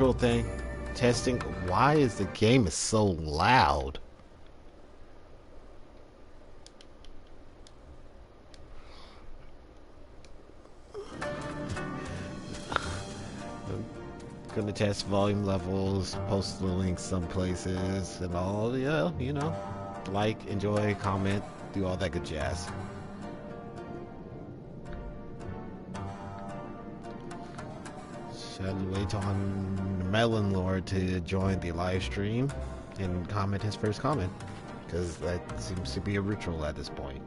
Real thing. Testing. Why is the game is so loud? I'm gonna test volume levels, post the links some places, and all. Yeah, like, enjoy, comment, do all that good jazz. Shall wait on Melon Lord to join the live stream and comment his first comment, because that seems to be a ritual at this point.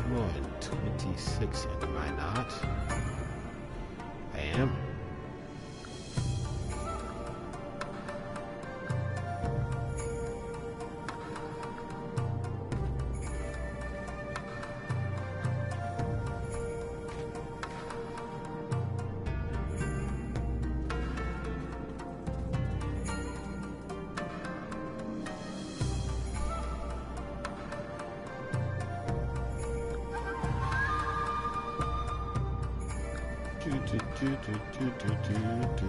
I'm on 26, and am I not? I am. Do, do, do, do, do, do, do.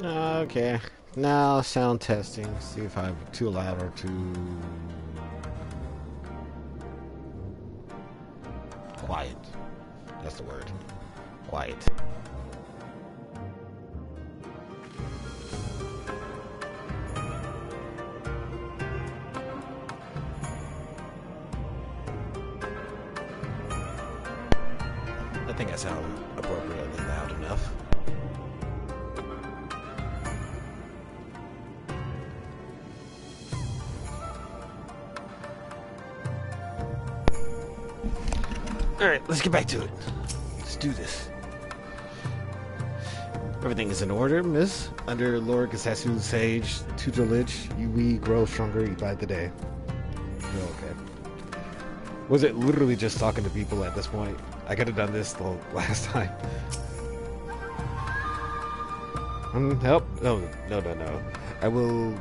Okay. Now sound testing. See if I'm too loud or too quiet. That's the word. Quiet. I think I sound appropriately loud enough. Alright, let's get back to it. Let's do this. Everything is in order, miss. Under Lord Gasasu's sage tutelage, we grow stronger by the day. Okay. Was it literally just talking to people at this point? I could have done this the last time. Help? No. I will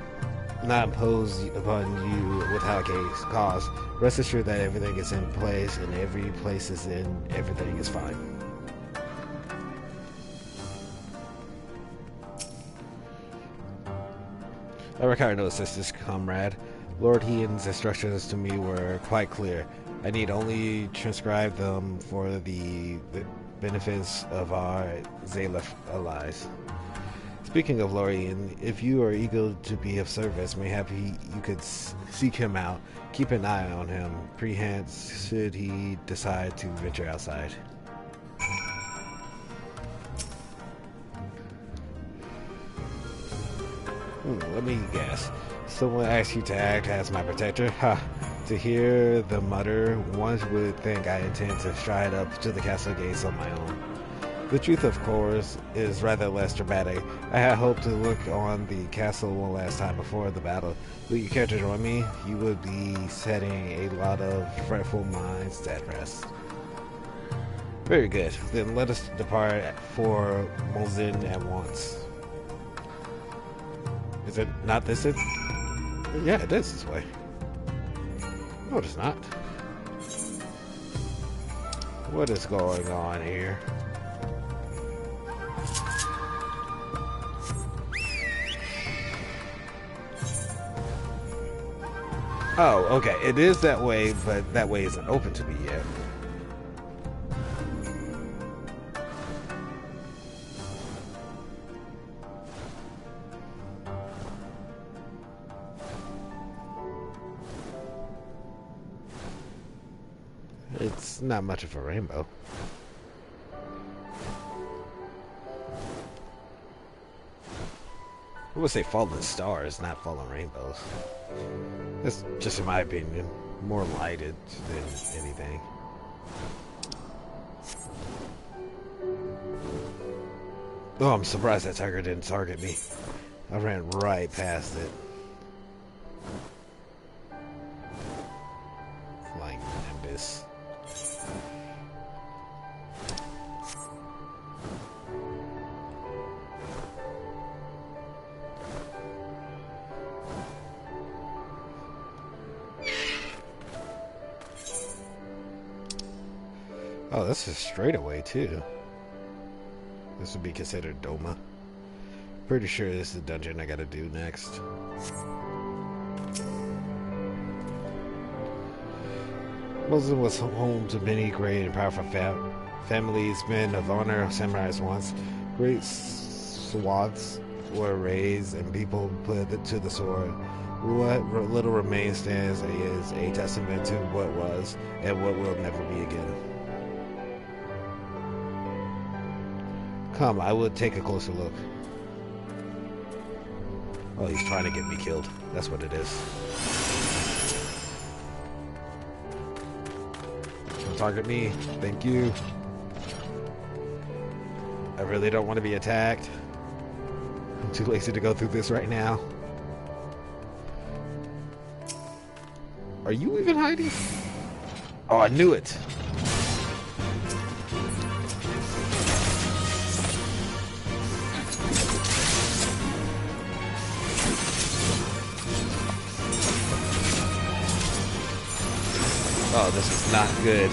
not impose upon you without cause. Rest assured that everything is in place, and every place is in, everything is fine. I require no assistance, comrade. Lord Heaton's instructions to me were quite clear. I need only transcribe them for the benefits of our Zalef allies. Speaking of Lorien, if you are eager to be of service, maybe you could seek him out. Keep an eye on him, perchance should he decide to venture outside. Let me guess. Someone asked you to act as my protector? Ha! To hear the mutter, one would think I intend to stride up to the castle gates on my own. The truth, of course, is rather less dramatic. I had hoped to look on the castle one last time before the battle. Would you care to join me? You would be setting a lot of fretful minds at rest. Very good. Then let us depart for Molzen at once. Is it not this way? Yeah, it is this way. No, it's not. What is going on here? Oh, okay. It is that way, but that way isn't open to me yet. It's not much of a rainbow. I would say fallen stars, not fallen rainbows. That's just in my opinion. More lighted than anything. Oh, I'm surprised that tiger didn't target me. I ran right past it. Flying Nimbus. Oh, this is straightaway too. This would be considered Doma. Pretty sure this is the dungeon I gotta do next. Mosul was home to many great and powerful families, men of honor, samurais once. Great swaths were raised and people put to the sword. What little remains stands is a testament to what was and what will never be again. Come, I will take a closer look. Oh, he's trying to get me killed. That's what it is. Don't target me. Thank you. I really don't want to be attacked. I'm too lazy to go through this right now. Are you even hiding? Oh, I knew it. Oh, this is not good.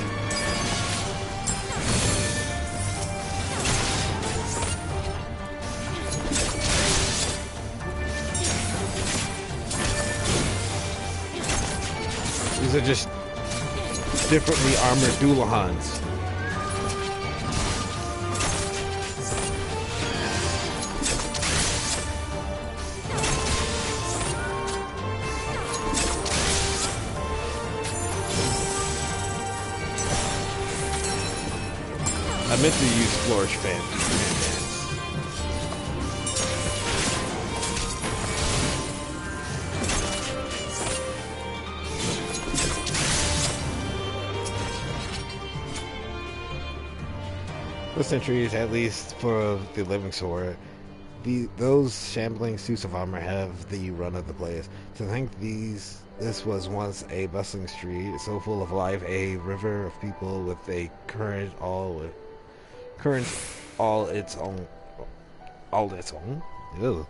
These are just differently armored Dullahans. I meant to use Flourish Fan Dance. The centuries, at least for the Living Sword, those shambling suits of armor have the run of the place. To think this was once a bustling street, so full of life, a river of people with a current all its own. Ew.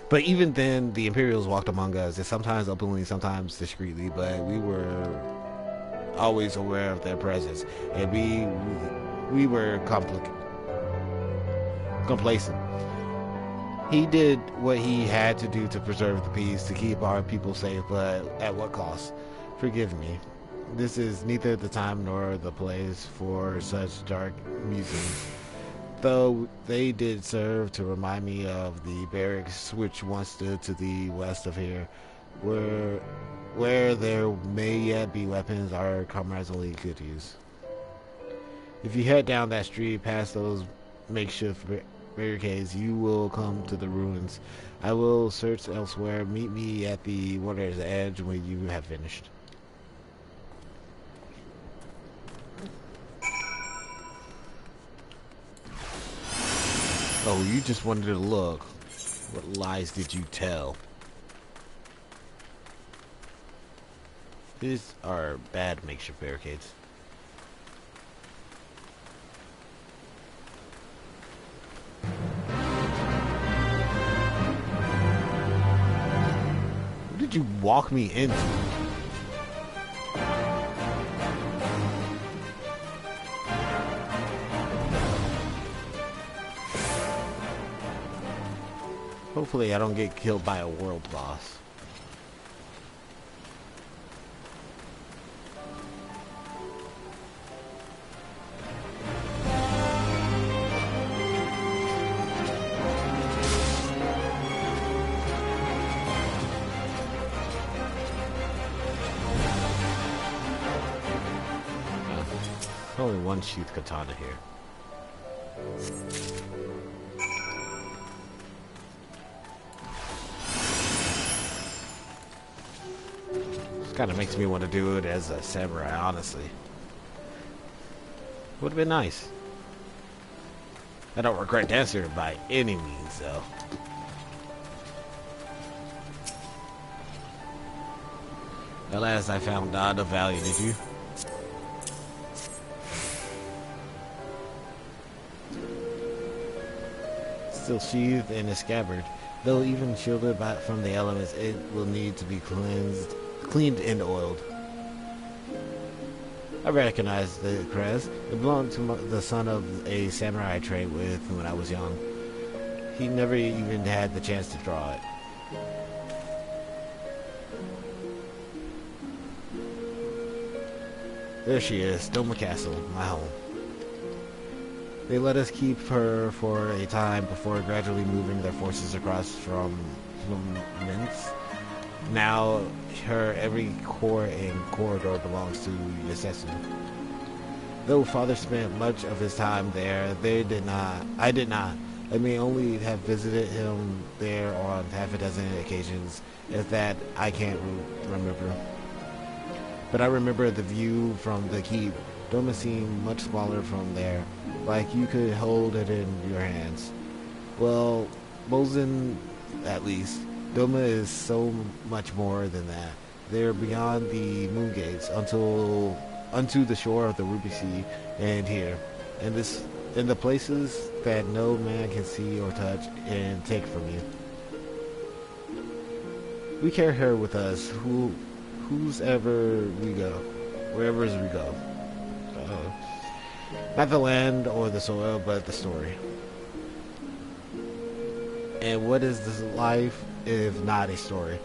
But even then, the Imperials walked among us, and sometimes openly, sometimes discreetly. But we were always aware of their presence, and we were complacent. He did what he had to do to preserve the peace, to keep our people safe, but at what cost? Forgive me. This is neither the time nor the place for such dark musings, though they did serve to remind me of the barracks which once stood to the west of here, where there may yet be weapons our comrades only could use. If you head down that street past those makeshift barricades, you will come to the ruins. I will search elsewhere. Meet me at the water's edge when you have finished. Oh, you just wanted to look. What lies did you tell? These are bad makeshift barricades. What did you walk me into? Hopefully I don't get killed by a world boss. Only one sheath katana here. Kind of makes me want to do it as a samurai, honestly. Would have been nice. I don't regret dancing by any means, though. At last I found God of value, did you? Still sheathed in a scabbard. Though even shielded from the elements, it will need to be cleaned and oiled. I recognized the crest. It belonged to the son of a samurai I trained with when I was young. He never even had the chance to draw it. There she is, Doma Castle, my home. They let us keep her for a time before gradually moving their forces across from Minsk. Now, her every core and corridor belongs to Yasetsu. Though father spent much of his time there, I did not. I may only have visited him there on half a dozen occasions, if that I can't remember. But I remember the view from the keep. Doma seemed much smaller from there, like you could hold it in your hands. Well, Bozen, at least. Doma is so much more than that. They're beyond the moon gates unto the shore of the Ruby Sea and here. And the places that no man can see or touch and take from you. We carry her with us, wherever we go. Not the land or the soil, but the story. And what is this life if not a story?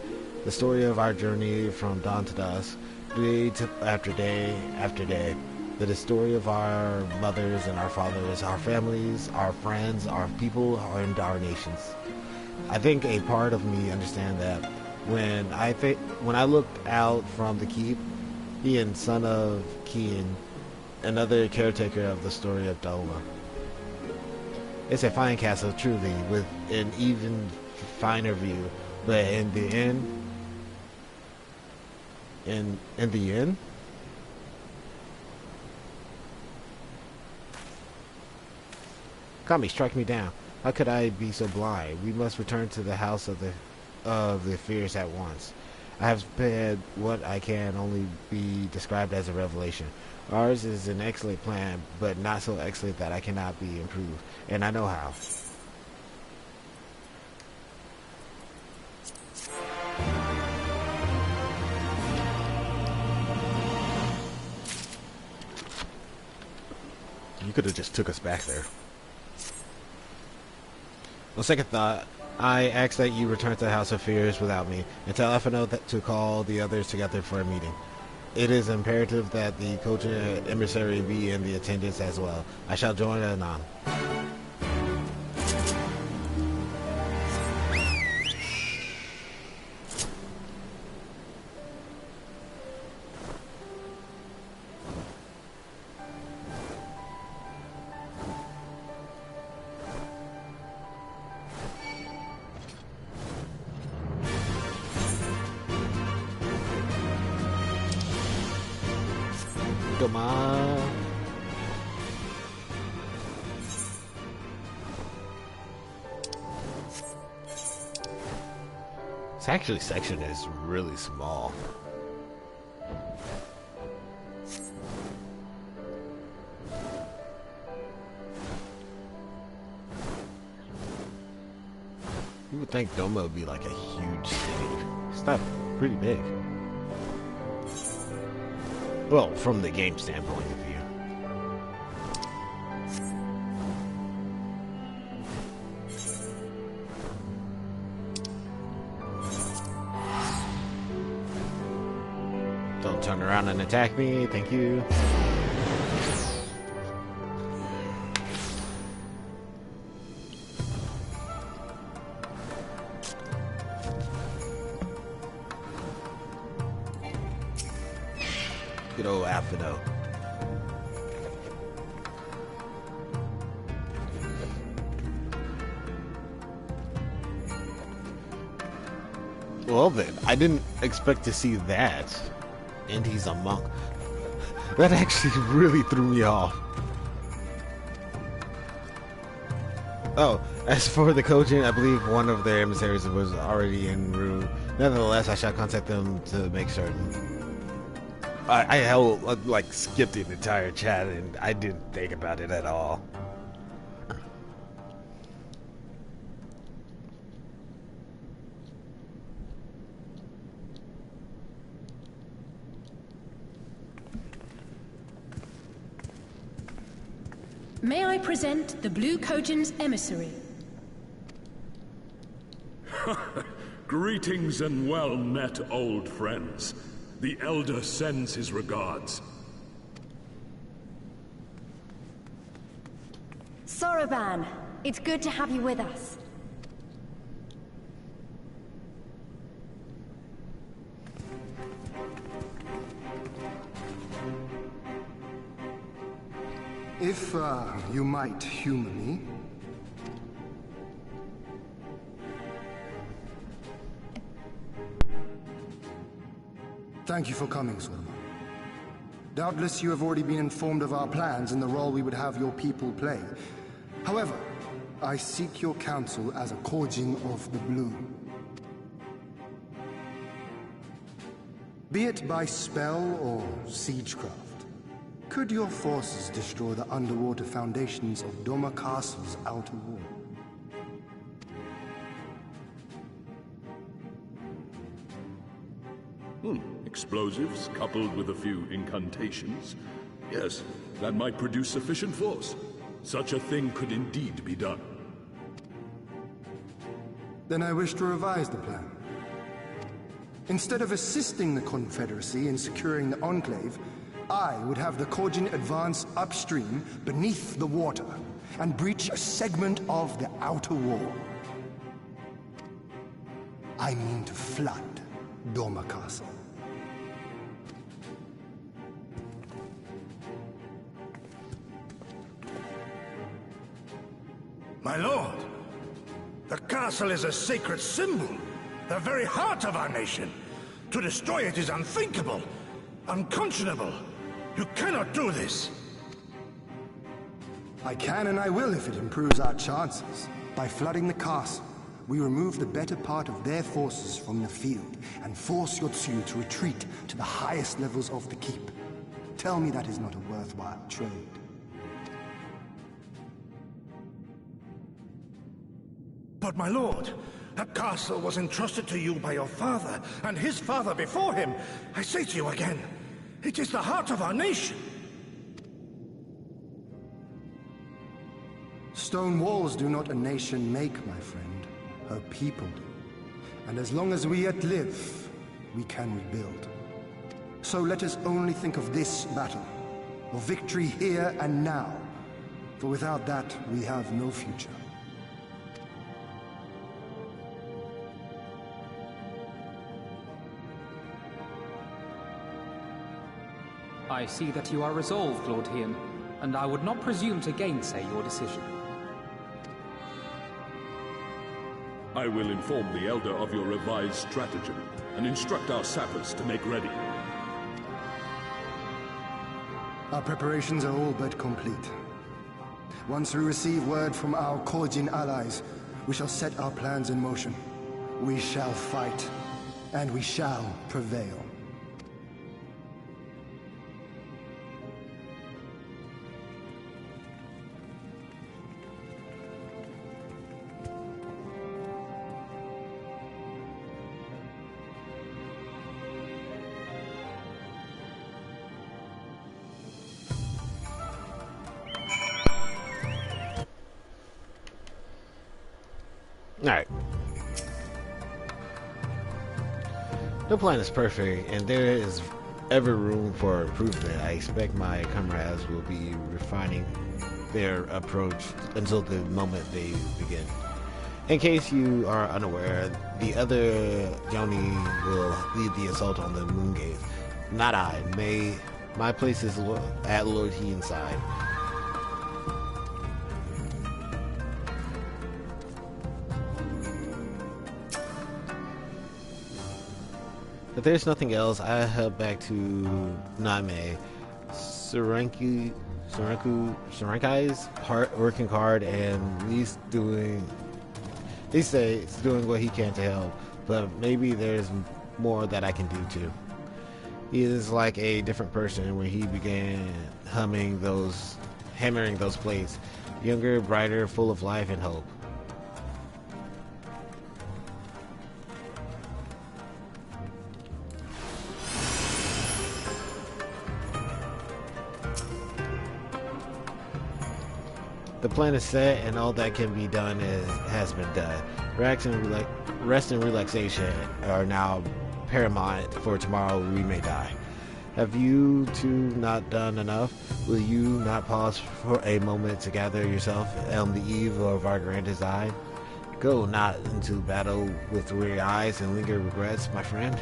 The story of our journey from dawn to dusk, day after day. The story of our mothers and our fathers, our families, our friends, our people, and our nations. I think a part of me understands that when I looked out from the keep, Ian, son of Kian, another caretaker of the story of Doma. It's a fine castle, truly, with an even finer view. But in the end, Kami, strike me down. How could I be so blind? We must return to the house of the fears at once. I have prepared what I can only be described as a revelation. Ours is an excellent plan, but not so excellent that I cannot be improved, and I know how. You could have just took us back there. On second thought, I ask that you return to the House of Fears without me, and tell Afino to call the others together for a meeting. It is imperative that the Kojin emissary be in the attendance as well. I shall join anon. This section is really small. You would think Doma would be like a huge city. It's not pretty big. Well, from the game standpoint of view. Don't turn around and attack me, thank you. Good old Afino. Well then, I didn't expect to see that. And he's a monk. That actually really threw me off. Oh, as for the Kojin, I believe one of their emissaries was already en route. Nevertheless, I shall contact them to make certain. I like skipped the entire chat and I didn't think about it at all. May I present the Blue Kojin's emissary? Greetings and well met, old friends. The Elder sends his regards. Soroban, it's good to have you with us. If, you might humor me. Thank you for coming, Soroban. Doubtless you have already been informed of our plans and the role we would have your people play. However, I seek your counsel as a Kojin of the Blue. Be it by spell or siegecraft, could your forces destroy the underwater foundations of Doma Castle's outer wall? Explosives coupled with a few incantations. Yes, that might produce sufficient force. Such a thing could indeed be done. Then I wish to revise the plan. Instead of assisting the Confederacy in securing the Enclave, I would have the Kojin advance upstream beneath the water and breach a segment of the outer wall. I mean to flood Doma Castle. My lord, the castle is a sacred symbol, the very heart of our nation. To destroy it is unthinkable, unconscionable. You cannot do this. I can and I will if it improves our chances. By flooding the castle, we remove the better part of their forces from the field and force Yotsuyu to retreat to the highest levels of the keep. Tell me that is not a worthwhile trade. But my lord, that castle was entrusted to you by your father, and his father before him. I say to you again, it is the heart of our nation. Stone walls do not a nation make, my friend. Her people do. And as long as we yet live, we can rebuild. So let us only think of this battle, of victory here and now. For without that, we have no future. I see that you are resolved, Lord Hien, and I would not presume to gainsay your decision. I will inform the Elder of your revised stratagem, and instruct our sappers to make ready. Our preparations are all but complete. Once we receive word from our Kojin allies, we shall set our plans in motion. We shall fight, and we shall prevail. Alright. No plan is perfect, and there is ever room for improvement. I expect my comrades will be refining their approach until the moment they begin. In case you are unaware, the other Yoni will lead the assault on the Moon Gate. Not I. My place is at Lord Hien's side. If there's nothing else, I head back to Name. Sarankai's working hard, and he's doing. He says he's doing what he can to help, but maybe there's more that I can do too. He is like a different person when he began hammering those plates. Younger, brighter, full of life and hope. The plan is set, and all that can be done has been done. Rest and relaxation are now paramount, for tomorrow we may die. Have you two not done enough? Will you not pause for a moment to gather yourself on the eve of our grand design? Go not into battle with weary eyes and linger regrets, my friend.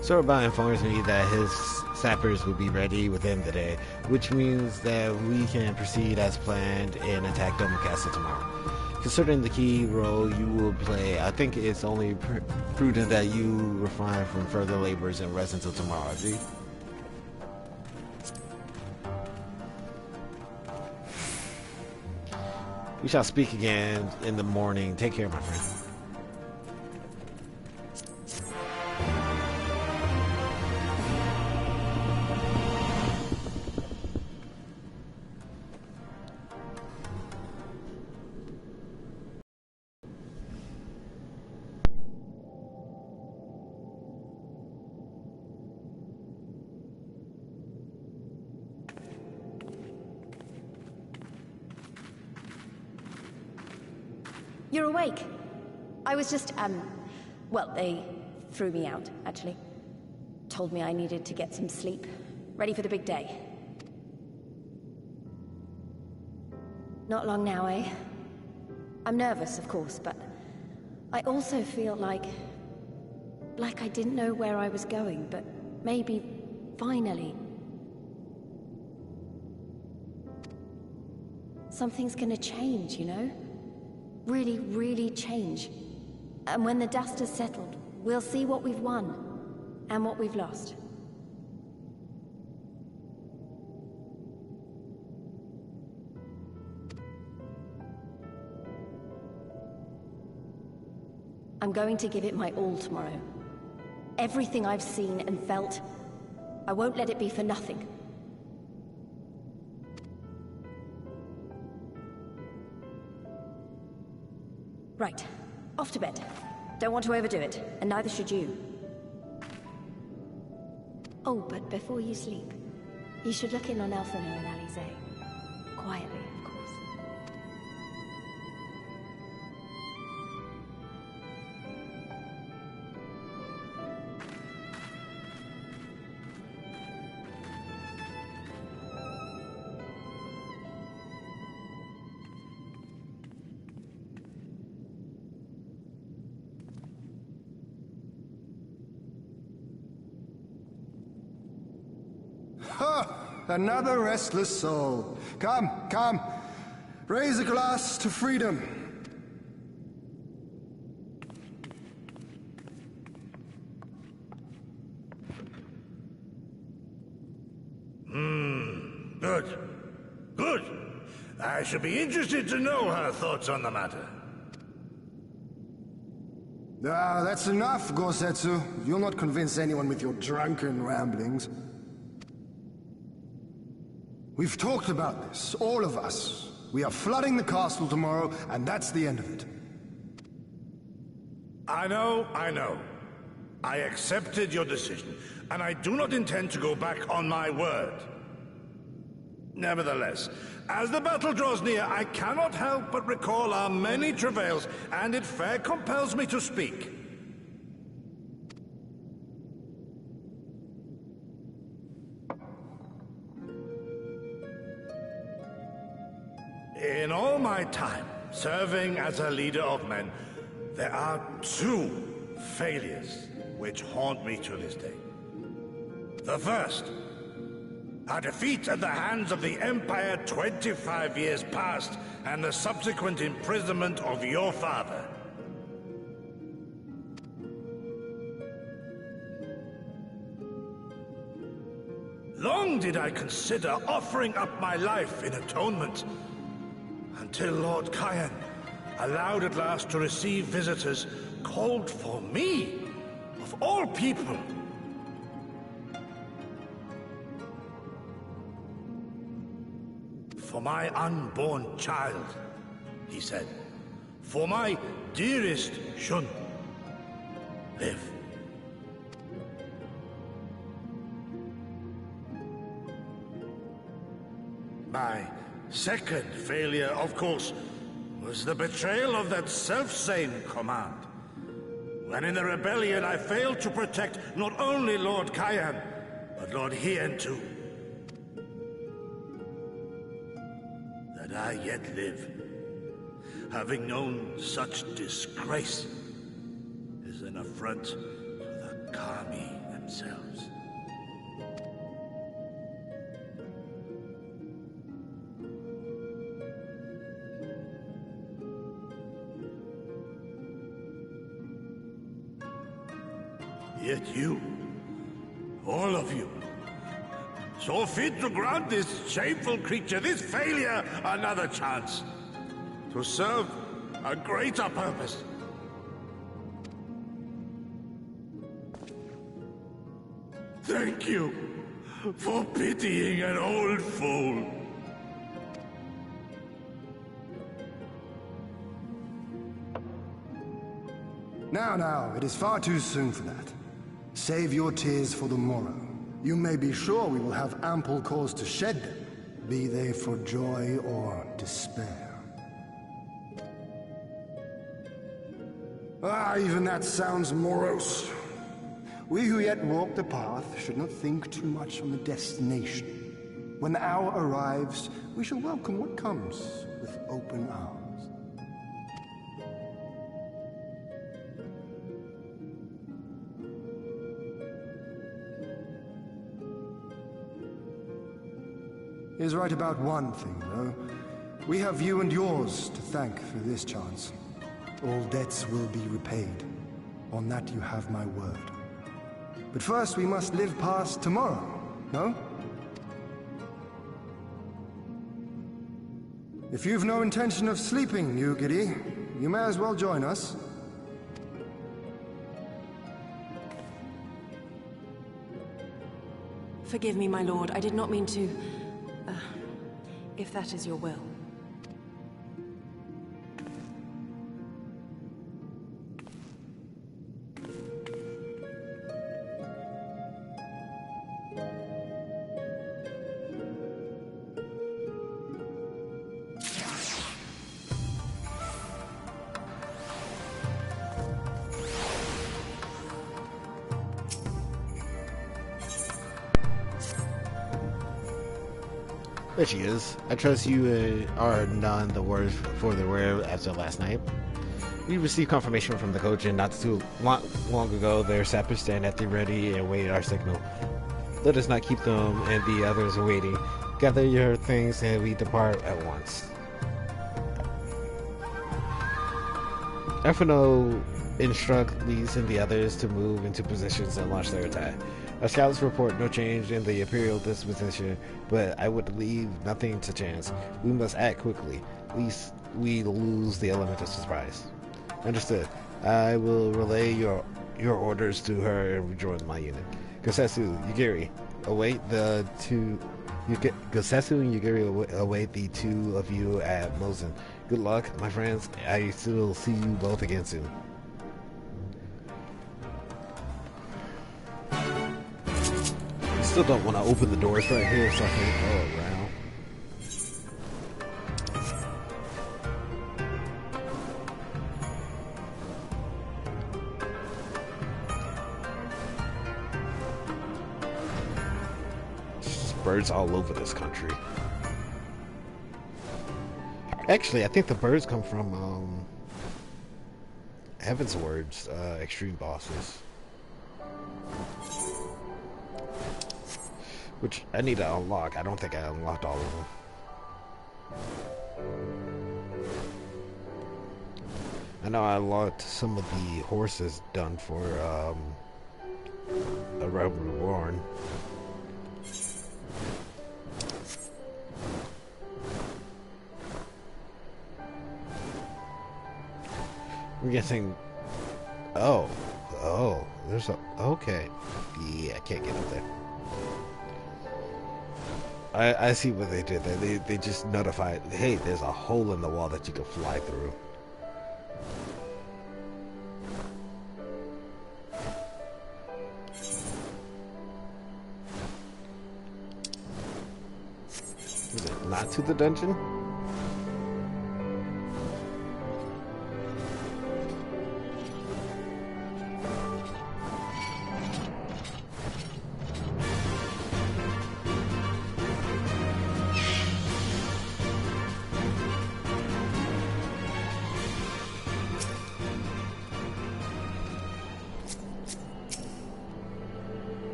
Soroban informs me that his sappers will be ready within the day, which means that we can proceed as planned and attack Doma Castle tomorrow. Considering the key role you will play, I think it's only prudent that you refrain from further labors and rest until tomorrow, agree? We shall speak again in the morning. Take care, my friend. You're awake? I was just, well, they threw me out, actually. Told me I needed to get some sleep. Ready for the big day. Not long now, eh? I'm nervous, of course, but I also feel like I didn't know where I was going, but maybe, finally, something's gonna change, you know? Really, really change. And when the dust has settled, we'll see what we've won and what we've lost. I'm going to give it my all tomorrow. Everything I've seen and felt, I won't let it be for nothing. Right. Off to bed. Don't want to overdo it, and neither should you. Oh, but before you sleep, you should look in on Elfino and Alize. Quietly, of course. Another restless soul. Come, come. Raise a glass to freedom. Good. Good. I should be interested to know her thoughts on the matter. Ah, that's enough, Gosetsu. You'll not convince anyone with your drunken ramblings. We've talked about this, all of us. We are flooding the castle tomorrow, and that's the end of it. I know. I accepted your decision, and I do not intend to go back on my word. Nevertheless, as the battle draws near, I cannot help but recall our many travails, and it fair compels me to speak. In all my time serving as a leader of men, there are two failures which haunt me to this day. The first, our defeat at the hands of the Empire 25 years past, and the subsequent imprisonment of your father. Long did I consider offering up my life in atonement, until Lord Kyan, allowed at last to receive visitors, called for me, of all people. For my unborn child, he said. For my dearest Shun. Live. My second failure, of course, was the betrayal of that self-same command. When in the rebellion I failed to protect not only Lord Kyan, but Lord Hien too. That I yet live, having known such disgrace, is an affront to the Kami themselves. Yet you, all of you, saw fit to grant this shameful creature, this failure, another chance. To serve a greater purpose. Thank you for pitying an old fool. Now, it is far too soon for that. Save your tears for the morrow. You may be sure we will have ample cause to shed them, be they for joy or despair. Even that sounds morose. We who yet walk the path should not think too much on the destination. When the hour arrives, we shall welcome what comes with open arms. He is right about one thing, though. We have you and yours to thank for this chance. All debts will be repaid. On that you have my word. But first we must live past tomorrow, no? If you've no intention of sleeping, Yugiri, you may as well join us. Forgive me, my lord. I did not mean to... if that is your will. There she is. I trust you are none the worse for the wear after last night. We received confirmation from the coach, and not too long ago their sappers stand at the ready and wait our signal. Let us not keep them and the others waiting. Gather your things and we depart at once. Efino instruct Lise and the others to move into positions and launch their attack. Our scouts report no change in the Imperial disposition, but I would leave nothing to chance. We must act quickly, lest we lose the element of surprise. Understood. I will relay your orders to her and rejoin my unit. Gosetsu, Yugiri, await the two. Gosetsu and Yugiri await the two of you at Mosin. Good luck, my friends. I still see you both again soon. Still don't want to open the doors right here so I can go around. There's birds all over this country. Actually, I think the birds come from Heavensward's extreme bosses. Which I need to unlock. I don't think I unlocked all of them. I know I unlocked some of the horses done for A Realm Reborn. I'm guessing. Oh, there's a. Okay. Yeah, I can't get up there. I see what they did there. They just notified, hey, there's a hole in the wall that you can fly through. Is it not to the dungeon?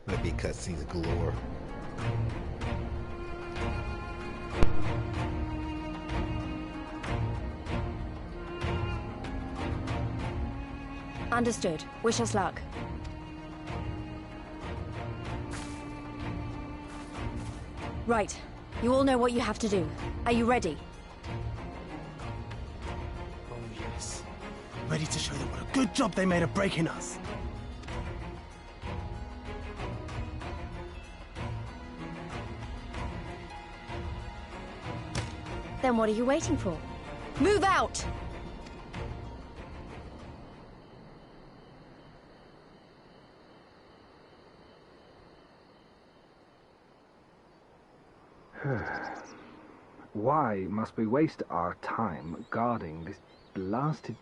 Maybe cutscenes galore. Understood. Wish us luck. Right. You all know what you have to do. Are you ready? Oh, yes. Ready to show them what a good job they made of breaking us. Then what are you waiting for? Move out! Why must we waste our time guarding this blasted...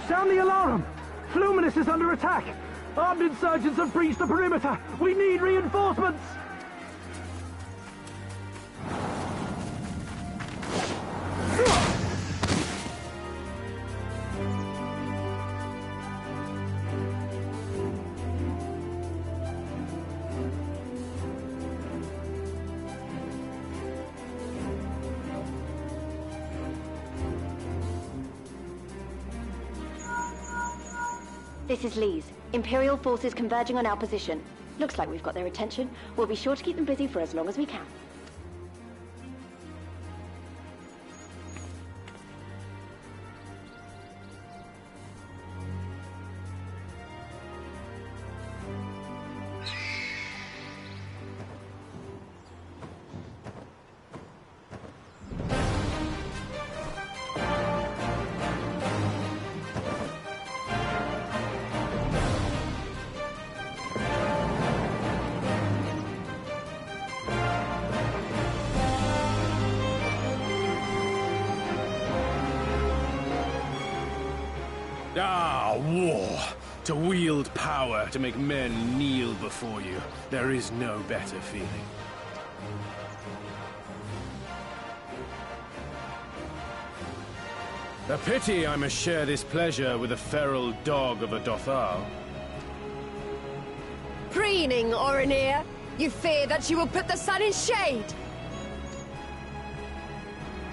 Sound the alarm! Fluminus is under attack! Armed insurgents have breached the perimeter! We need reinforcements! This is Lee's. Imperial forces converging on our position. Looks like we've got their attention. We'll be sure to keep them busy for as long as we can. Ah, war! To wield power to make men kneel before you. There is no better feeling. A pity I must share this pleasure with a feral dog of a Dothal. Preening, Oronir! You fear that you will put the sun in shade!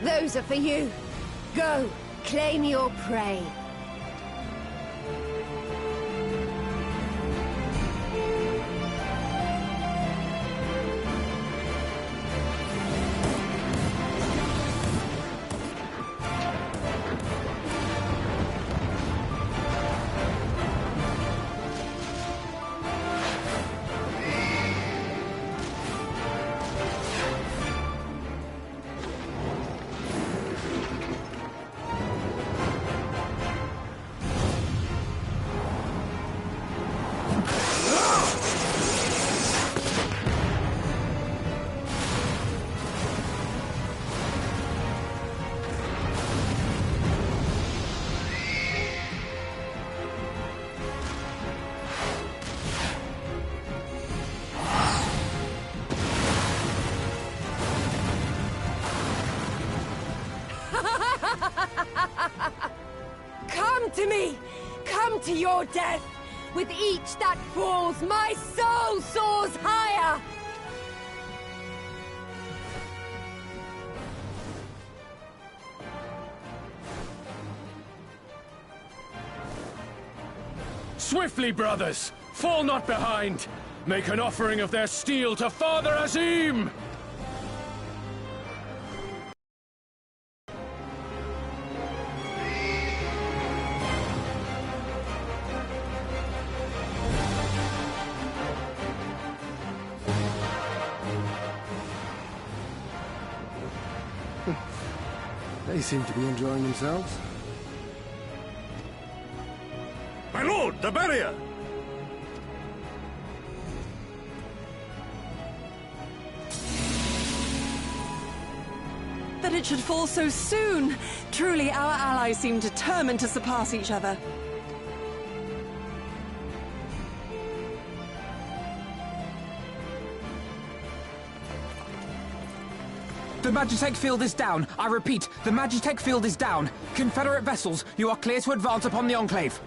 Those are for you. Go, claim your prey. Come to me! Come to your death! With each that falls, my soul soars higher! Swiftly, brothers! Fall not behind! Make an offering of their steel to Father Azim! They seem to be enjoying themselves. My lord, the barrier! That it should fall so soon! Truly, our allies seem determined to surpass each other. The Magitech field is down. I repeat, the Magitech field is down. Confederate vessels, you are clear to advance upon the Enclave.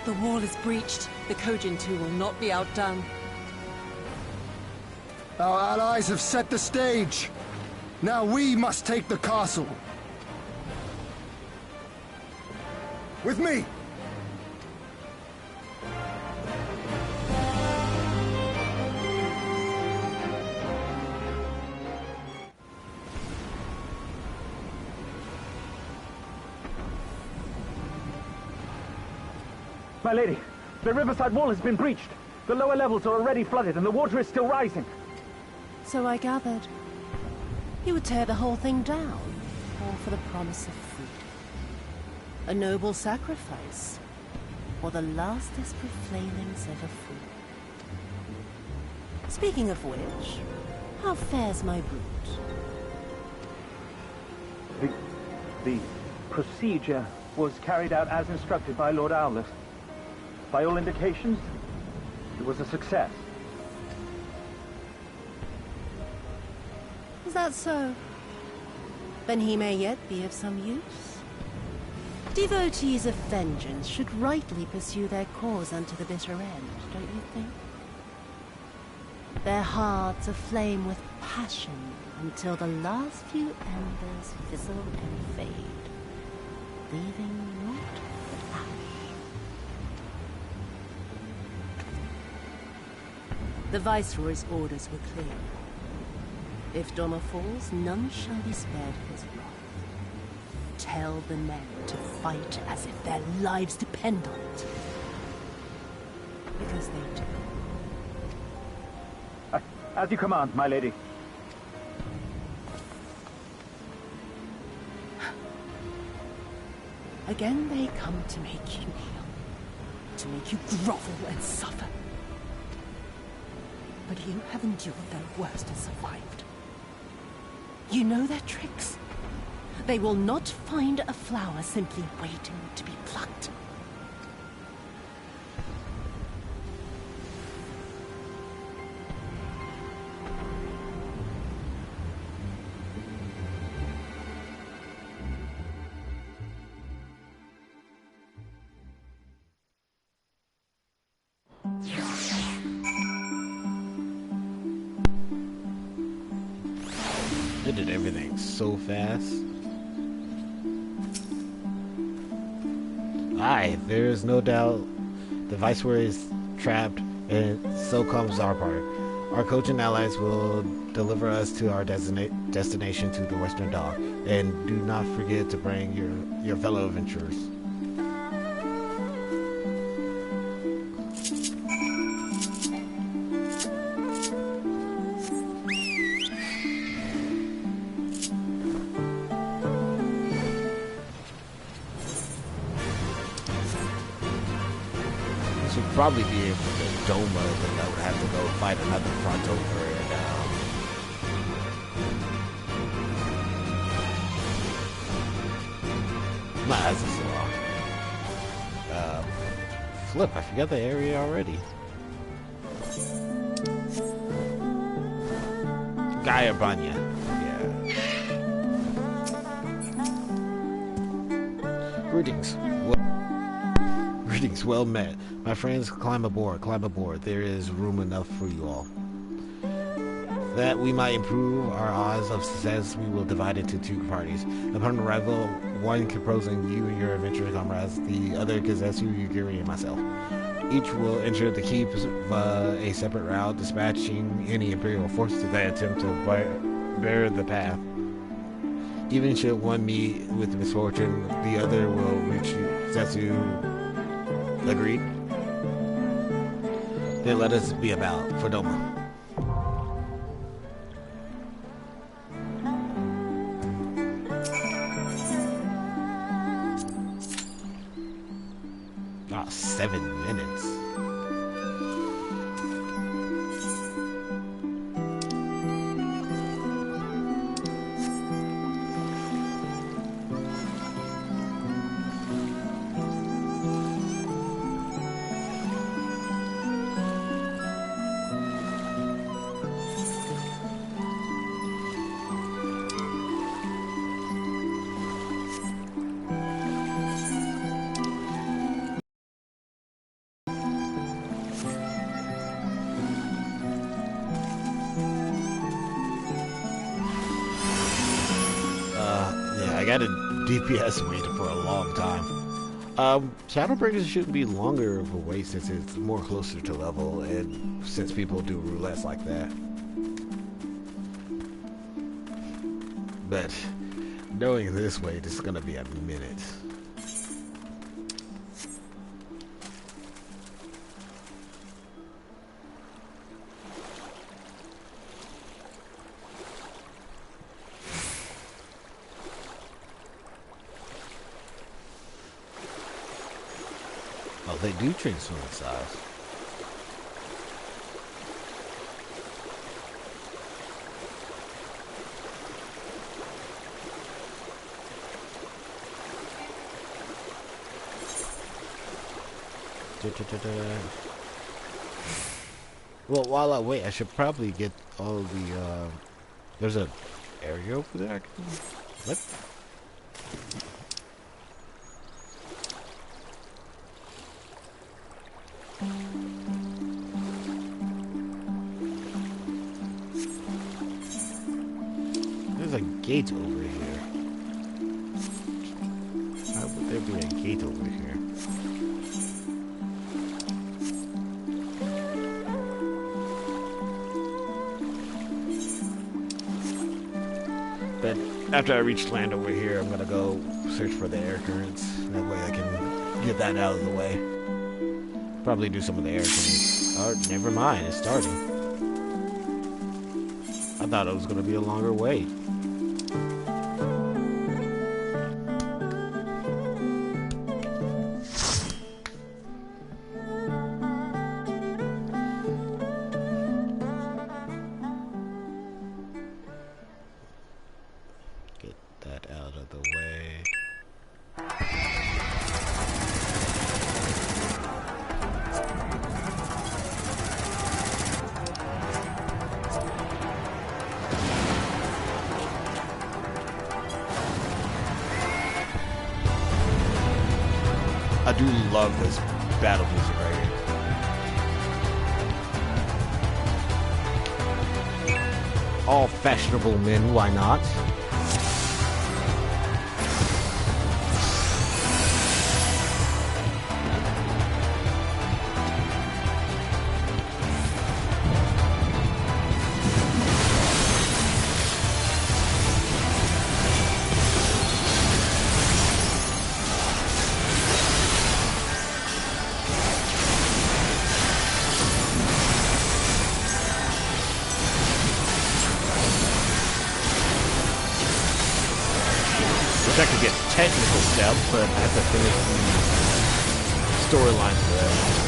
The wall is breached. The Kojin too will not be outdone. Our allies have set the stage. Now we must take the castle. With me! My lady, the riverside wall has been breached. The lower levels are already flooded and the water is still rising. So I gathered. You would tear the whole thing down, all for the promise of freedom. A noble sacrifice, or the last desperate flamings ever free. Speaking of which, how fares my brood? The procedure was carried out as instructed by Lord Owlet. By all indications, it was a success. Is that so? Then he may yet be of some use. Devotees of vengeance should rightly pursue their cause unto the bitter end, don't you think? Their hearts aflame with passion until the last few embers fizzle and fade, leaving naught but ash. The Viceroy's orders were clear. If Doma falls, none shall be spared his wrath. Tell the men to fight as if their lives depend on it. Because they do. As you command, my lady. Again they come to make you kneel, to make you grovel and suffer. But you have endured their worst and survived. You know their tricks. They will not find a flower simply waiting to be plucked. They did everything so fast. Aye, there's no doubt the Viceroy is trapped, and so comes our part. Our Kojin allies will deliver us to our destination to the Western Dock, and do not forget to bring your fellow adventurers. Should probably be able to Doma, then I would have to go fight another front over and nah, that's just long. Flip, I forgot the area already. Gaia Banya. Yeah. Greetings. Greetings, well met. My friends, climb aboard, climb aboard. There is room enough for you all. That we might improve our odds of success, we will divide into two parties. Upon arrival, one composing you and your adventurous comrades, the other Kazetsu, Yugiri, and myself. Each will enter the keep a separate route, dispatching any Imperial forces that attempt to bear the path. Even should one meet with misfortune, the other will reach Zetsu. Agreed? Then let us be about for Doma. Ah, 7 minutes. I got a DPS waiting for a long time. Shadowbreakers shouldn't be longer of a wait since it's more closer to level and since people do roulettes like that. But knowing this way, this is gonna be a minute. Oh, they do transform in size. Well, while I wait, I should probably get all the, there's a area over there I can... What? There's a gate over here. Why would there be a gate over here? But after I reach land over here, I'm gonna go search for the air currents. That way I can get that out of the way. Probably do some of the air currents. Oh, never mind, it's starting. I thought it was gonna be a longer wait. Get that out of the way. I do love this battle music right here. All fashionable men, why not? to get technical steps, but I have to finish the storyline for that.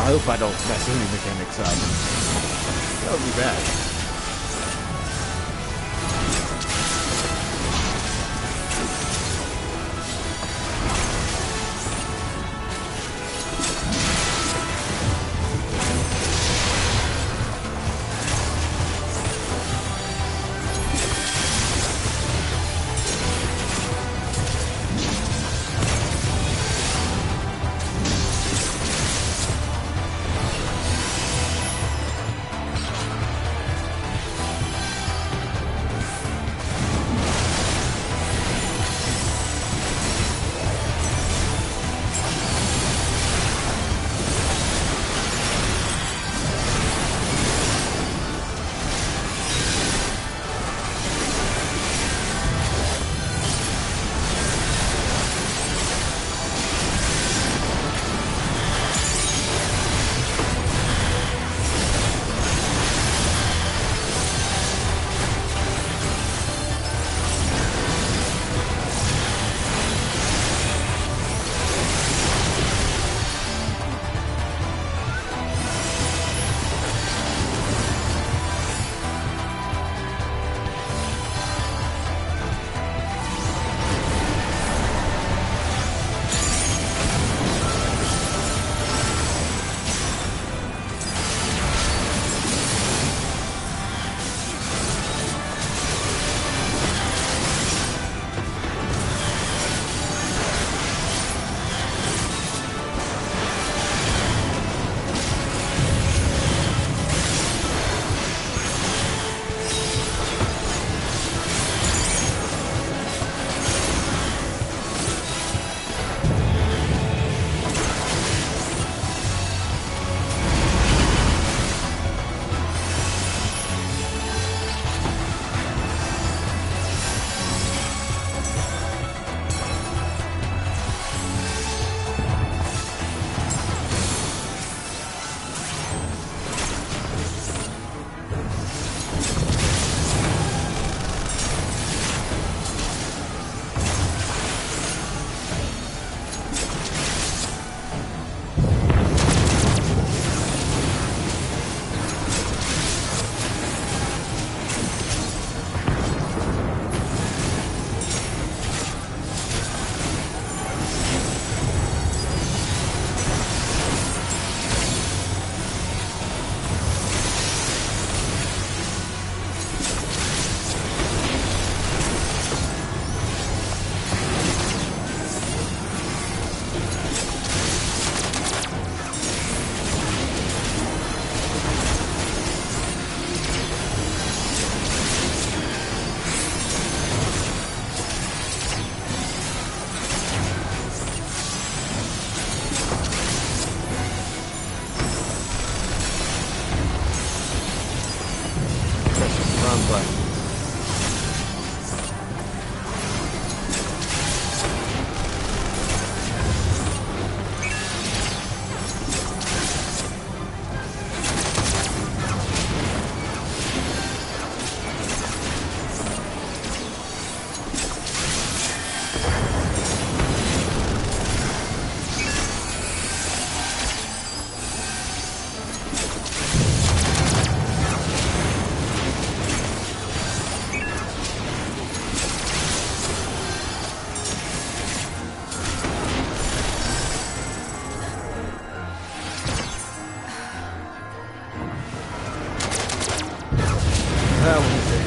I hope I don't mess any mechanics up. That would be bad.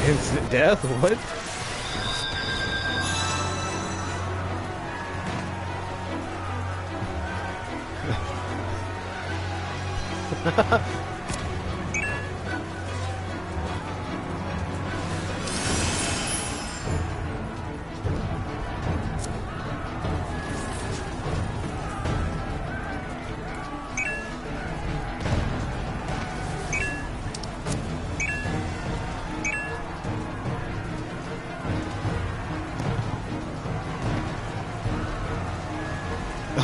Instant death? What?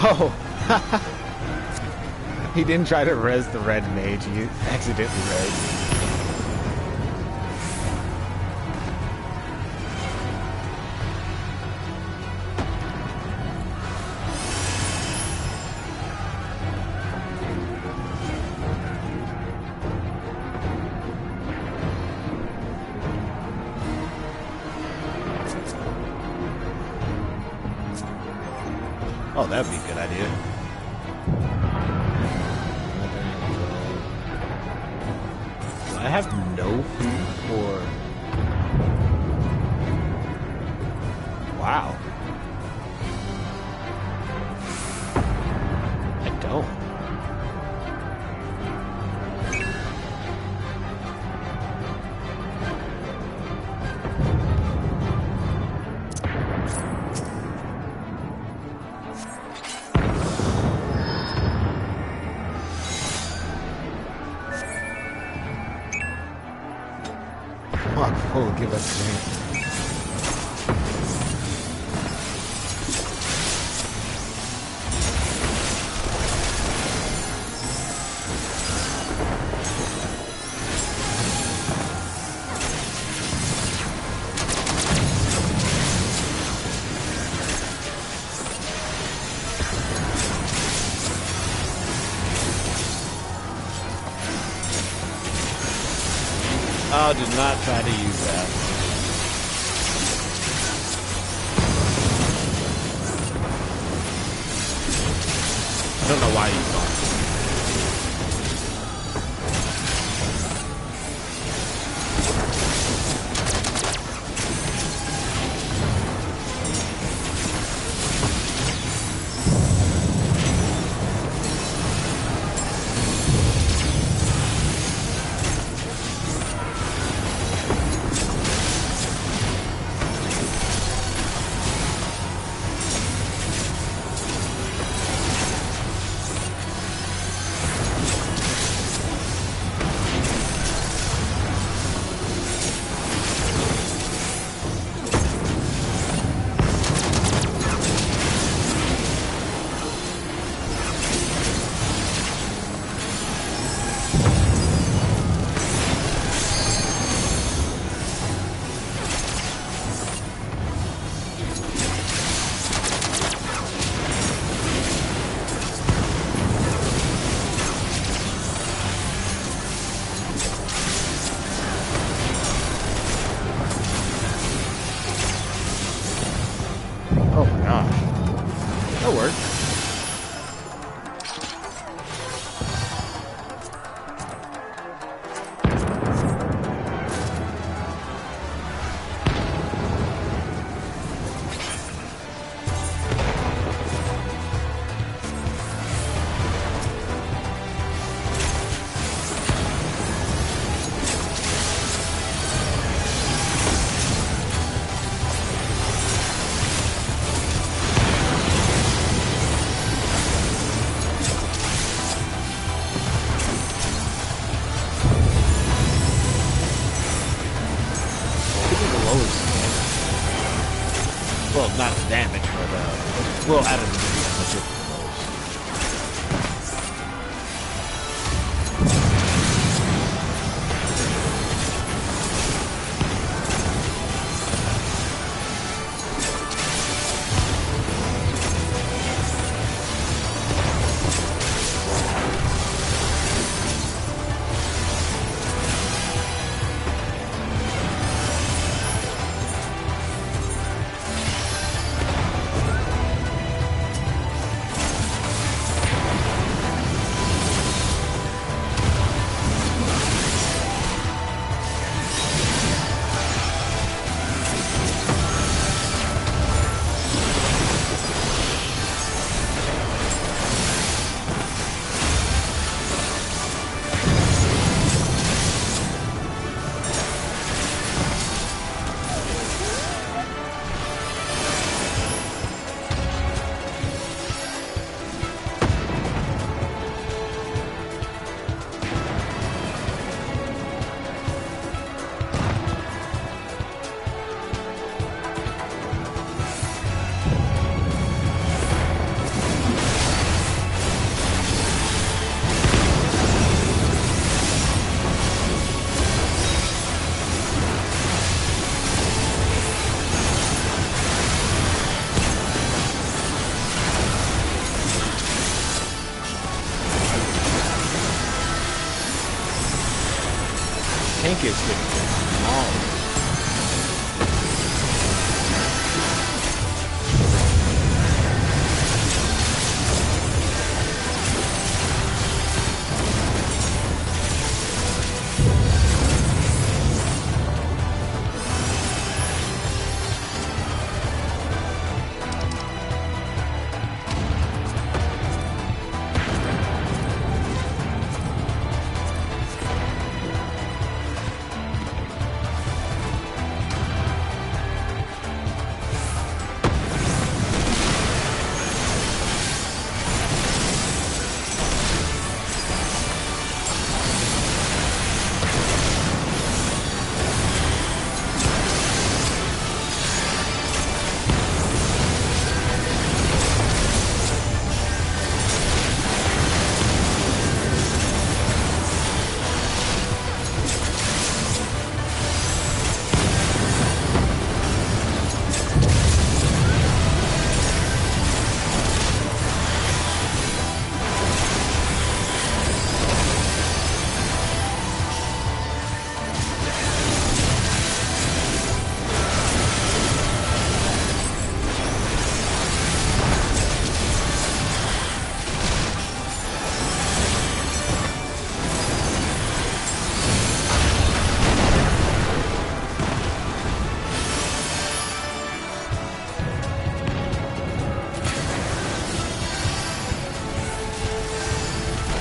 Oh, he didn't try to res the red mage, he accidentally res. Oh, that'd be a good idea. Do I have no food or... Wow. I don't. Oh, give us a drink. Oh, did not try to use that. I don't know why you thought. Oh my gosh. That worked. Well, not damage, but well, out of the tank is getting small.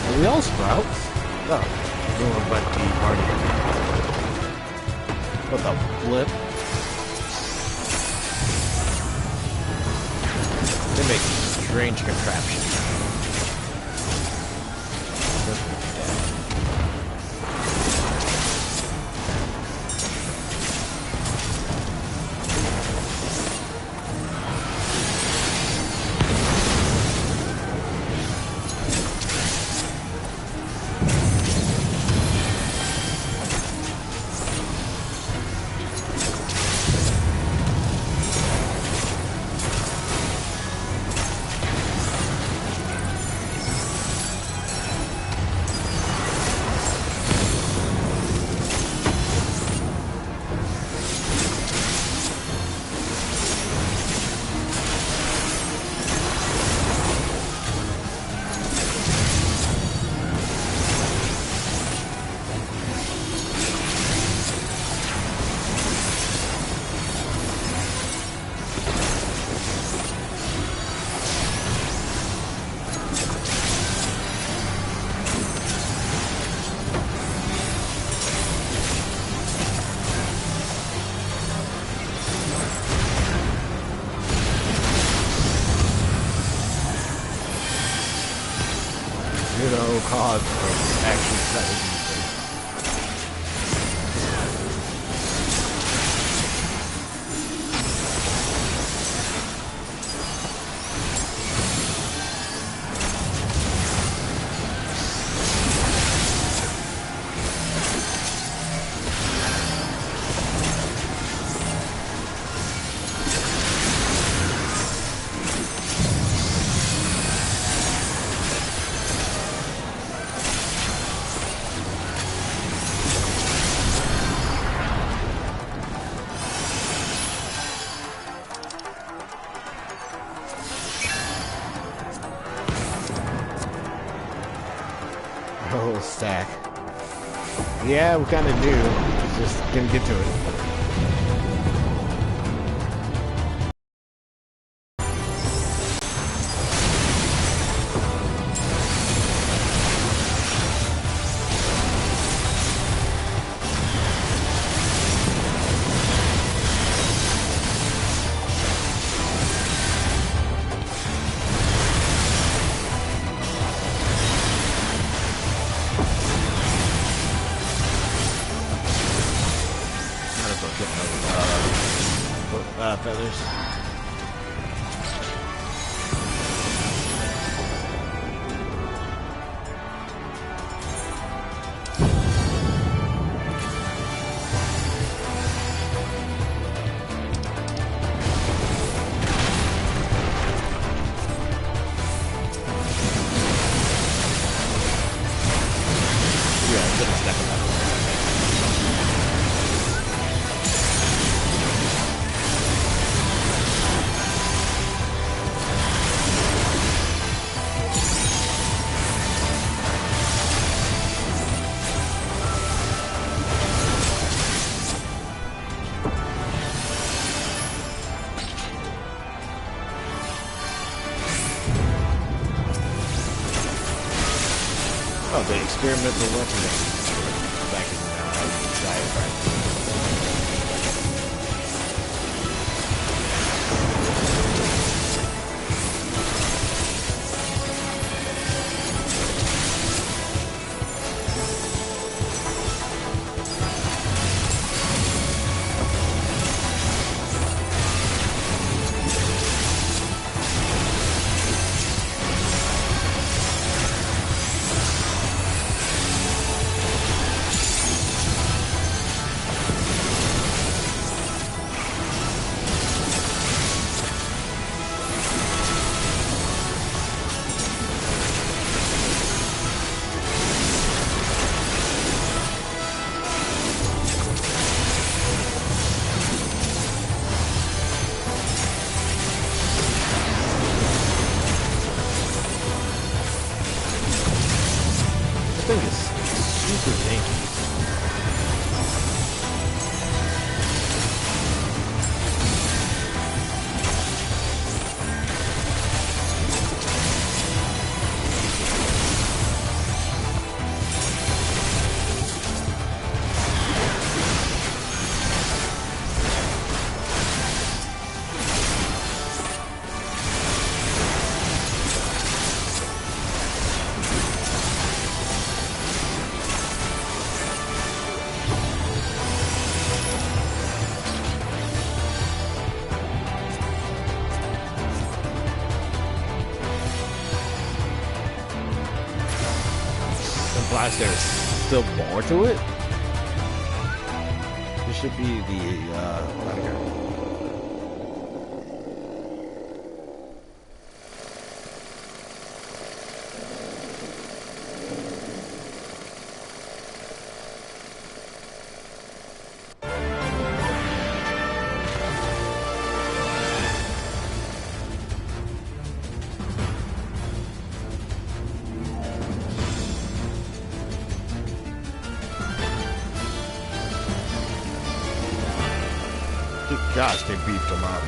Are we all Sprouts? No. Doing but the party. What the flip? They make strange contraptions. Cause of actually setting whole stack. Yeah, we kind of do. Just gonna get to it. Feathers. Yeah, I'm gonna stack them up. experimental weapon that we used back in Diet Practice. Thing is super tanky. Implies there's still more to it. This should be the bodyguard. Gosh, they beefed him up.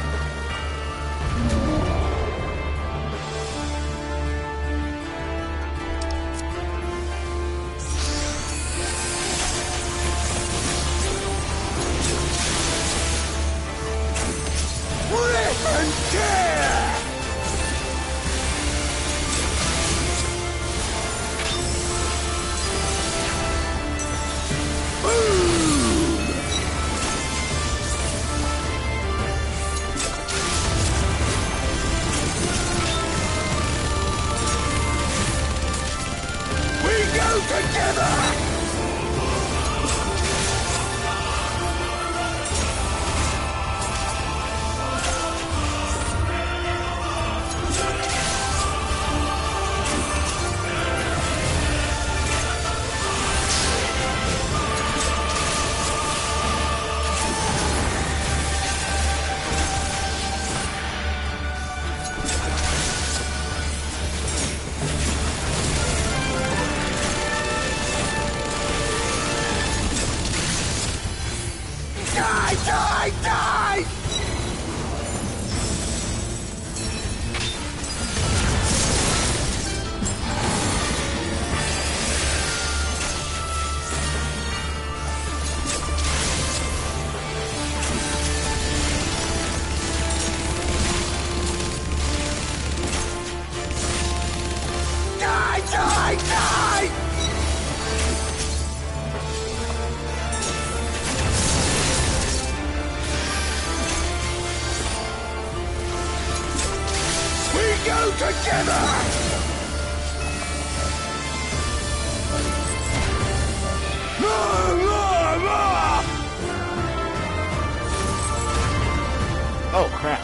Oh crap.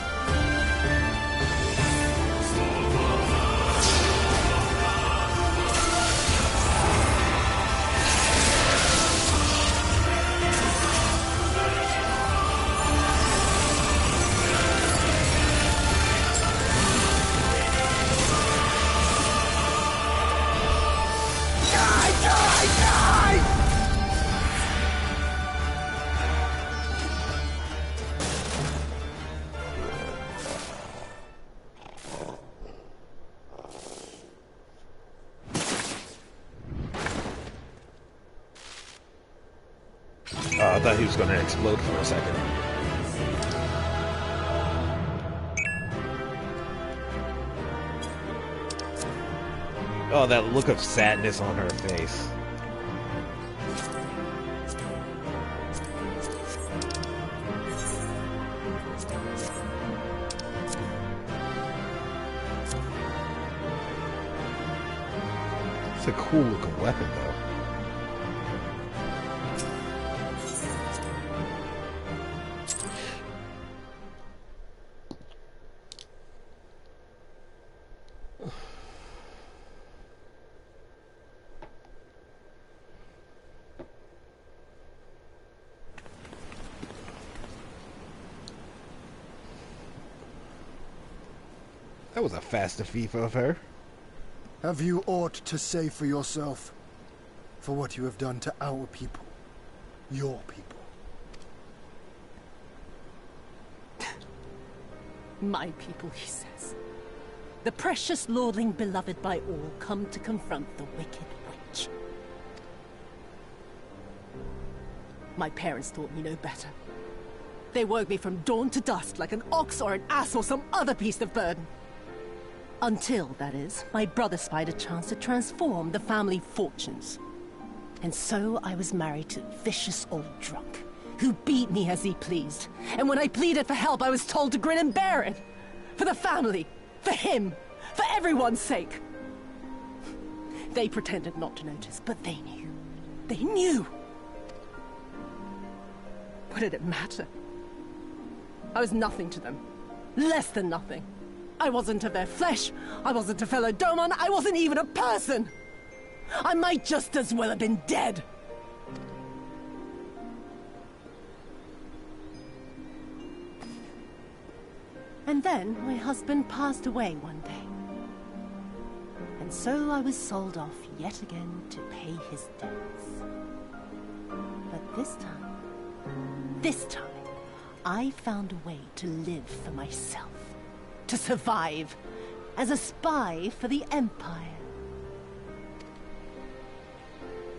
I thought he was going to explode for a second. Oh, that look of sadness on her face. It's a cool looking weapon, though. That was a fast defeat of her. Have you aught to say for yourself? For what you have done to our people? Your people? My people, he says. The precious lordling beloved by all, come to confront the wicked witch. My parents taught me no better. They worked me from dawn to dusk like an ox or an ass or some other beast of burden. Until, that is, my brother spied a chance to transform the family fortunes. And so I was married to a vicious old drunk, who beat me as he pleased. And when I pleaded for help, I was told to grin and bear it. For the family, for him, for everyone's sake. They pretended not to notice, but they knew. They knew! What did it matter? I was nothing to them. Less than nothing. I wasn't of their flesh. I wasn't a fellow Domon. I wasn't even a person. I might just as well have been dead. And then my husband passed away one day. And so I was sold off yet again to pay his debts. But this time, I found a way to live for myself. To survive as a spy for the Empire.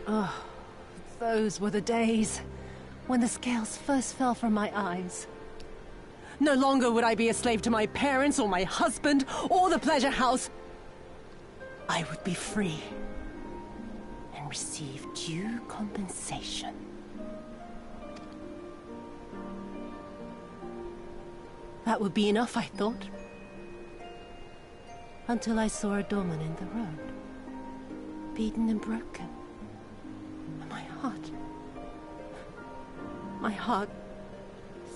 Oh, those were the days when the scales first fell from my eyes. No longer would I be a slave to my parents or my husband or the pleasure house. I would be free and receive due compensation. That would be enough, I thought. Until I saw a Doman in the road, beaten and broken. And my heart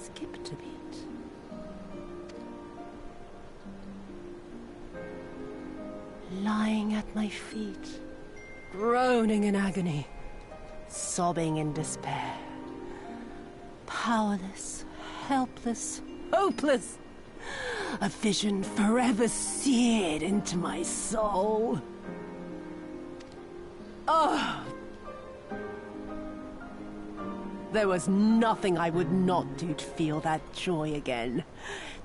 skipped a beat. Lying at my feet, groaning in agony, sobbing in despair. Powerless, helpless, hopeless. A vision forever seared into my soul. Oh! There was nothing I would not do to feel that joy again.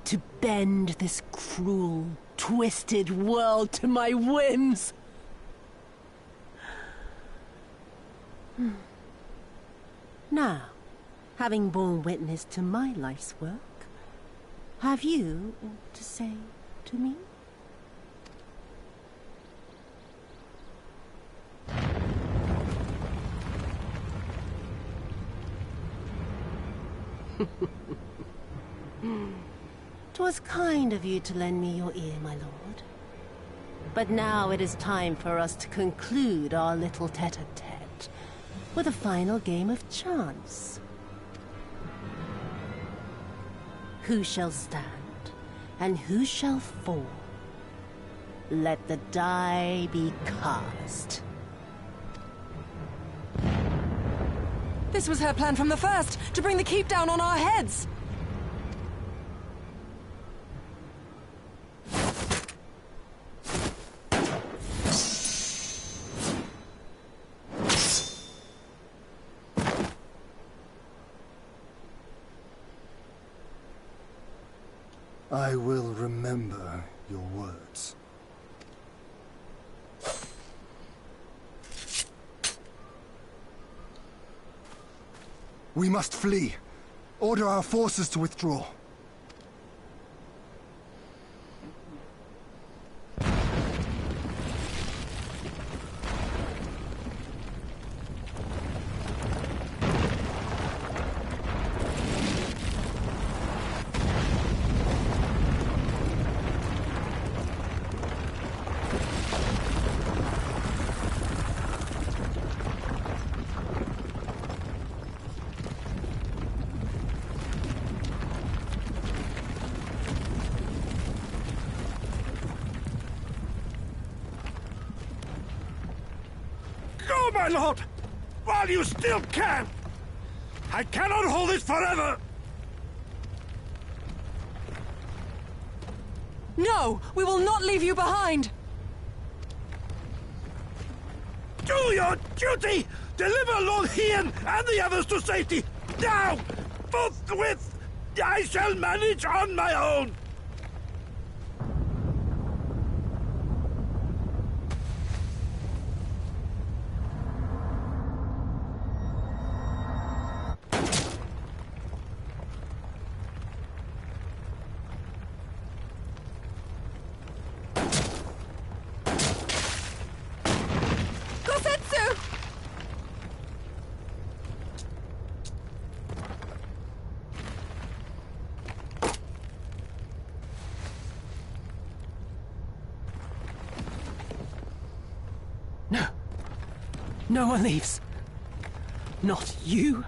To bend this cruel, twisted world to my whims. Now, having borne witness to my life's work, have you aught to say to me? "'Twas kind of you to lend me your ear, my lord. But now it is time for us to conclude our little tete-a-tete with a final game of chance. Who shall stand, and who shall fall? Let the die be cast." This was her plan from the first, to bring the keep down on our heads. I will remember your words. We must flee. Order our forces to withdraw. Go, my lord! While you still can! I cannot hold it forever! No! We will not leave you behind! Do your duty! Deliver Lord Hien and the others to safety! Now! Forthwith! I shall manage on my own! No one leaves. Not you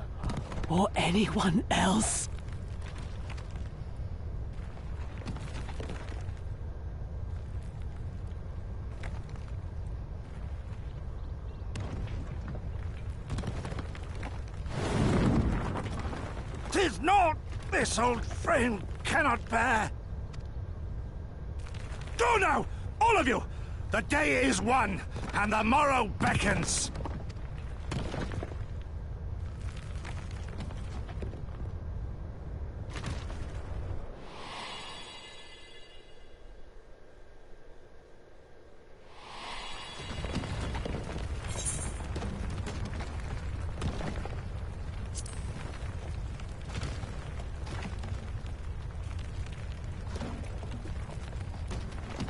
or anyone else. "'Tis naught this old frame cannot bear. Go now, all of you! The day is won, and the morrow beckons.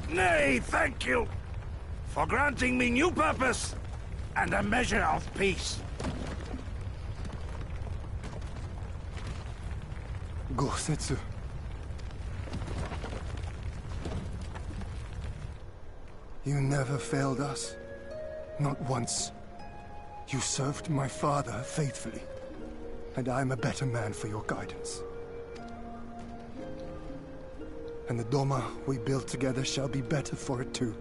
Nay, thank you for granting me new purpose and a measure of peace. Gosetsu. You never failed us. Not once. You served my father faithfully, and I'm a better man for your guidance. And the Doma we built together shall be better for it too.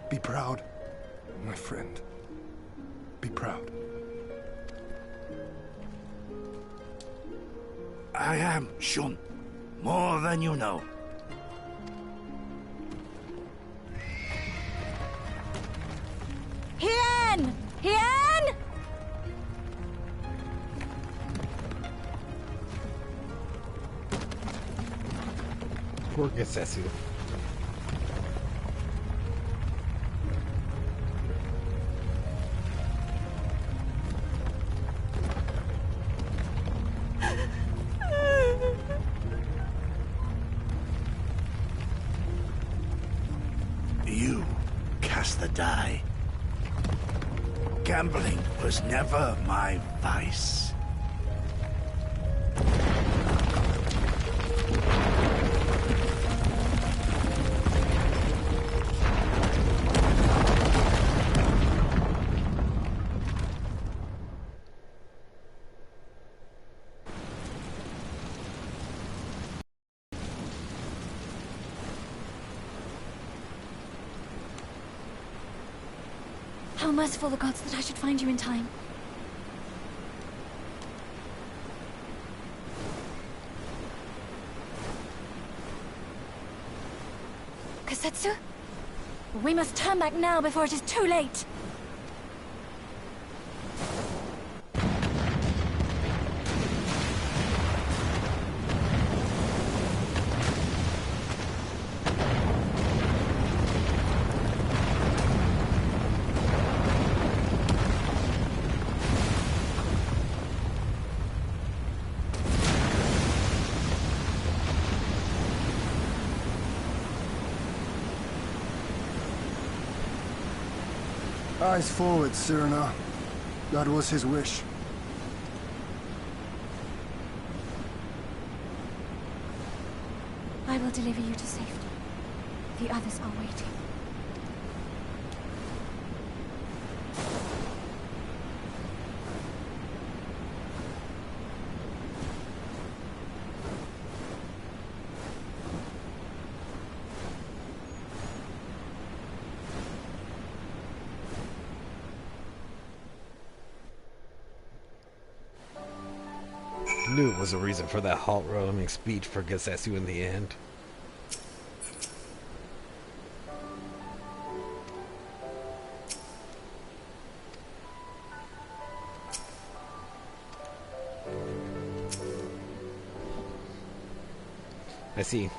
Be proud, my friend. Be proud. I am, Shun. More than you know. Hien! Hien! Poor Gosetsu. You cast the die. Gambling was never my vice. How merciful the gods that I should find you in time. Gosetsu? We must turn back now before it is too late. Eyes forward, Cyrano. That was his wish. I will deliver you to safety. The others are waiting. Knew it was a reason for that heart-warming speech for Gesetsu in the end. I see.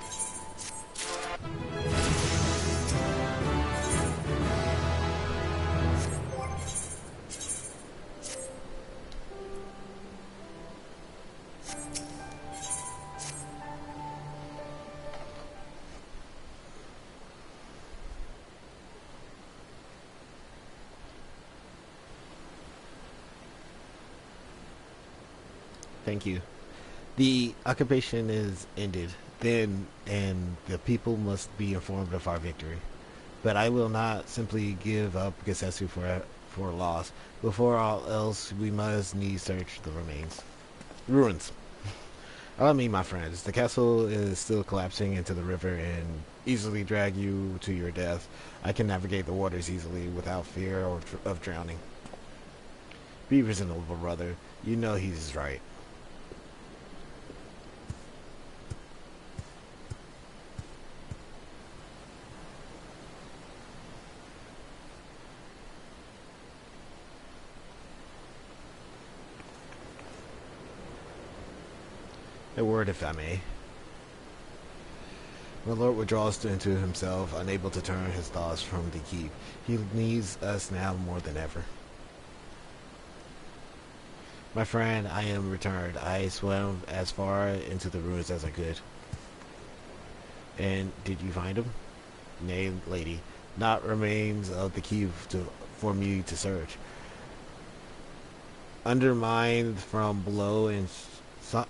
Thank you. The occupation is ended then, and the people must be informed of our victory. But I will not simply give up Gesetsu for loss. Before all else, we must needs search the ruins. Allow me, my friends. The castle is still collapsing into the river and easily drag you to your death. I can navigate the waters easily without fear of drowning. Be reasonable, brother. You know he's right. A word, if I may. My lord withdraws into himself, unable to turn his thoughts from the keep. He needs us now more than ever. My friend, I am returned. I swam as far into the ruins as I could. And did you find him? Nay, lady. Not remains of the keep for me to search. Undermined from below and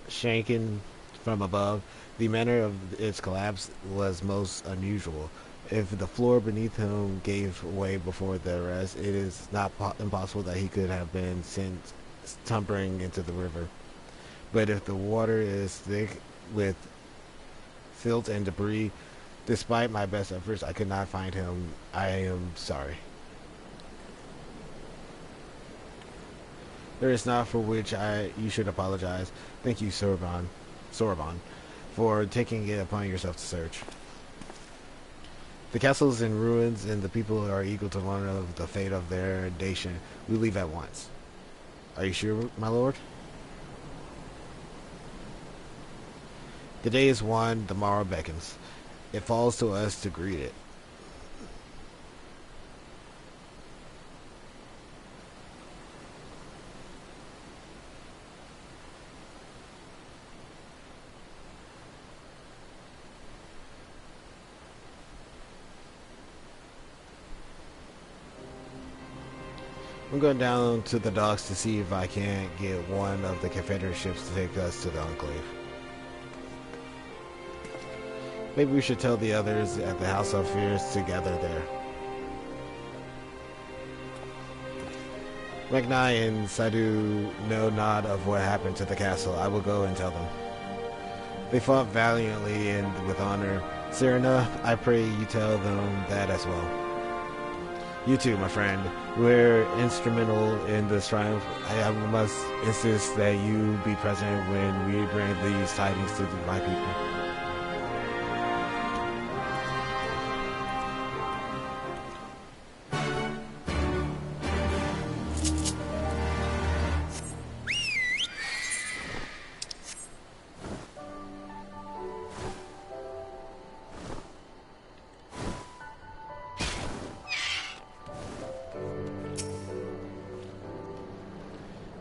shaken from above, the manner of its collapse was most unusual. If the floor beneath him gave way before the rest, it is not impossible that he could have been sent tumbling into the river. But if the water is thick with silt and debris, despite my best efforts, I could not find him. I am sorry. There is not for which you should apologize. Thank you, Sorbonne, for taking it upon yourself to search. The castle is in ruins, and the people are eager to learn of the fate of their nation. We leave at once. Are you sure, my lord? The day is won, the morrow beckons. It falls to us to greet it. I'm going down to the docks to see if I can't get one of the Confederate ships to take us to the Enclave. Maybe we should tell the others at the House of Fears to gather there. Magnai and Sadu know not of what happened to the castle. I will go and tell them. They fought valiantly and with honor. Cyrano, I pray you tell them that as well. You too, my friend. We're instrumental in this triumph. I must insist that you be present when we bring these tidings to my people.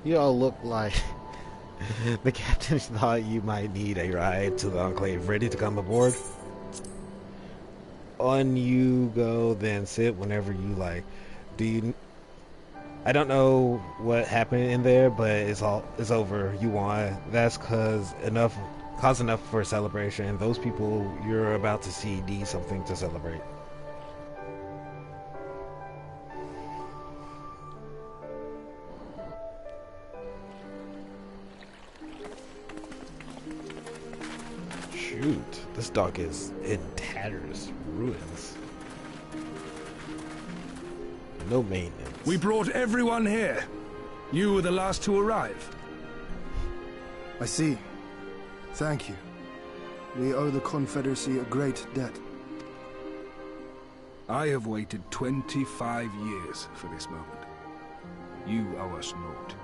You all look like the captain thought you might need a ride to the Enclave. Ready to come aboard? On you go, then sit whenever you like. Do you I don't know what happened in there, but it's over. You won. That's cause enough for a celebration. Those people you're about to see need something to celebrate. Shoot, this dock is in tatters, ruins. No maintenance. We brought everyone here. You were the last to arrive. I see. Thank you. We owe the Confederacy a great debt. I have waited 25 years for this moment. You owe us naught.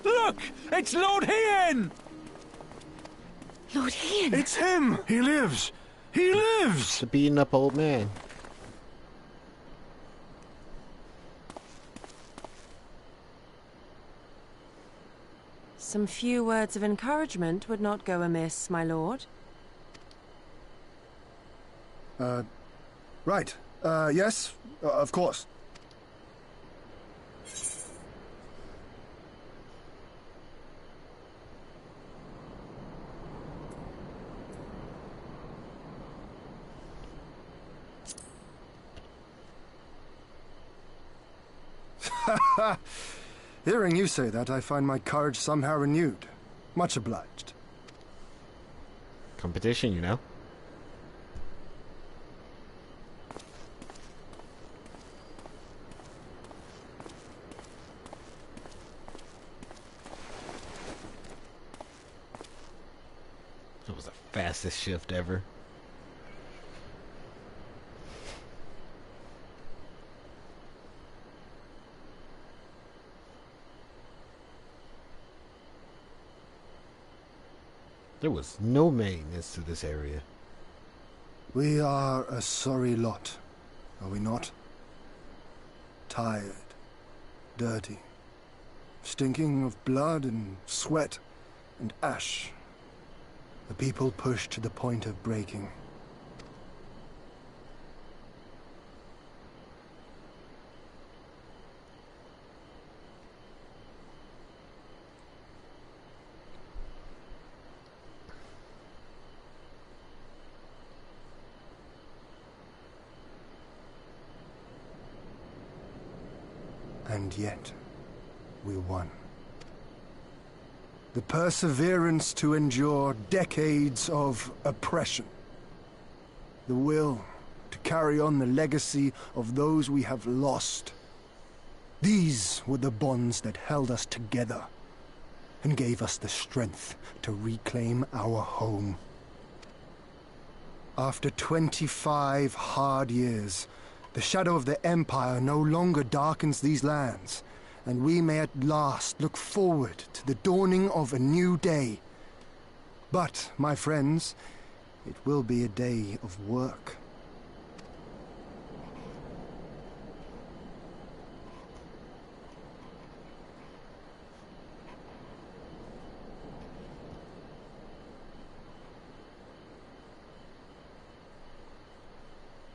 Look! It's Lord Hien! Lord Hien! It's him! He lives! He lives! The beaten up old man. Some few words of encouragement would not go amiss, my lord. Right. Yes, of course. Hearing you say that, I find my courage somehow renewed. Much obliged. Competition, you know. That was the fastest shift ever. There was no maintenance to this area. We are a sorry lot, are we not? Tired, dirty, stinking of blood and sweat and ash. The people pushed to the point of breaking. And yet, we won. The perseverance to endure decades of oppression. The will to carry on the legacy of those we have lost. These were the bonds that held us together and gave us the strength to reclaim our home. After 25 hard years, the shadow of the Empire no longer darkens these lands, and we may at last look forward to the dawning of a new day. But, my friends, it will be a day of work.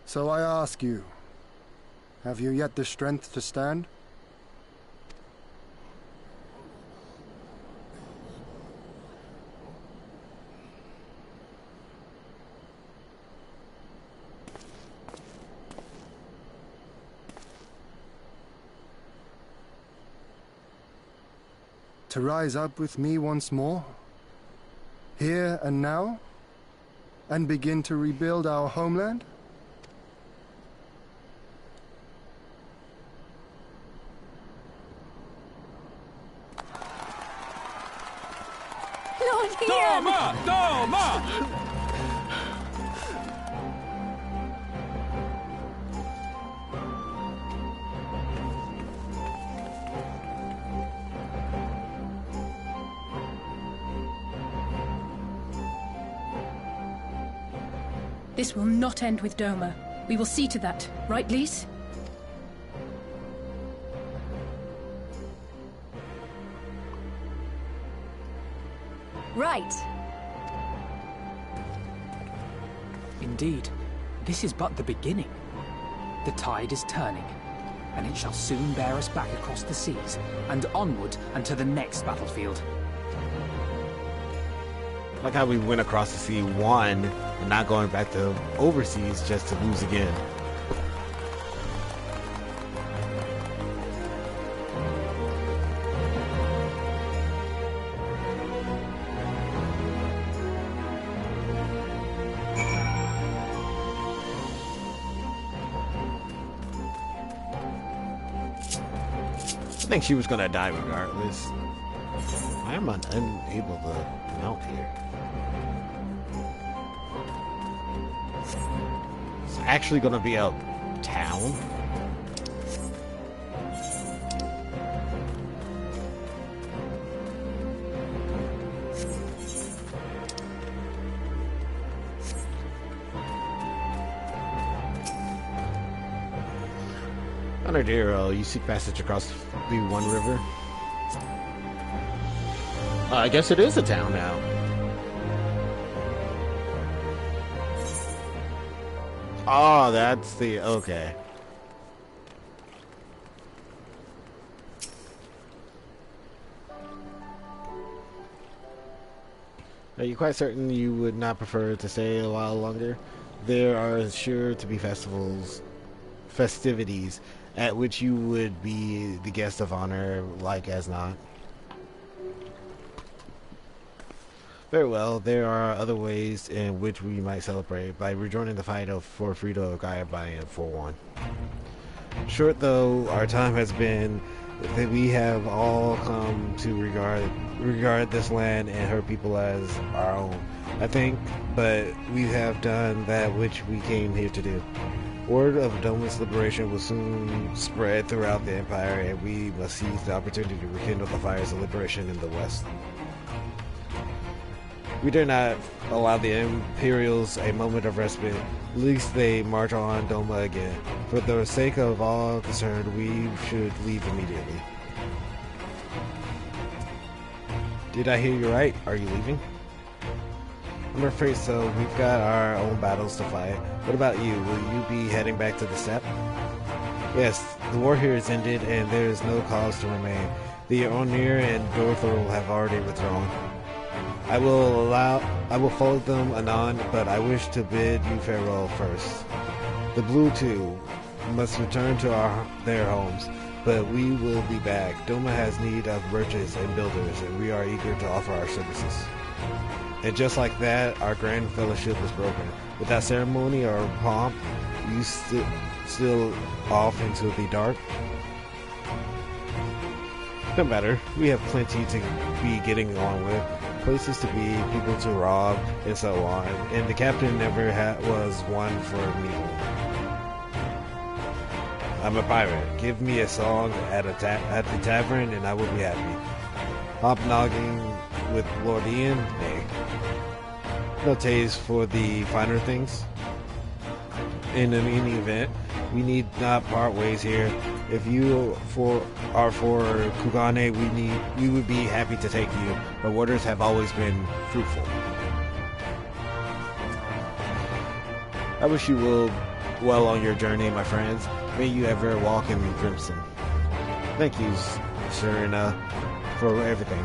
So I ask you, have you yet the strength to stand? To rise up with me once more, here and now, and begin to rebuild our homeland? Doma! Doma! This will not end with Doma. We will see to that, right, Lise? Right. Indeed, this is but the beginning. The tide is turning, and it shall soon bear us back across the seas, and onward and to the next battlefield. Like how we went across the sea, won, and not going back to overseas just to lose again. I think she was gonna die regardless. I am unable to mount here. It's actually gonna be a town. Under Darrow, you seek passage across the One River. I guess it is a town now. Oh, that's the... okay. Are you quite certain you would not prefer to stay a while longer? There are sure to be festivities at which you would be the guest of honor, like as not. Very well, there are other ways in which we might celebrate by rejoining the fight for freedom of Gaia by for one. Short though our time has been, that we have all come to regard this land and her people as our own, I think, but we have done that which we came here to do. Word of Doma's liberation will soon spread throughout the Empire, and we must seize the opportunity to rekindle the fires of liberation in the West. We dare not allow the Imperials a moment of respite, lest they march on Doma again. For the sake of all concerned, we should leave immediately. Did I hear you right? Are you leaving? I'm afraid so. We've got our own battles to fight. What about you? Will you be heading back to the steppe? Yes, the war here is ended and there is no cause to remain. The Onir and Dorthorl have already withdrawn. I will follow them anon, but I wish to bid you farewell first. The Blue, too, must return to their homes, but we will be back. Doma has need of merchants and builders, and we are eager to offer our services. And just like that, our grand fellowship is broken. Without ceremony or pomp, you still off into the dark. No matter, we have plenty to be getting along with. Places to be, people to rob, and so on. And the captain never was one for meal. I'm a pirate. Give me a song at the tavern, and I will be happy. Hobnogging with Lord Ian? Nay. No taste for the finer things. In any event, we need not part ways here. If you are for Kugane, we would be happy to take you. Our waters have always been fruitful. I wish you well on your journey, my friends. May you ever walk in crimson. Thank you, Serena, for everything.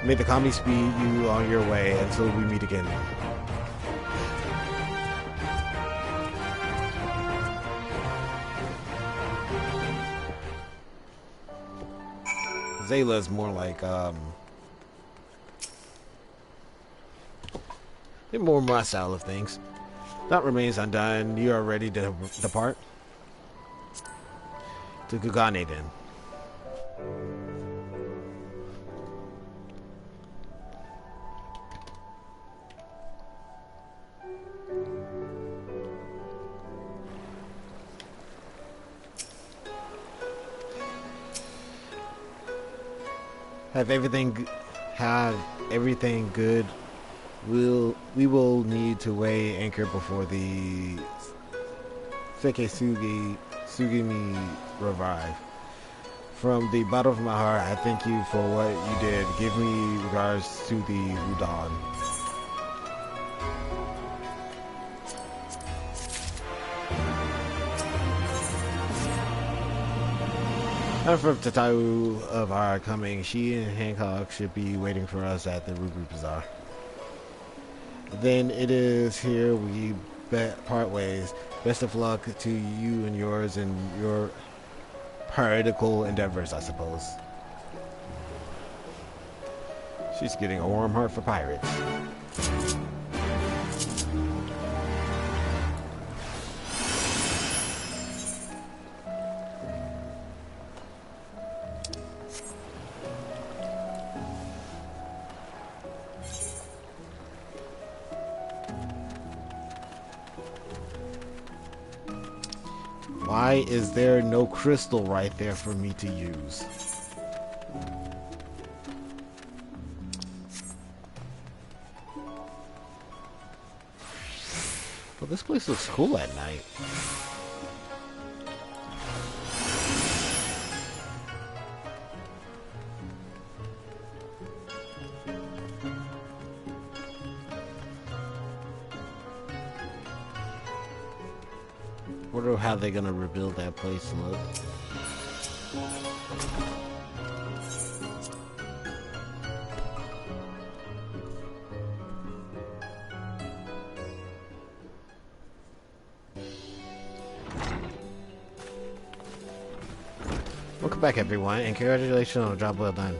May the kami speed you on your way until we meet again. Zayla's more like, more my style of things. That remains undone. You are ready to depart? To Kugane, then. Have everything good We will need to weigh anchor before the Sugimi revive. From the bottom of my heart, I thank you for what you did. Give me regards to the Udon. After Tataru of our coming, she and Hancock should be waiting for us at the Ruby Bazaar. Then it is here we part ways. Best of luck to you and yours and your piratical endeavors, I suppose. She's getting a warm heart for pirates. Why is there no crystal right there for me to use? Well, this place looks cool at night. Wonder how they're gonna rebuild that place. Look. Welcome back, everyone, and congratulations on a job well done.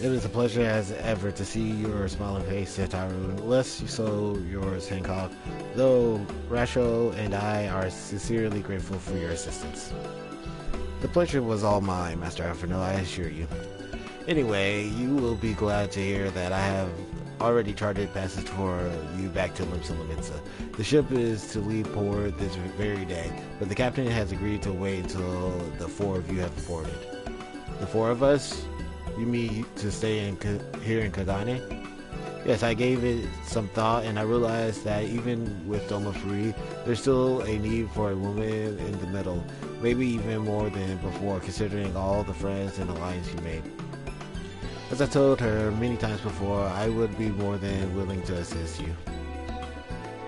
It is a pleasure as ever to see your smiling face, Tataru. Less so yours, Hancock. Though Rasho and I are sincerely grateful for your assistance. The pleasure was all mine, Master Alphinaud, I assure you. Anyway, you will be glad to hear that I have already charted passage for you back to Limsa Lominsa. The ship is to leave port this very day, but the captain has agreed to wait until the four of you have boarded. The four of us? You mean to stay here in Kagane? Yes, I gave it some thought, and I realized that even with Doma Free, there's still a need for a woman in the middle, maybe even more than before, considering all the friends and alliance you made. As I told her many times before, I would be more than willing to assist you.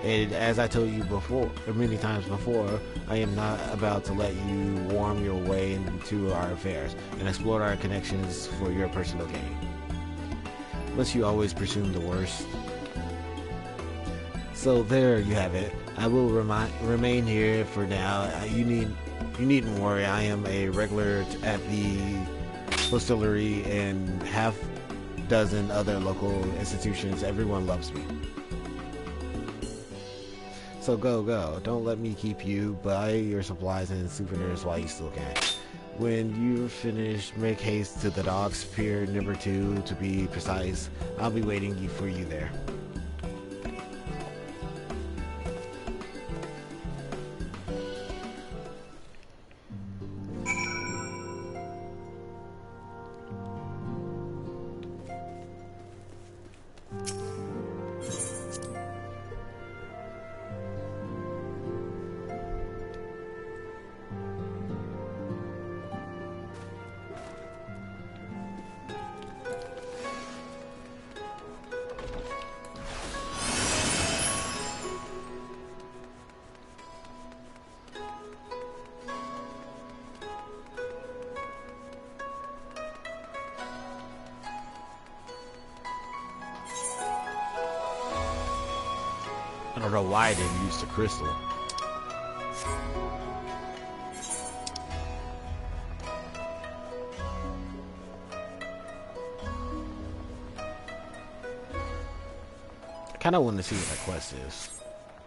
And as I told you before, many times before, I am not about to let you worm your way into our affairs and explore our connections for your personal gain. Must you always presume the worst? So there you have it. I will remain here for now. You needn't worry. I am a regular at the hostelry and half dozen other local institutions. Everyone loves me. So go. Don't let me keep you. Buy your supplies and souvenirs while you still can. When you're finished, make haste to the docks, Pier number 2 to be precise. I'll be waiting for you there. I don't know why I didn't use the crystal. I kind of want to see what that quest is.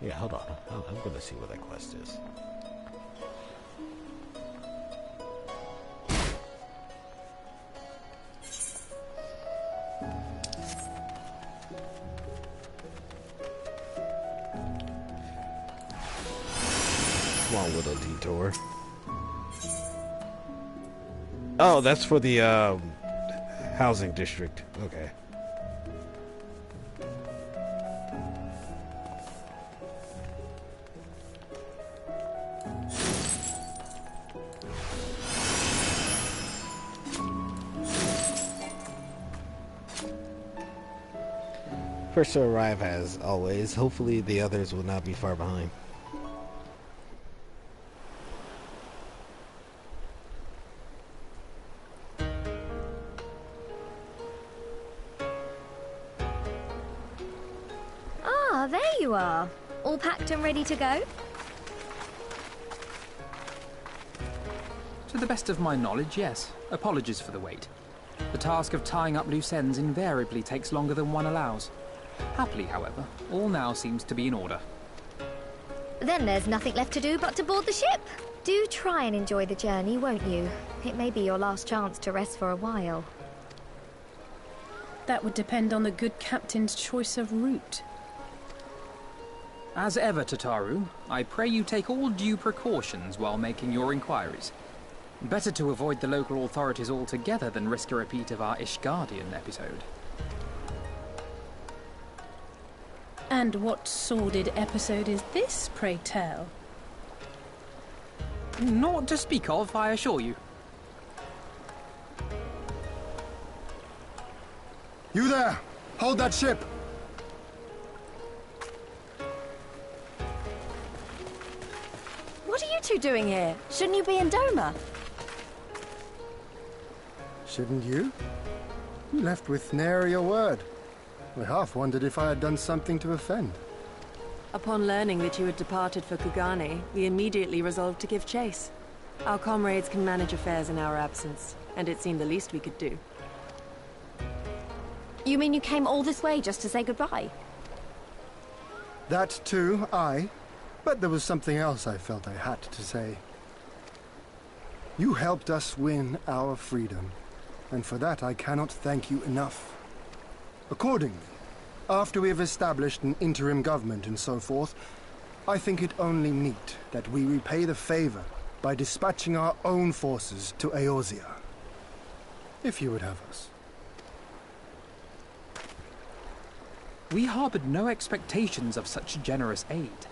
Yeah, hold on. I'm going to see what that quest is. Small little detour. Oh, that's for the housing district. Okay. first to arrive as always. Hopefully the others will not be far behind. Ah, there you are. All packed and ready to go? To the best of my knowledge, yes. Apologies for the wait. The task of tying up loose ends invariably takes longer than one allows. Happily, however, all now seems to be in order. Then there's nothing left to do but to board the ship. Do try and enjoy the journey, won't you? It may be your last chance to rest for a while. That would depend on the good captain's choice of route. As ever, Tataru, I pray you take all due precautions while making your inquiries. Better to avoid the local authorities altogether than risk a repeat of our Ishgardian episode. And what sordid episode is this, pray tell? Naught to speak of, I assure you. You there! Hold that ship! What are you two doing here? Shouldn't you be in Doma? Shouldn't you? You left with nary a word. I half wondered if I had done something to offend. Upon learning that you had departed for Kugane, we immediately resolved to give chase. Our comrades can manage affairs in our absence, and it seemed the least we could do. You mean you came all this way just to say goodbye? That too, aye. But there was something else I felt I had to say. You helped us win our freedom, and for that I cannot thank you enough. Accordingly, after we have established an interim government and so forth, I think it only meet that we repay the favor by dispatching our own forces to Eorzea. If you would have us. We harbored no expectations of such generous aid,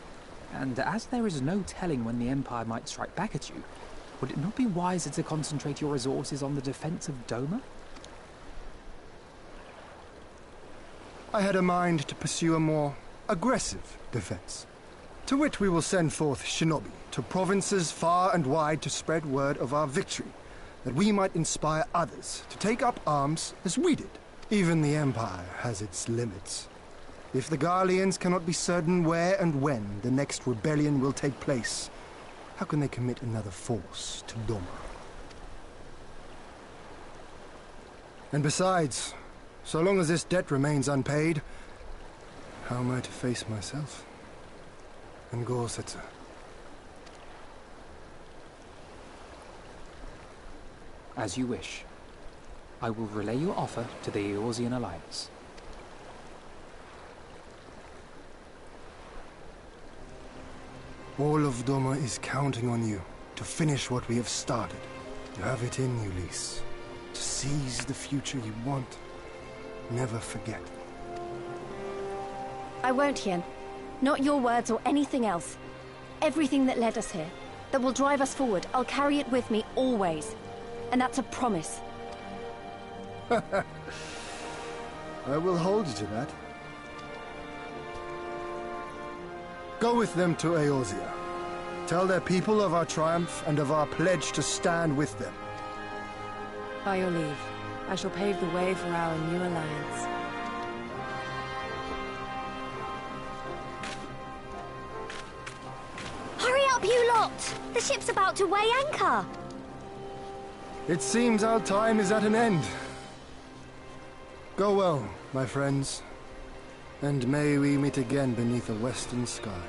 and as there is no telling when the Empire might strike back at you, would it not be wiser to concentrate your resources on the defense of Doma? I had a mind to pursue a more aggressive defense, to which we will send forth shinobi to provinces far and wide to spread word of our victory, that we might inspire others to take up arms as we did. Even the Empire has its limits. If the Garleans cannot be certain where and when the next rebellion will take place, how can they commit another force to Doma? And besides, so long as this debt remains unpaid, how am I to face myself and Gorsetzer? As you wish. I will relay your offer to the Eorzean Alliance. All of Doma is counting on you to finish what we have started. You have it in you, Lyse. To seize the future you want. Never forget. I won't, Hien. Not your words or anything else. Everything that led us here, that will drive us forward, I'll carry it with me always. And that's a promise. I will hold you to that. Go with them to Eorzea. Tell their people of our triumph and of our pledge to stand with them. By your leave, I shall pave the way for our new alliance. Hurry up, you lot! The ship's about to weigh anchor! It seems our time is at an end. Go well, my friends, and may we meet again beneath a western sky.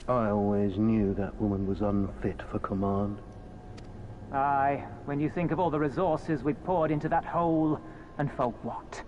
I always knew that woman was unfit for command. Aye, when you think of all the resources we've poured into that hole, and for what?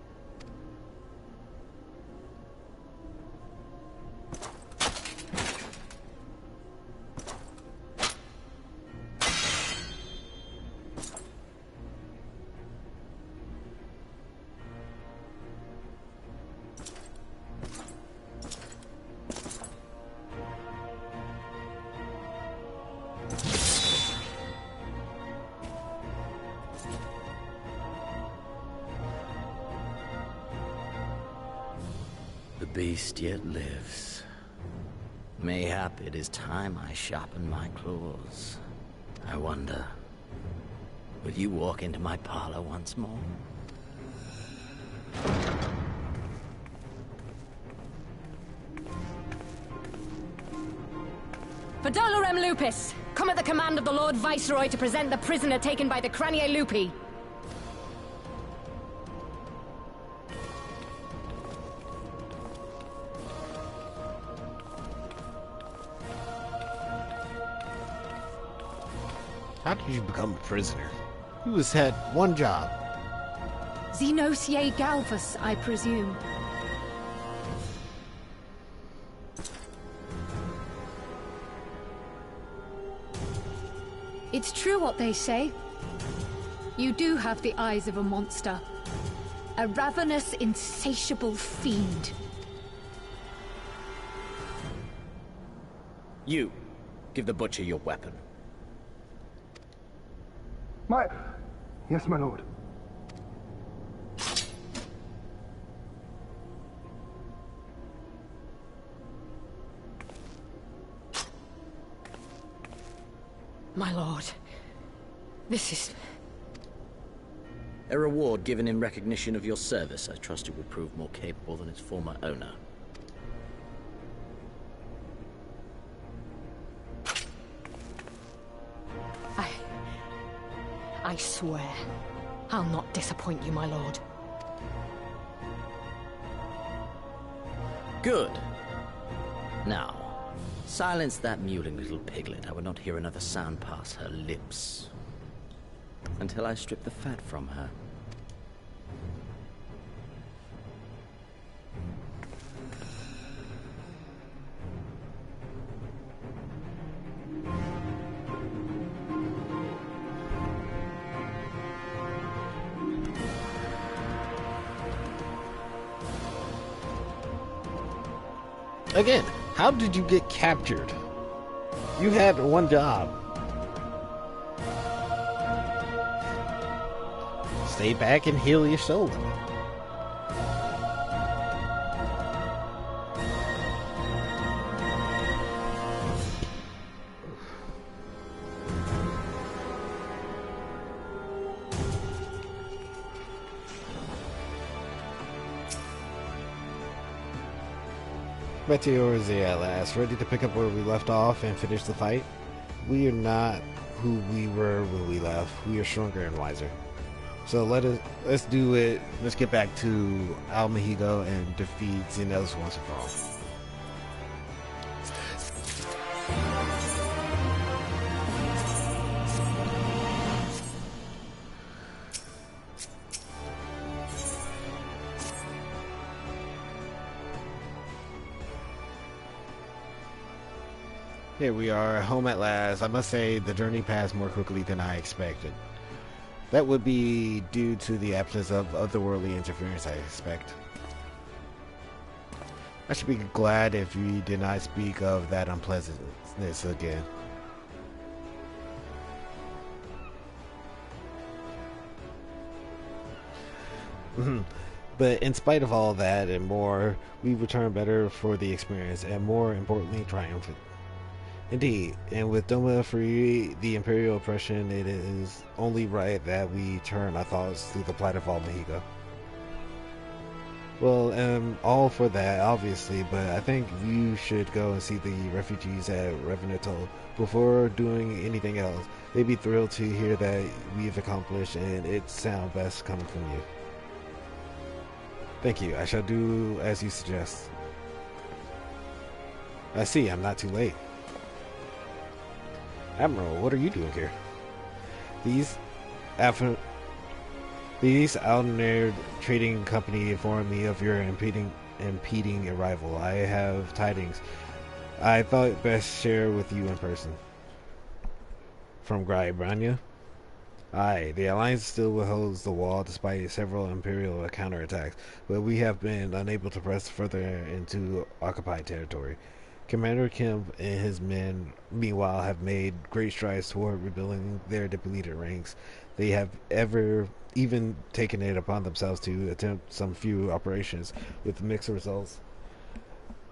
The beast yet lives. Mayhap it is time I sharpen my claws. I wonder, will you walk into my parlor once more? For Dolorem Lupus, come at the command of the Lord Viceroy to present the prisoner taken by the Cranie Lupi. How did you become a prisoner? You just had one job. Xenosier Galvus, I presume. It's true what they say. You do have the eyes of a monster. A ravenous, insatiable fiend. You, give the butcher your weapon. Yes, my lord. My lord, this is... A reward given in recognition of your service. I trust it will prove more capable than its former owner. I swear, I'll not disappoint you, my lord. Good. Now, silence that mewling little piglet. I would not hear another sound pass her lips. Until I strip the fat from her. Again, how did you get captured? You had one job. Stay back and heal your soul. Meteor is here at last, ready to pick up where we left off and finish the fight. We are not who we were when we left. We are stronger and wiser. So let's do it. Let's get back to Almahigo and defeat Xenos once and for all. Here we are, home at last. I must say, the journey passed more quickly than I expected. That would be due to the absence of otherworldly interference, I expect. I should be glad if we did not speak of that unpleasantness again. But in spite of all that and more, we return better for the experience, and more importantly, triumphant. Indeed, and with Doma free the Imperial oppression, it is only right that we turn our thoughts to the plight of Almahigo. Well, all for that, obviously, but I think you should go and see the refugees at Revenantol before doing anything else. They'd be thrilled to hear that we've accomplished, and it sounds best coming from you. Thank you. I shall do as you suggest. I see, I'm not too late. Admiral, what are you doing here? These Alnerd trading company informed me of your impeding arrival. I have tidings I thought best share with you in person. From Graibrania? Aye, the Alliance still holds the wall despite several Imperial counterattacks, but we have been unable to press further into occupied territory. Commander Kemp and his men, meanwhile, have made great strides toward rebuilding their depleted ranks. They have even taken it upon themselves to attempt some few operations with mixed results.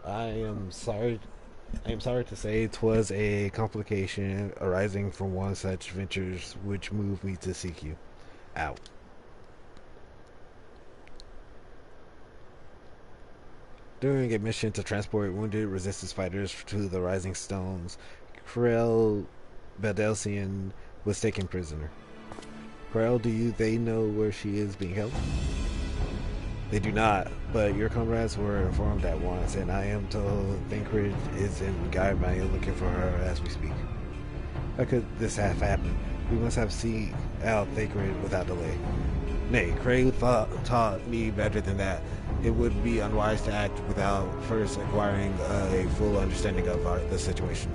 I am sorry to say 'twas a complication arising from one such ventures which moved me to seek you out. During a mission to transport wounded resistance fighters to the Rising Stones, Krell Bedelsian was taken prisoner. Krell, they know where she is being held? They do not, but your comrades were informed at once, and I am told Thancred is in Graibrania looking for her as we speak. How could this have happened? We must have seek out Thancred without delay. Nay, Craig taught me better than that. It would be unwise to act without first acquiring a full understanding of the situation.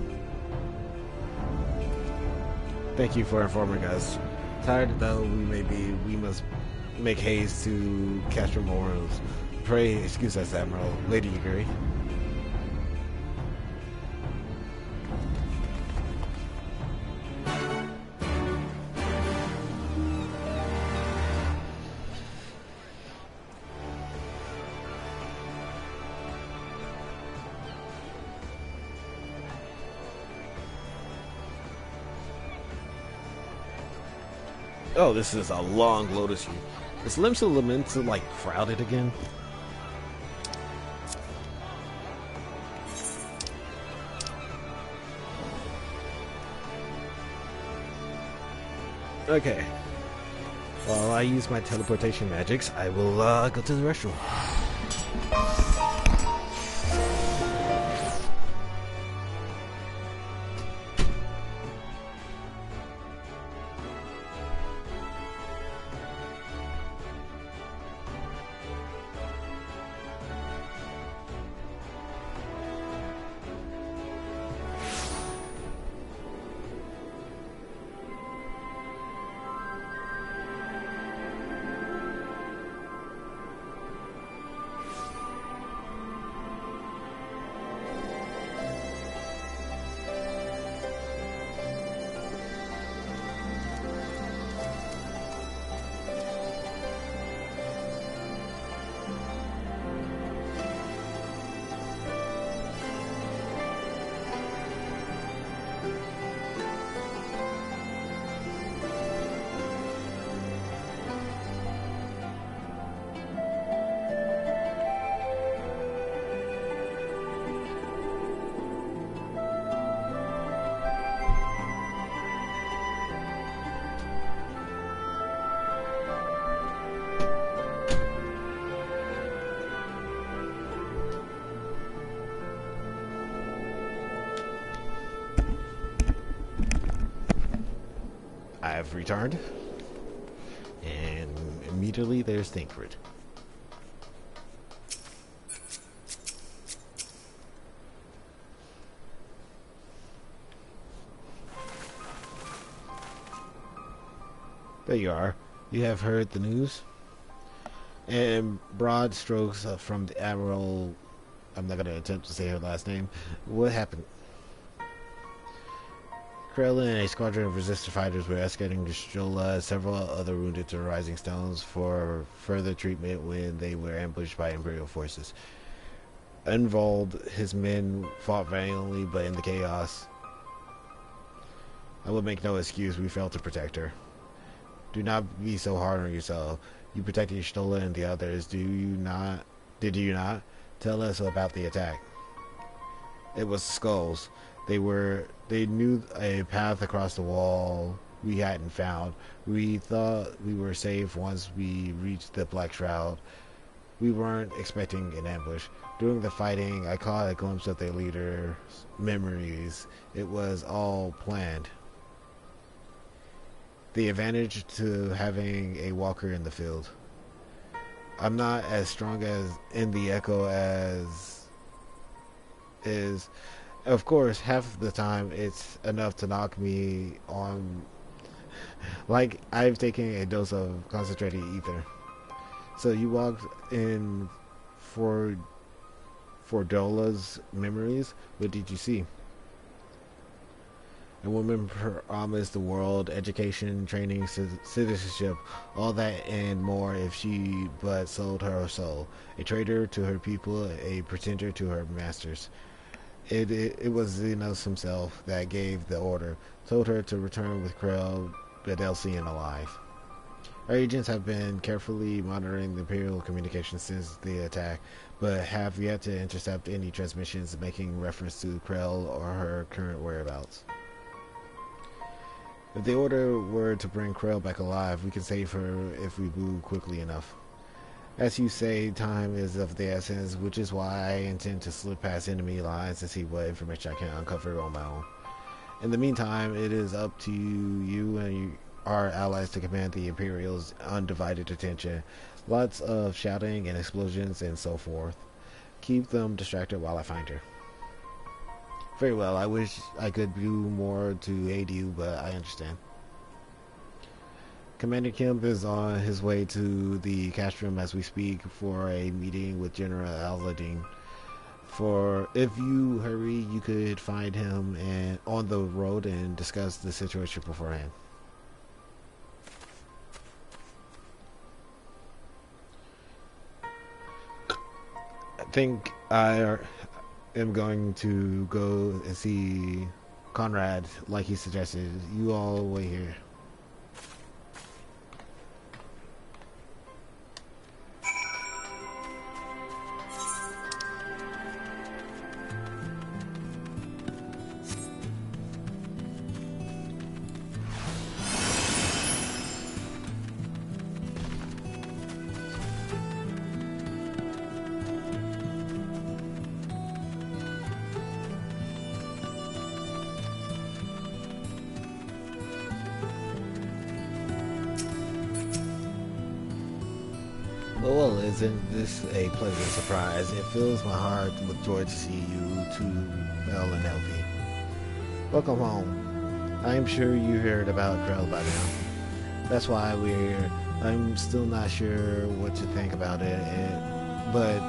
Thank you for informing us. Tired though we may be, we must make haste to capture Morals. Pray excuse us, Admiral. Lady Yugiri. Oh, this is a long Lotus View. Is Limsa Lamenta like crowded again? Okay. While I use my teleportation magics, I will go to the restroom. I've returned, and immediately there's Thancred. There you are. You have heard the news? And broad strokes from the Admiral, I'm not going to attempt to say her last name. What happened? Krell and a squadron of resistant fighters were escorting Y'shtola and several other wounded to the Rising Stones for further treatment when they were ambushed by Imperial forces. Unvald, his men fought valiantly, but in the chaos, I will make no excuse, we failed to protect her. Do not be so hard on yourself. You protected Y'shtola and the others, did you not? Tell us about the attack. It was skulls. They knew a path across the wall we hadn't found. We thought we were safe once we reached the Black Shroud. We weren't expecting an ambush. During the fighting, I caught a glimpse of their leader's memories. It was all planned. the advantage to having a walker in the field. I'm not as strong as in the Echo as is. Of course, half the time it's enough to knock me on, like I've taken a dose of concentrated ether. So you walked in for Dola's memories. What did you see? A woman promised the world education, training, citizenship, all that and more if she but sold her soul. A traitor to her people, a pretender to her masters. It was Xenos himself that gave the order, told her to return with Krell, Bedelsian alive. Our agents have been carefully monitoring the Imperial communications since the attack, but have yet to intercept any transmissions making reference to Krell or her current whereabouts. If the order were to bring Krell back alive, we can save her if we move quickly enough. As you say, time is of the essence, which is why I intend to slip past enemy lines and see what information I can uncover on my own. In the meantime, it is up to you and our allies to command the Imperial's undivided attention. Lots of shouting and explosions and so forth. Keep them distracted while I find her. Very well, I wish I could do more to aid you, but I understand. Commander Kim is on his way to the castrum as we speak for a meeting with General Aladdin. If you hurry, you could find him on the road and discuss the situation beforehand. I think I am going to go and see Conrad like he suggested. You all wait here. Well, isn't this a pleasant surprise? It fills my heart with joy to see you two well and healthy. Welcome home. I am sure you heard about Krell by now. That's why we're here. I'm still not sure what to think about it, but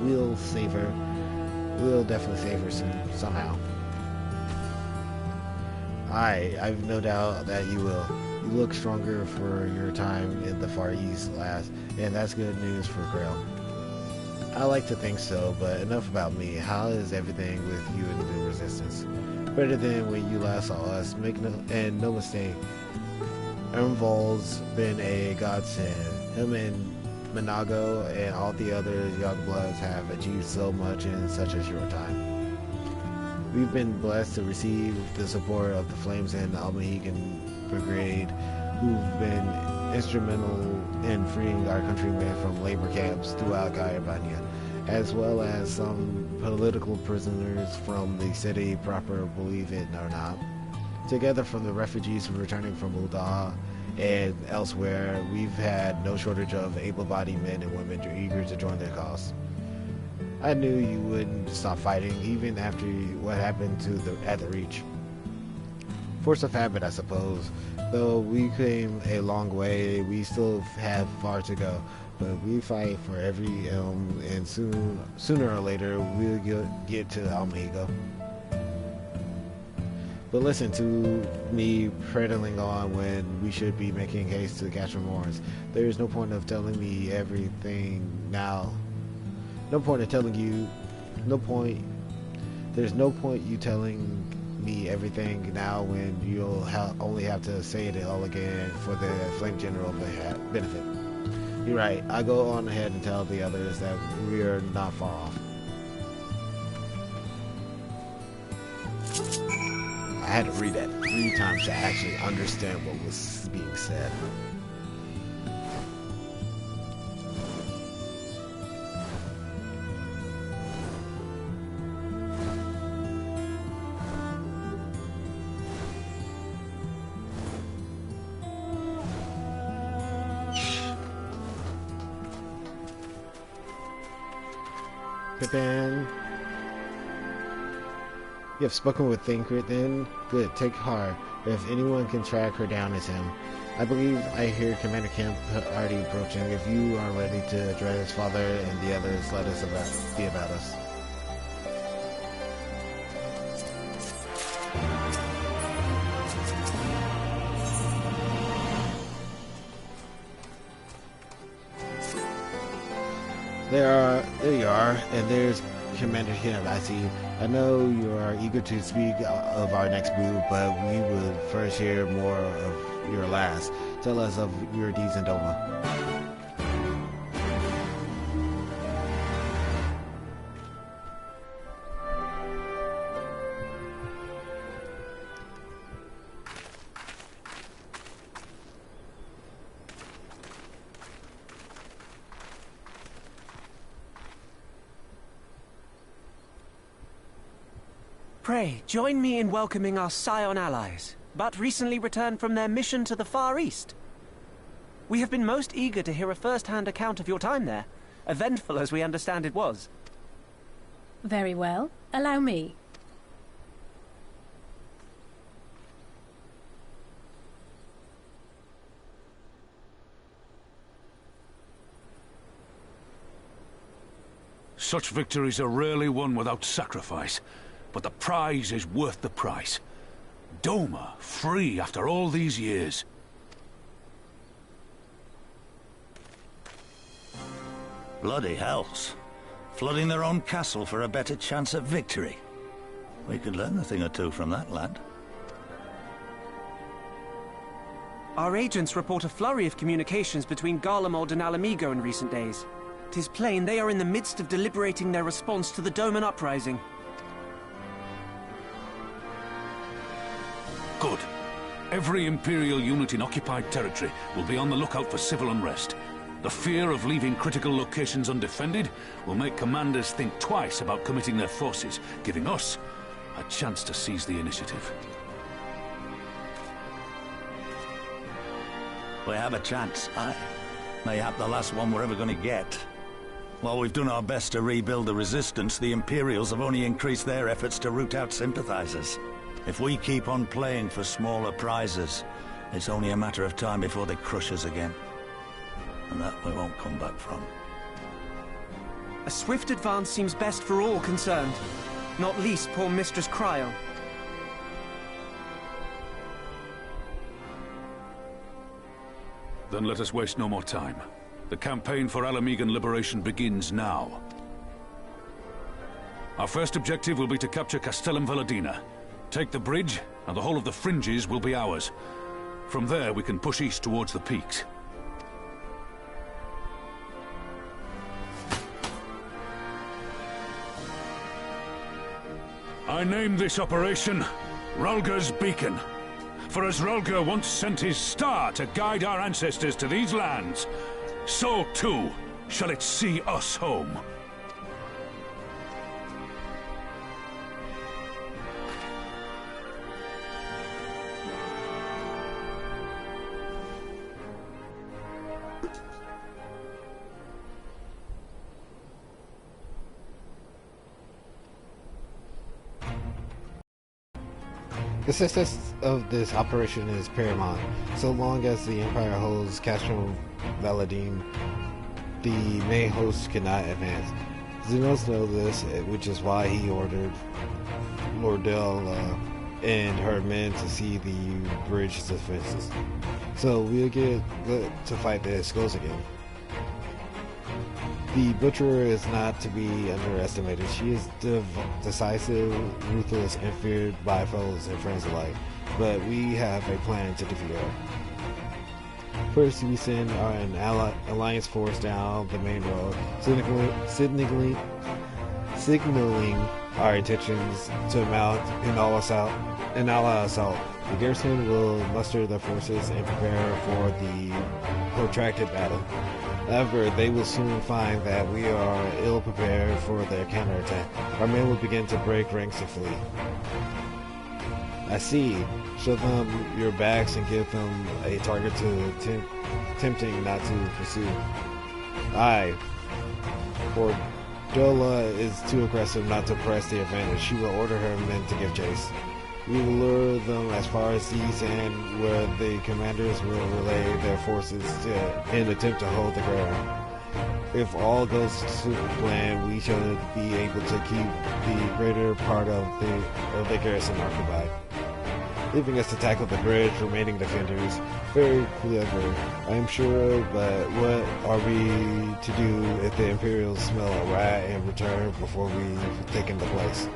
we'll save her. We'll definitely save her somehow. I've no doubt that you will. You look stronger for your time in the Far East last, and that's good news for Krell. I like to think so, but enough about me. How is everything with you and the Resistance? Better than when you last saw us. No mistake, Ermvol's been a godsend. Him and Minago and all the other young bloods have achieved so much in such a short time. We've been blessed to receive the support of the Flames and the Almahegan Brigade, who've been instrumental in freeing our countrymen from labor camps throughout Gaiabania, as well as some political prisoners from the city proper, believe it or not. Together from the refugees returning from Ul'dah and elsewhere, we've had no shortage of able-bodied men and women eager to join their cause. I knew you wouldn't stop fighting, even after what happened at the Reach. Force of habit, I suppose. Though we came a long way, we still have far to go. But we fight for every elm, and sooner or later, we'll get to Almahigo. But listen to me prattling on when we should be making haste to the Castrum Horns. There is no point of telling me everything now. There's no point you telling me everything now when you'll only have to say it all again for the Flame General benefit. You're right. I go on ahead and tell the others that we're not far off. I had to read that 3 times to actually understand what was being said. Thancred then? You have spoken with Thancred then? Good, take heart. If anyone can track her down, it's him. I believe I hear Commander Kemp already approaching. If you are ready to address his father and the others, let us be about us. There you are, and there's Commander Kemp. I see. I know you are eager to speak of our next move, but we would first hear more of your last. Tell us of your deeds in Doma. Pray, join me in welcoming our Scion allies, but recently returned from their mission to the Far East. We have been most eager to hear a first-hand account of your time there, eventful as we understand it was. Very well. Allow me. Such victories are rarely won without sacrifice. But the prize is worth the price. Doma, free after all these years. Bloody hells. Flooding their own castle for a better chance at victory. We could learn a thing or two from that lad. Our agents report a flurry of communications between Garlemald and Ala Mhigo in recent days. 'Tis plain they are in the midst of deliberating their response to the Doman uprising. Good. Every Imperial unit in occupied territory will be on the lookout for civil unrest. The fear of leaving critical locations undefended will make commanders think twice about committing their forces, giving us a chance to seize the initiative. We have a chance, aye. Mayhap the last one we're ever going to get. While we've done our best to rebuild the resistance, the Imperials have only increased their efforts to root out sympathizers. If we keep on playing for smaller prizes, it's only a matter of time before they crush us again. And that we won't come back from. A swift advance seems best for all concerned, not least poor Mistress Cryo. Then let us waste no more time. The campaign for Ala Mhigan liberation begins now. Our first objective will be to capture Castellum Valadina. Take the bridge, and the whole of the fringes will be ours. From there, we can push east towards the peaks. I name this operation Rhalgr's Beacon. For as Rhalgr once sent his star to guide our ancestors to these lands, so too shall it see us home. The success of this operation is paramount. So long as the Empire holds Castrum Valadin, the main host cannot advance. Xenos knows this, which is why he ordered Lordell and her men to see the bridge's defenses. So we'll get to fight the Skulls again. The Butcherer is not to be underestimated. She is decisive, ruthless, and feared by foes and friends alike. But we have a plan to defeat her. First, we send an alliance force down the main road, signaling our intentions to mount an all-out assault. The garrison will muster their forces and prepare for the protracted battle. However, they will soon find that we are ill-prepared for their counterattack. Our men will begin to break ranks and flee. I see. Show them your backs and give them a target tempting not to pursue. Aye. Jola is too aggressive not to press the advantage. She will order her men to give chase. We will lure them as far as seas and where the commanders will relay their forces in attempt to hold the ground. If all goes to plan, we should be able to keep the greater part of the garrison occupied, leaving us to tackle the bridge remaining defenders. Very clever, I'm sure, but what are we to do if the Imperials smell a rat and return before we've taken the place?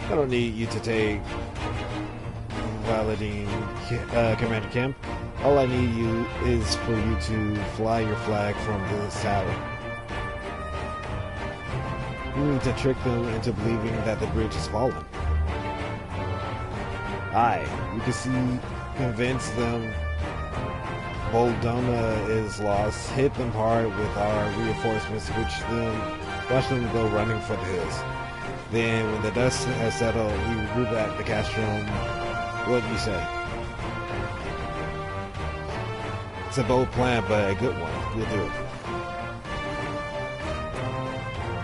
I don't need you to take Valadine Commander Camp. All I need you is for you to fly your flag from the saddle. We need to trick them into believing that the bridge has fallen. Aye, we can convince them Boldona is lost, hit them hard with our reinforcements, watch them go running for the hills. Then, when the dust has settled, we root back the Castrum. What do you say? It's a bold plan, but a good one. We'll do it.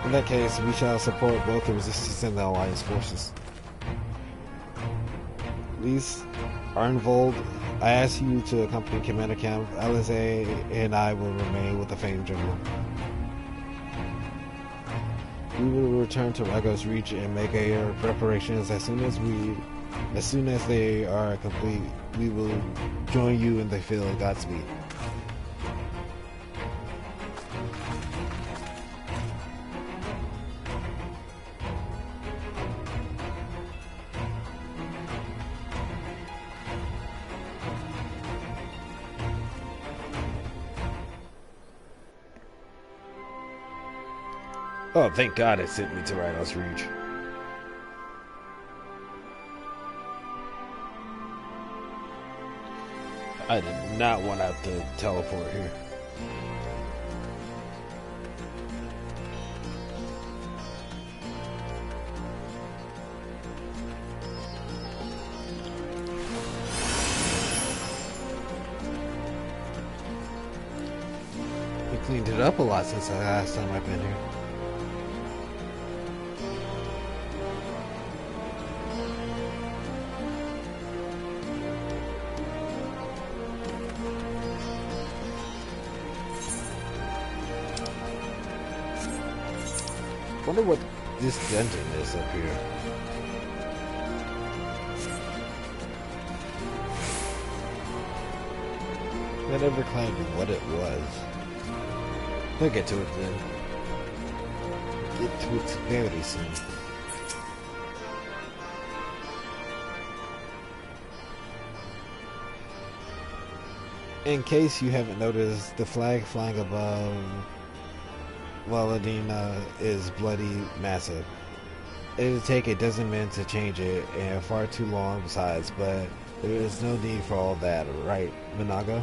In that case, we shall support both the Resistance and the Alliance forces. Lise, Arnvold, I ask you to accompany Commander Camp. Alisaie and I will remain with the famed general. We will return to Ragos Reach and make our preparations as soon as they are complete. We will join you in the field. Godspeed. Oh, thank God it sent me to Ragos Reach. I did not want to have to teleport here. We cleaned it up a lot since the last time I've been here. I wonder what this dungeon is up here. I never claimed what it was. We'll get to it then. Get to it very soon. In case you haven't noticed, the flag flying above Valadina is bloody massive. It would take a dozen men to change it, and far too long besides, but there is no need for all that, right, Minaga?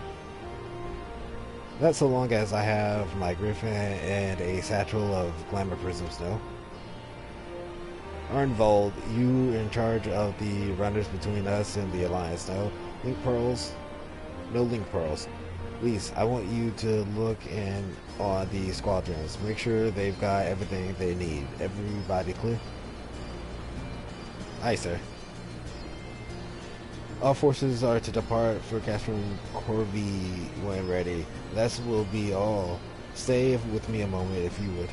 Not so long as I have my griffin and a satchel of glamour prisms, no? Arnvold, you in charge of the runners between us and the Alliance, no? Link pearls? No link pearls. Lise, I want you to look in on the squadrons. Make sure they've got everything they need. Everybody clear? Aye, sir. All forces are to depart for Castrum Corvi when ready. That will be all. Stay with me a moment if you would.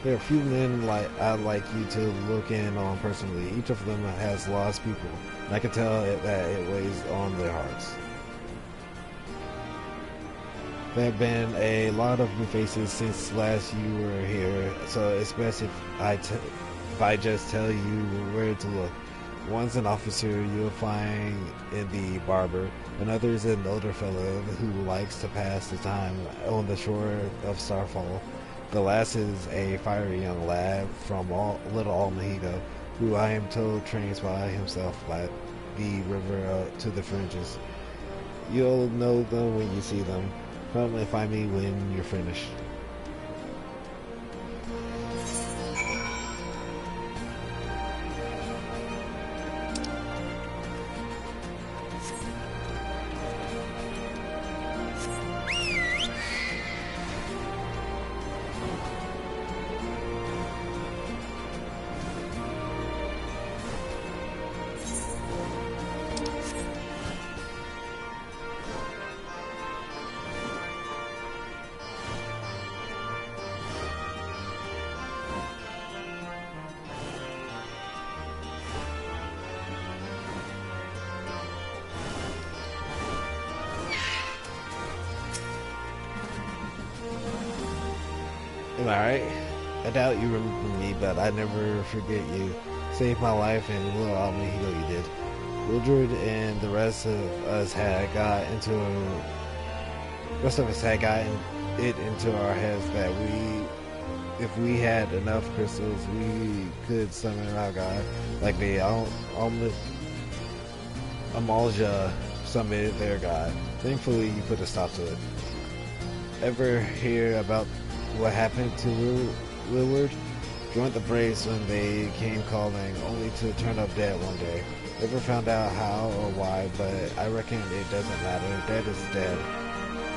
There are a few men I'd like you to look in on personally. Each of them has lost people, and I can tell that it weighs on their hearts. There have been a lot of new faces since last you were here, so it's best if I just tell you where to look. One's an officer you'll find in the barber, another is an older fellow who likes to pass the time on the shore of Starfall. The last is a fiery young lad from Little Almahito, who I am told trains by himself by the river to the fringes. You'll know them when you see them. Come and find me when you're finished. Am I right? I doubt you remember me, but I never forget you. Saved my life and little Almahigo you did. Mildred and the rest of us had gotten it into our heads that if we had enough crystals, we could summon our god, like the Amalja summoned their god. Thankfully, you put a stop to it. Ever hear about what happened to Willard? Joined the Braves when they came calling, only to turn up dead one day. Never found out how or why, but I reckon it doesn't matter. Dead is dead.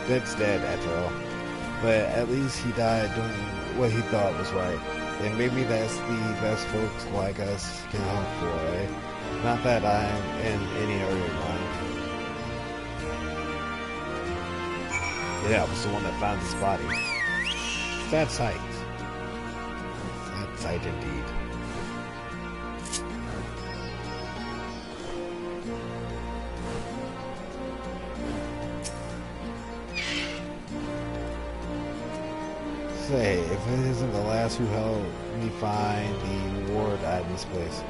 Dead's dead after all. But at least he died doing what he thought was right. And maybe that's the best folks like us can hope for, eh? Not that I'm in any hurry of mine. Yeah, I was the one that found his body. Sad sight. Sad sight indeed. Say, if it isn't the last who helped me find the ward at this place.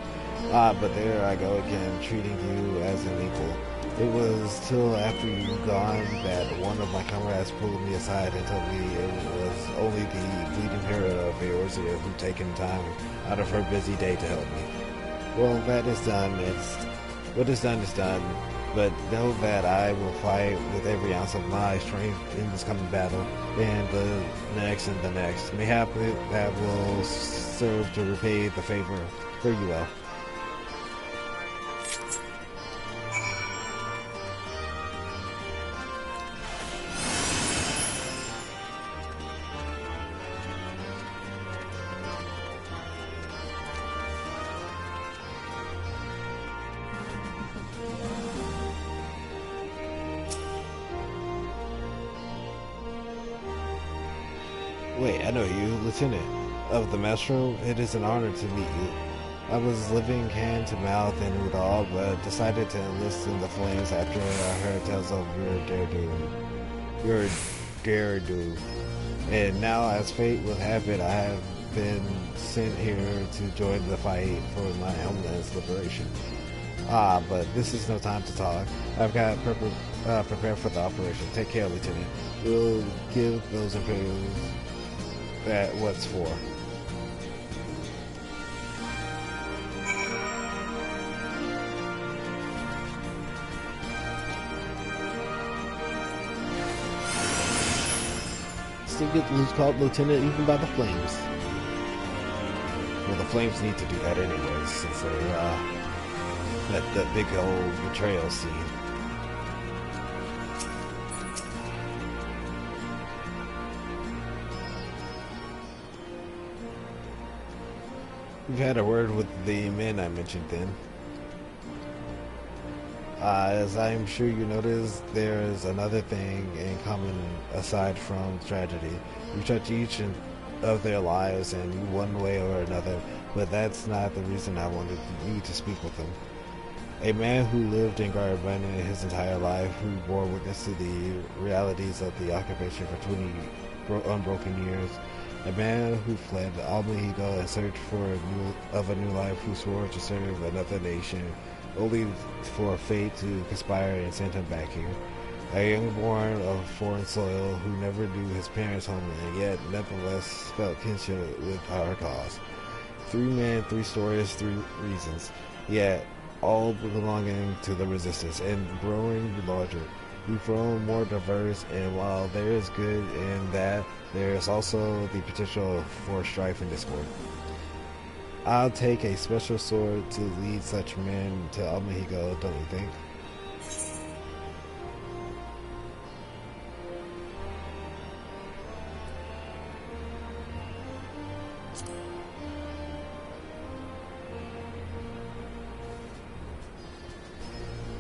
Ah, but there I go again, treating you as an equal. It was till after you gone that one of my comrades pulled me aside and told me it was only the bleeding hero of Eorzea who taken time out of her busy day to help me. Well, that is done. What is done is done. But know that I will fight with every ounce of my strength in this coming battle, and the next and the next. Mayhap that will serve to repay the favor. Fare you well. Wait, I know you, Lieutenant of the Maestro. It is an honor to meet you. I was living hand to mouth in Udall, but decided to enlist in the flames after I heard tales of your dare-do. And now, as fate would have it, I have been sent here to join the fight for my homeland's liberation. Ah, but this is no time to talk. I've got prepared for the operation. Take care, Lieutenant. We'll give those Imperials that what's for. Still get who's called Lieutenant even by the Flames. Well, the Flames need to do that anyways, since they're that big old betrayal scene. We've had a word with the men I mentioned then. As I'm sure you noticed, there's another thing in common aside from tragedy. We touch each of their lives in one way or another, but that's not the reason I wanted you to speak with them. A man who lived in Garabana his entire life, who bore witness to the realities of the occupation for 20 unbroken years. A man who fled Almahigo in search of a new life, who swore to serve another nation, only for fate to conspire and send him back here. A young born of foreign soil who never knew his parents' homeland, yet nevertheless felt kinship with our cause. 3 men, 3 stories, 3 reasons, yet all belonging to the resistance and growing larger. We've grown more diverse, and while there is good in that, there is also the potential for strife and discord. I'll take a special sword to lead such men to Almahigo, don't you think?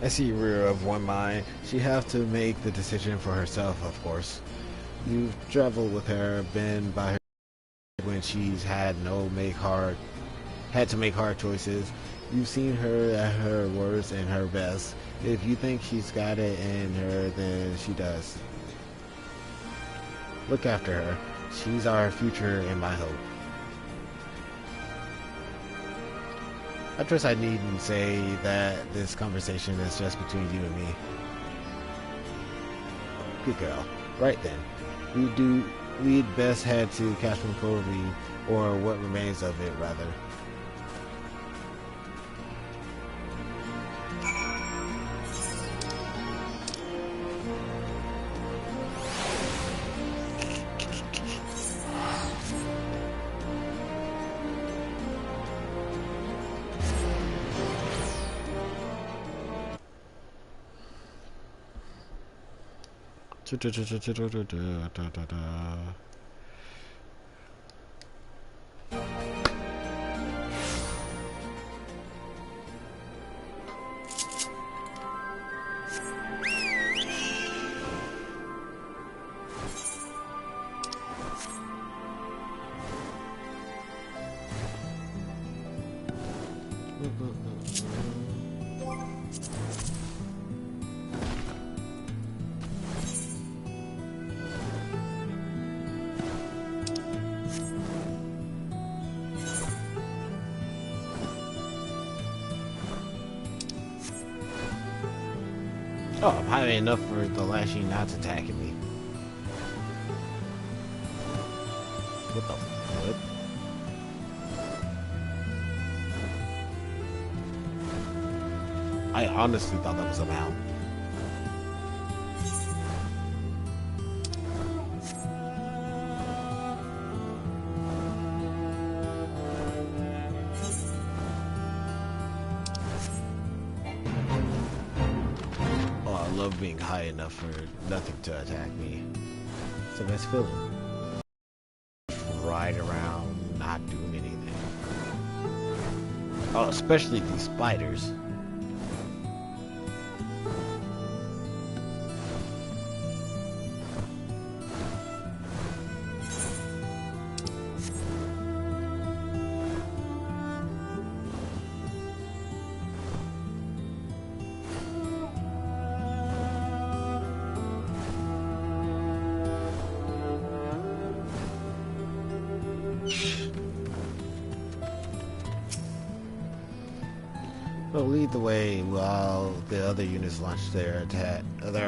I see rear of one mind. She'd have to make the decision for herself, of course. You've traveled with her, been by her when she's had to make hard choices. You've seen her at her worst and her best. If you think she's got it in her, then she does. Look after her. She's our future and my hope. I trust I needn't say that this conversation is just between you and me. Good girl. Right then. We'd best head to Cashman Cove, or what remains of it, rather. Oh, I'm high enough for the Lashing not attacking me. What the flip? I honestly thought that was a mount. Being high enough for nothing to attack me. It's a nice feeling. Ride around, not doing anything. Oh, especially these spiders. Well, lead the way while the other units launch their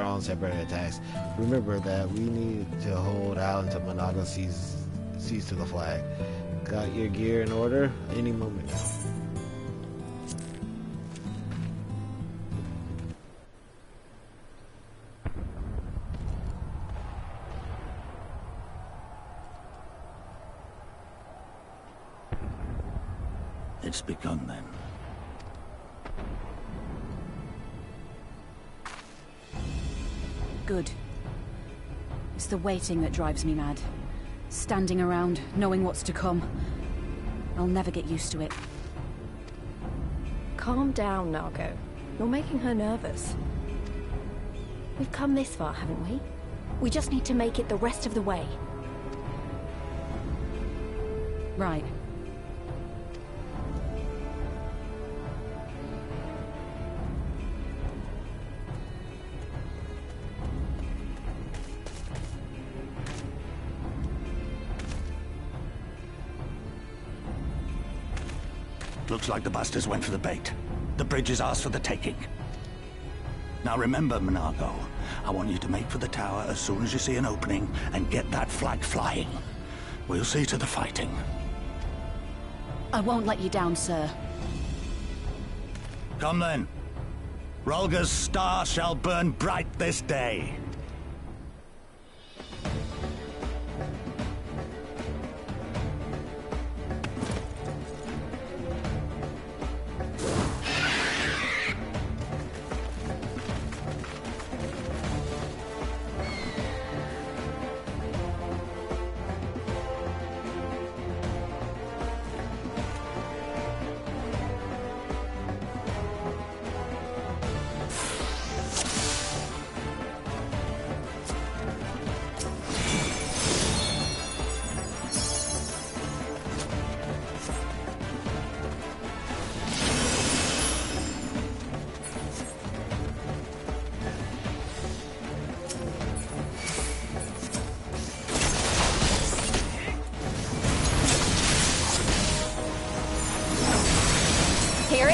own separate attacks. Remember that we need to hold out until Monongah sees to the flag. Got your gear in order? Any moment now. It's begun then. Good. It's the waiting that drives me mad. Standing around, knowing what's to come. I'll never get used to it. Calm down, Nago. You're making her nervous. We've come this far, haven't we? We just need to make it the rest of the way. Right. Looks like the bastards went for the bait. The bridge is ours for the taking. Now remember, Monongah, I want you to make for the tower as soon as you see an opening and get that flag flying. We'll see to the fighting. I won't let you down, sir. Come then. Rolga's star shall burn bright this day.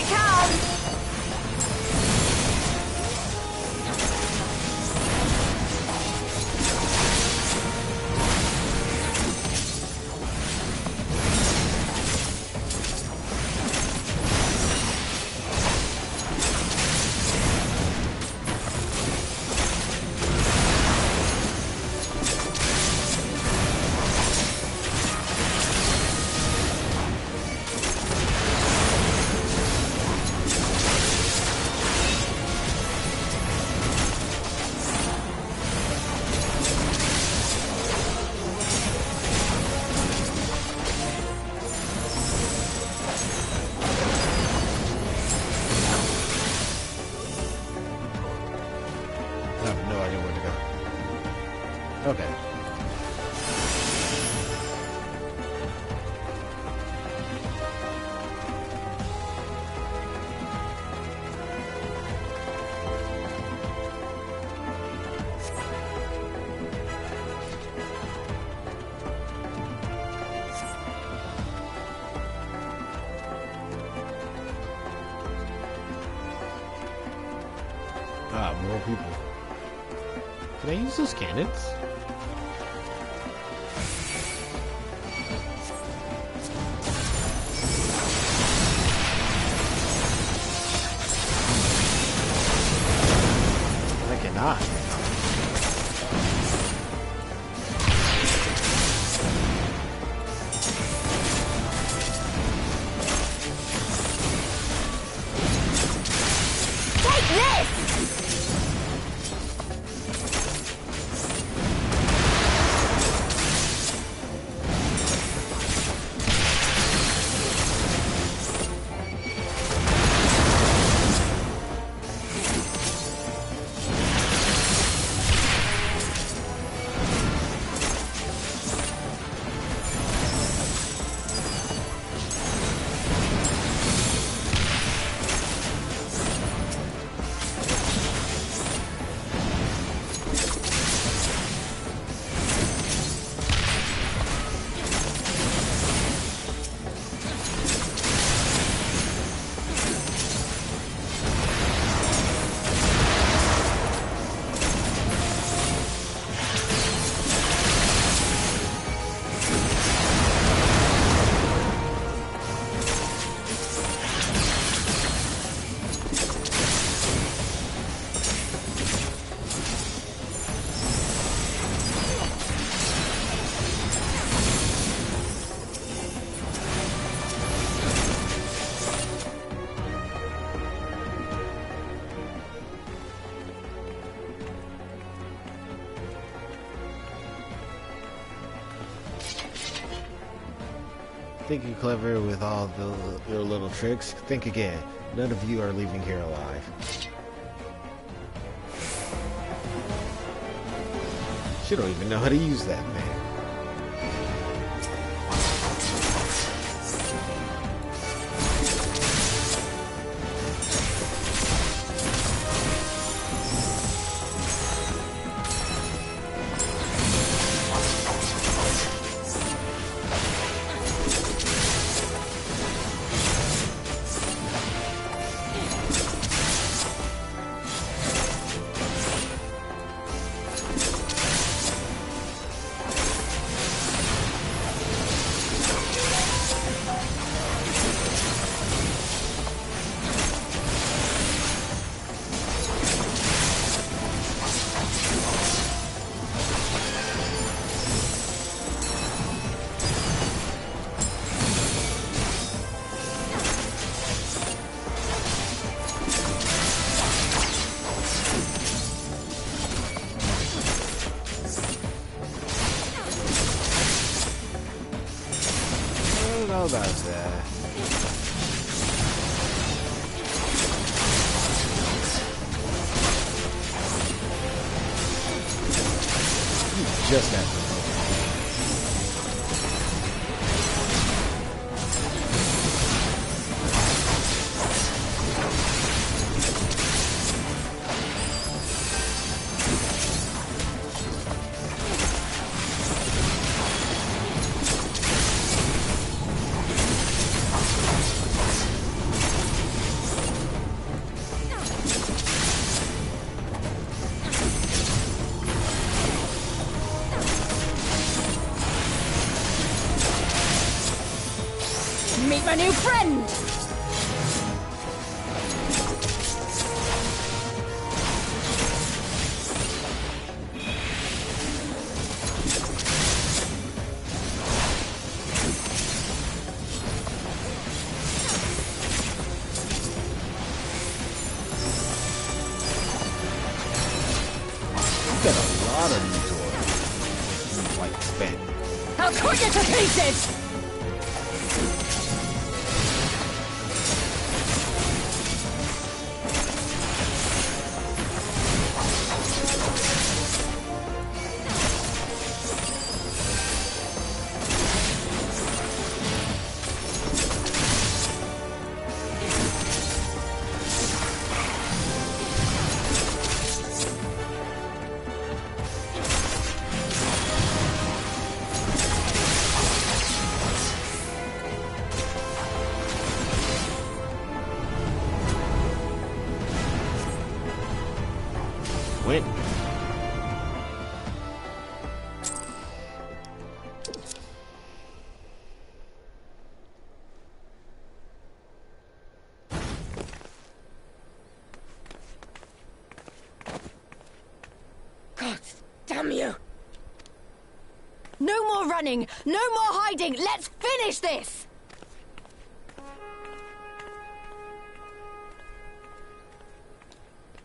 can! Okay. Ah, more people. Can I use those cannons? I cannot. Take this! Think you're clever with all your little tricks? Think again. None of you are leaving here alive. She don't even know how to use that thing. I don't know about that. You just have to. Meet my new friend! Got a lot of new toys. Like spent. I'll cut you to pieces! Win. God damn you! No more running! No more hiding! Let's finish this!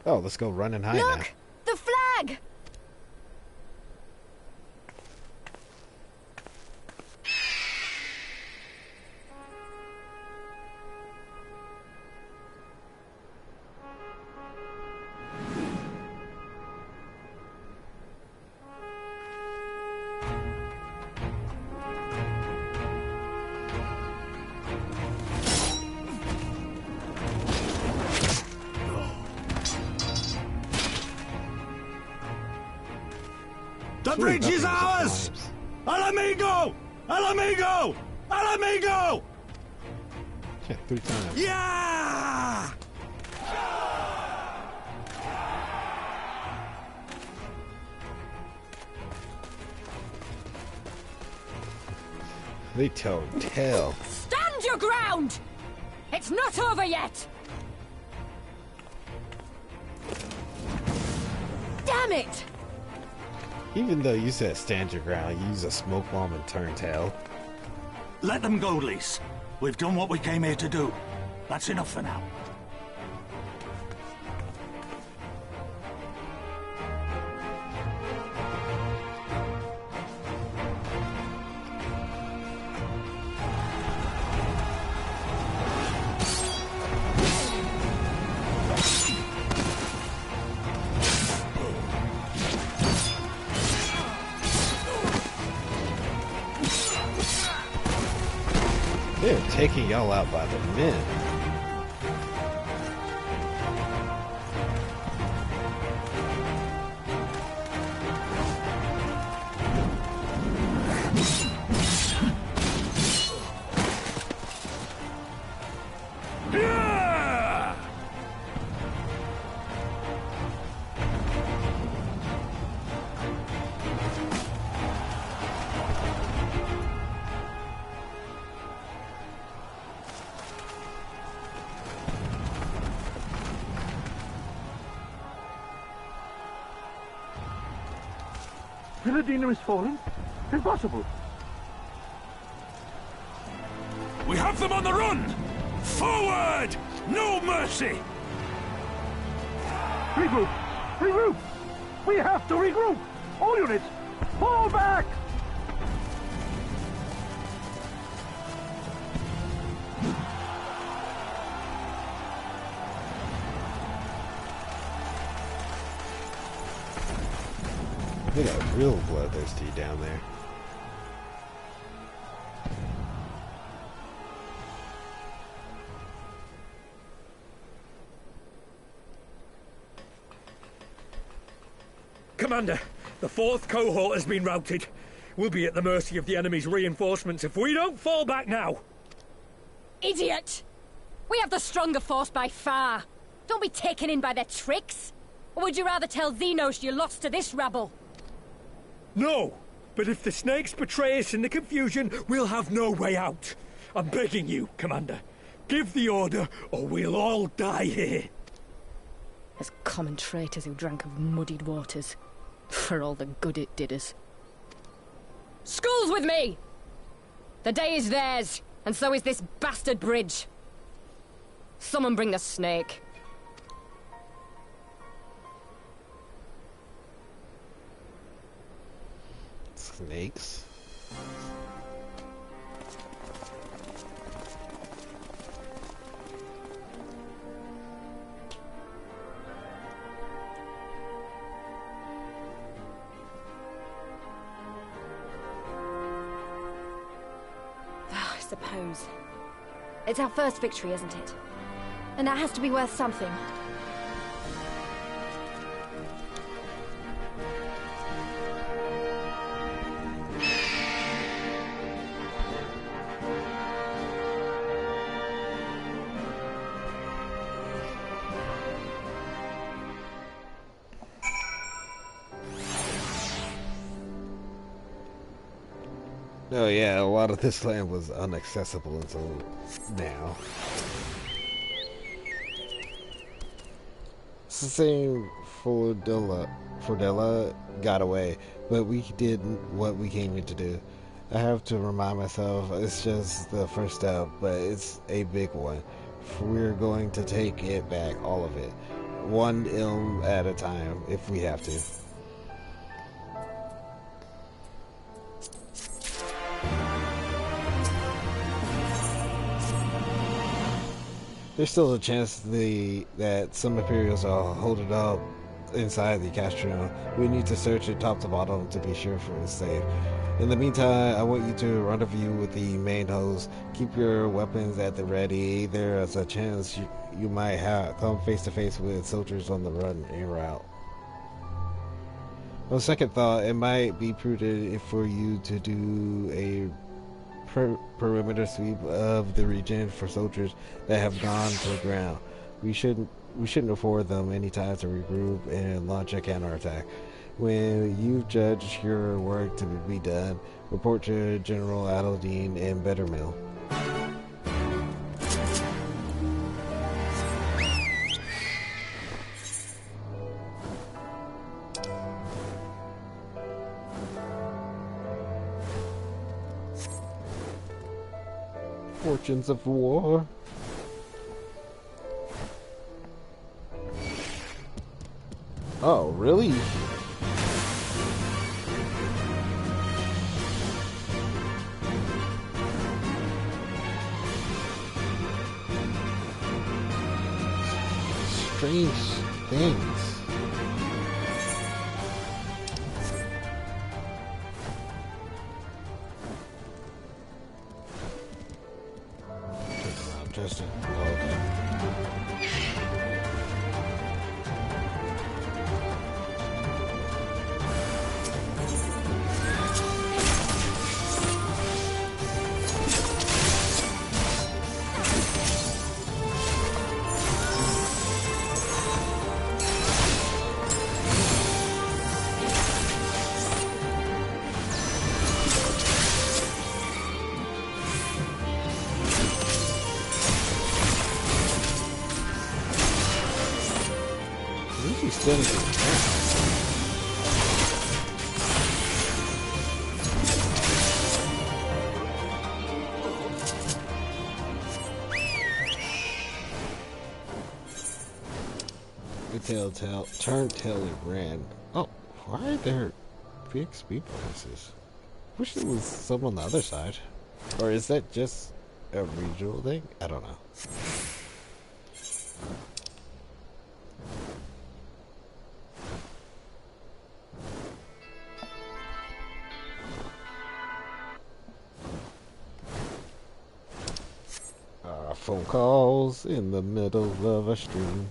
Oh, let's go run and hide now. Look! The flag! The bridge is ours! Al amigo! Al amigo! Al amigo! Yeah, 3 times. Yeah! They told tell. Stand your ground! It's not over yet! Damn it! Even though you said stand your ground, use a smoke bomb and turn tail. Let them go, Lys. We've done what we came here to do. That's enough for now. They're taking y'all out by the men. Villadina is falling? Impossible! We have them on the run! Forward! No mercy! Regroup! Regroup! We have to regroup! All units, fall back! They got real bloodthirsty down there. Commander, the 4th cohort has been routed. We'll be at the mercy of the enemy's reinforcements if we don't fall back now. Idiot! We have the stronger force by far. Don't be taken in by their tricks. Or would you rather tell Xenos you lost to this rabble? No, but if the snakes betray us in the confusion, we'll have no way out. I'm begging you, Commander. Give the order, or we'll all die here. As common traitors who drank of muddied waters. For all the good it did us. Skulls with me! The day is theirs, and so is this bastard bridge. Someone bring the snake. Snakes? I suppose. It's our first victory, isn't it? And that has to be worth something. Oh yeah, a lot of this land was inaccessible until now. It's the same for Fordella got away, but we did what we came here to do. I have to remind myself it's just the first step, but it's a big one. We're going to take it back, all of it. One ilm at a time, if we have to. There's still a chance that some Imperials are holding up inside the Castron. We need to search it top to bottom to be sure for it's safe. In the meantime, I want you to rendezvous with the main host. Keep your weapons at the ready. There's a chance you might come face to face with soldiers on the run en route. On second thought, it might be prudent for you to do a perimeter sweep of the region for soldiers that have gone to the ground. We shouldn't afford them any time to regroup and launch a counterattack. When you've judged your work to be done, report to General Adaldine in Bettermill. Fortunes of war. Oh, really? Strange things. Justin. Oh, okay. Turned tail and ran. Oh, why are there PXP bonuses? Wish there was some on the other side. Or is that just a regional thing? I don't know. Phone calls in the middle of a stream.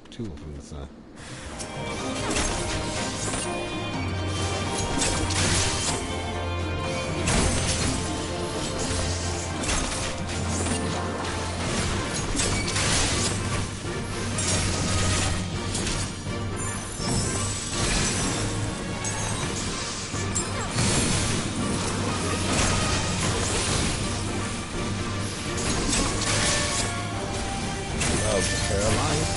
Two from the side. Paralyzed.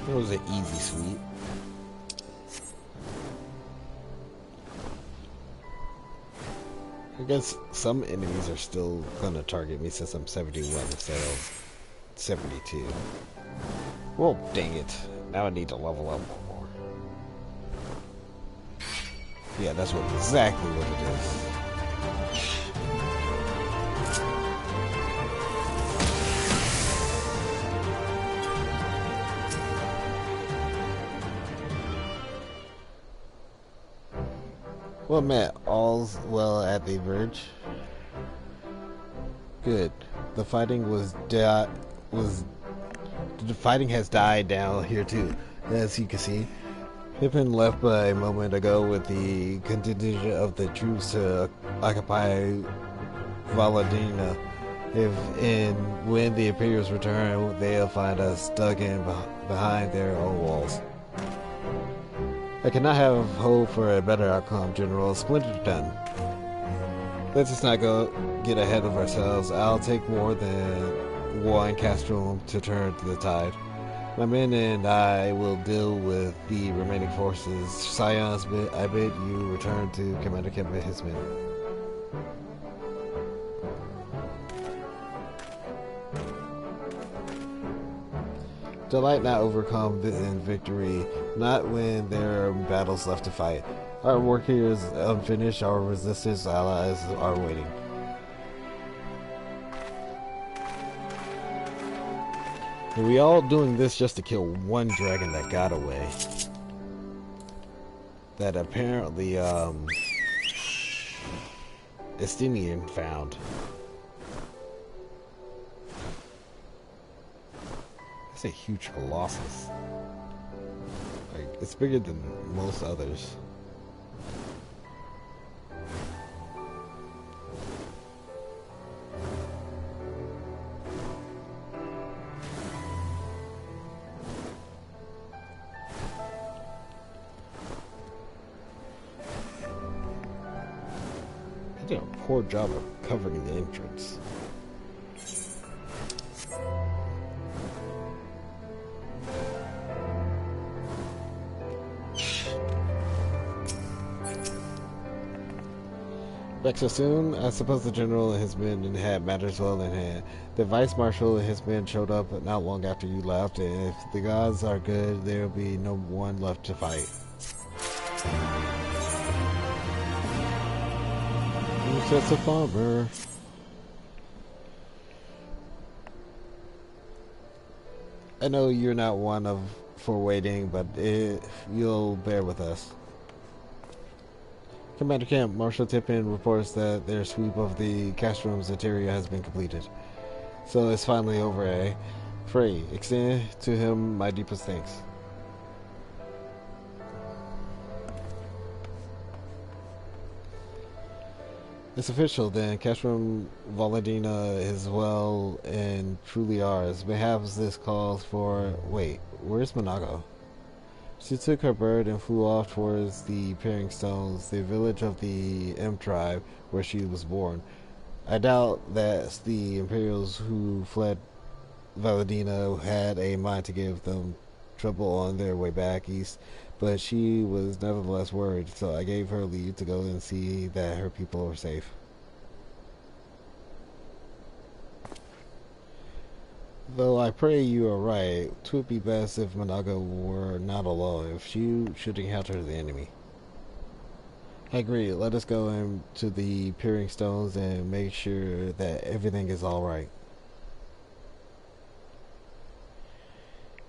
It was an easy sweep. I guess some enemies are still gonna target me since I'm 71 instead of 72. Well, dang it. Now I need to level up more. Yeah, that's exactly what it is. Well, Matt, all's well at the Verge. Good. The fighting the fighting has died down here too, as you can see. Pippin left a moment ago with the contingent of the troops to occupy Valadina. When the Imperials return, they'll find us dug in behind their own walls. I cannot have hope for a better outcome, General. Splendid done. Let's just not get ahead of ourselves. I'll take more than one castrum to turn the tide. My men and I will deal with the remaining forces. Scions, I bid you return to Commander Kemp and his men. Delight not overcome in victory, not when there are battles left to fight. Our work here is unfinished, our resistance allies are waiting. Are we all doing this just to kill one dragon that got away? That apparently, Estinian found. That's a huge colossus. Like, it's bigger than most others. I did a poor job of covering the entrance. Back so soon? I suppose the general and his men had matters well in hand. The vice marshal and his men showed up not long after you left, and if the gods are good, there'll be no one left to fight. Who sets a farmer? I know you're not one for waiting, but you'll bear with us. Commander Kemp, Marshal Tippin reports that their sweep of the castrum's interior has been completed. So it's finally over, eh? Frey, extend to him my deepest thanks. It's official then. Castrum Valadina is well and truly ours. Perhaps this calls for... Wait, where's Monago? She took her bird and flew off towards the Peering Stones, the village of the M tribe where she was born. I doubt that the Imperials who fled Valadina had a mind to give them trouble on their way back east, but she was nevertheless worried, so I gave her leave to go and see that her people were safe. Though I pray you are right, 'twould be best if Monago were not alone, if she should encounter the enemy. I agree, let us go into the Peering Stones and make sure that everything is alright.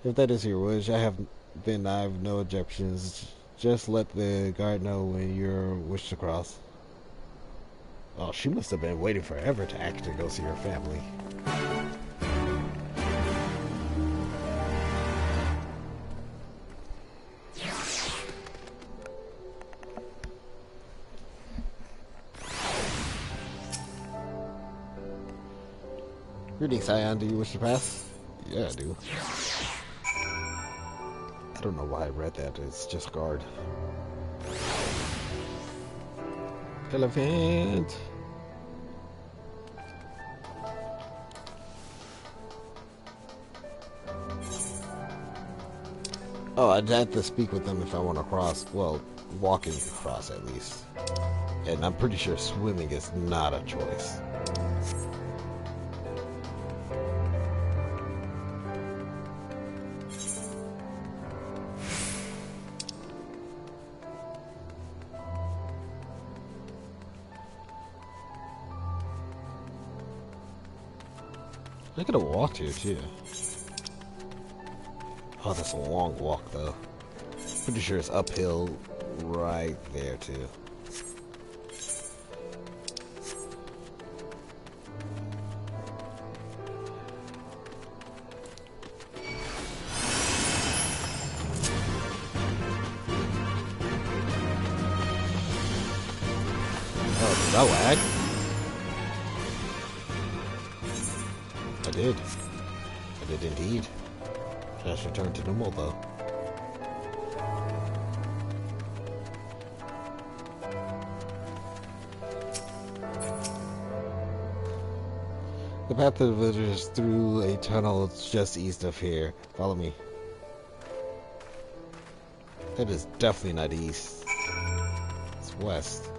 If that is your wish, I have no objections. Just let the guard know when you're wished to cross. Oh, she must have been waiting forever to actually go see her family. Greetings, Scion. Do you wish to pass? Yeah, I do. I don't know why I read that. It's just guard. Elephant. Oh, I'd have to speak with them if I want to cross. Well, walking across at least. And I'm pretty sure swimming is not a choice. I could have walked here too. Oh, that's a long walk though. Pretty sure it's uphill right there too. Oh, did I lag? I did. I did indeed. Just return to normal though. The path to the village is through a tunnel just east of here. Follow me. That is definitely not east. It's west.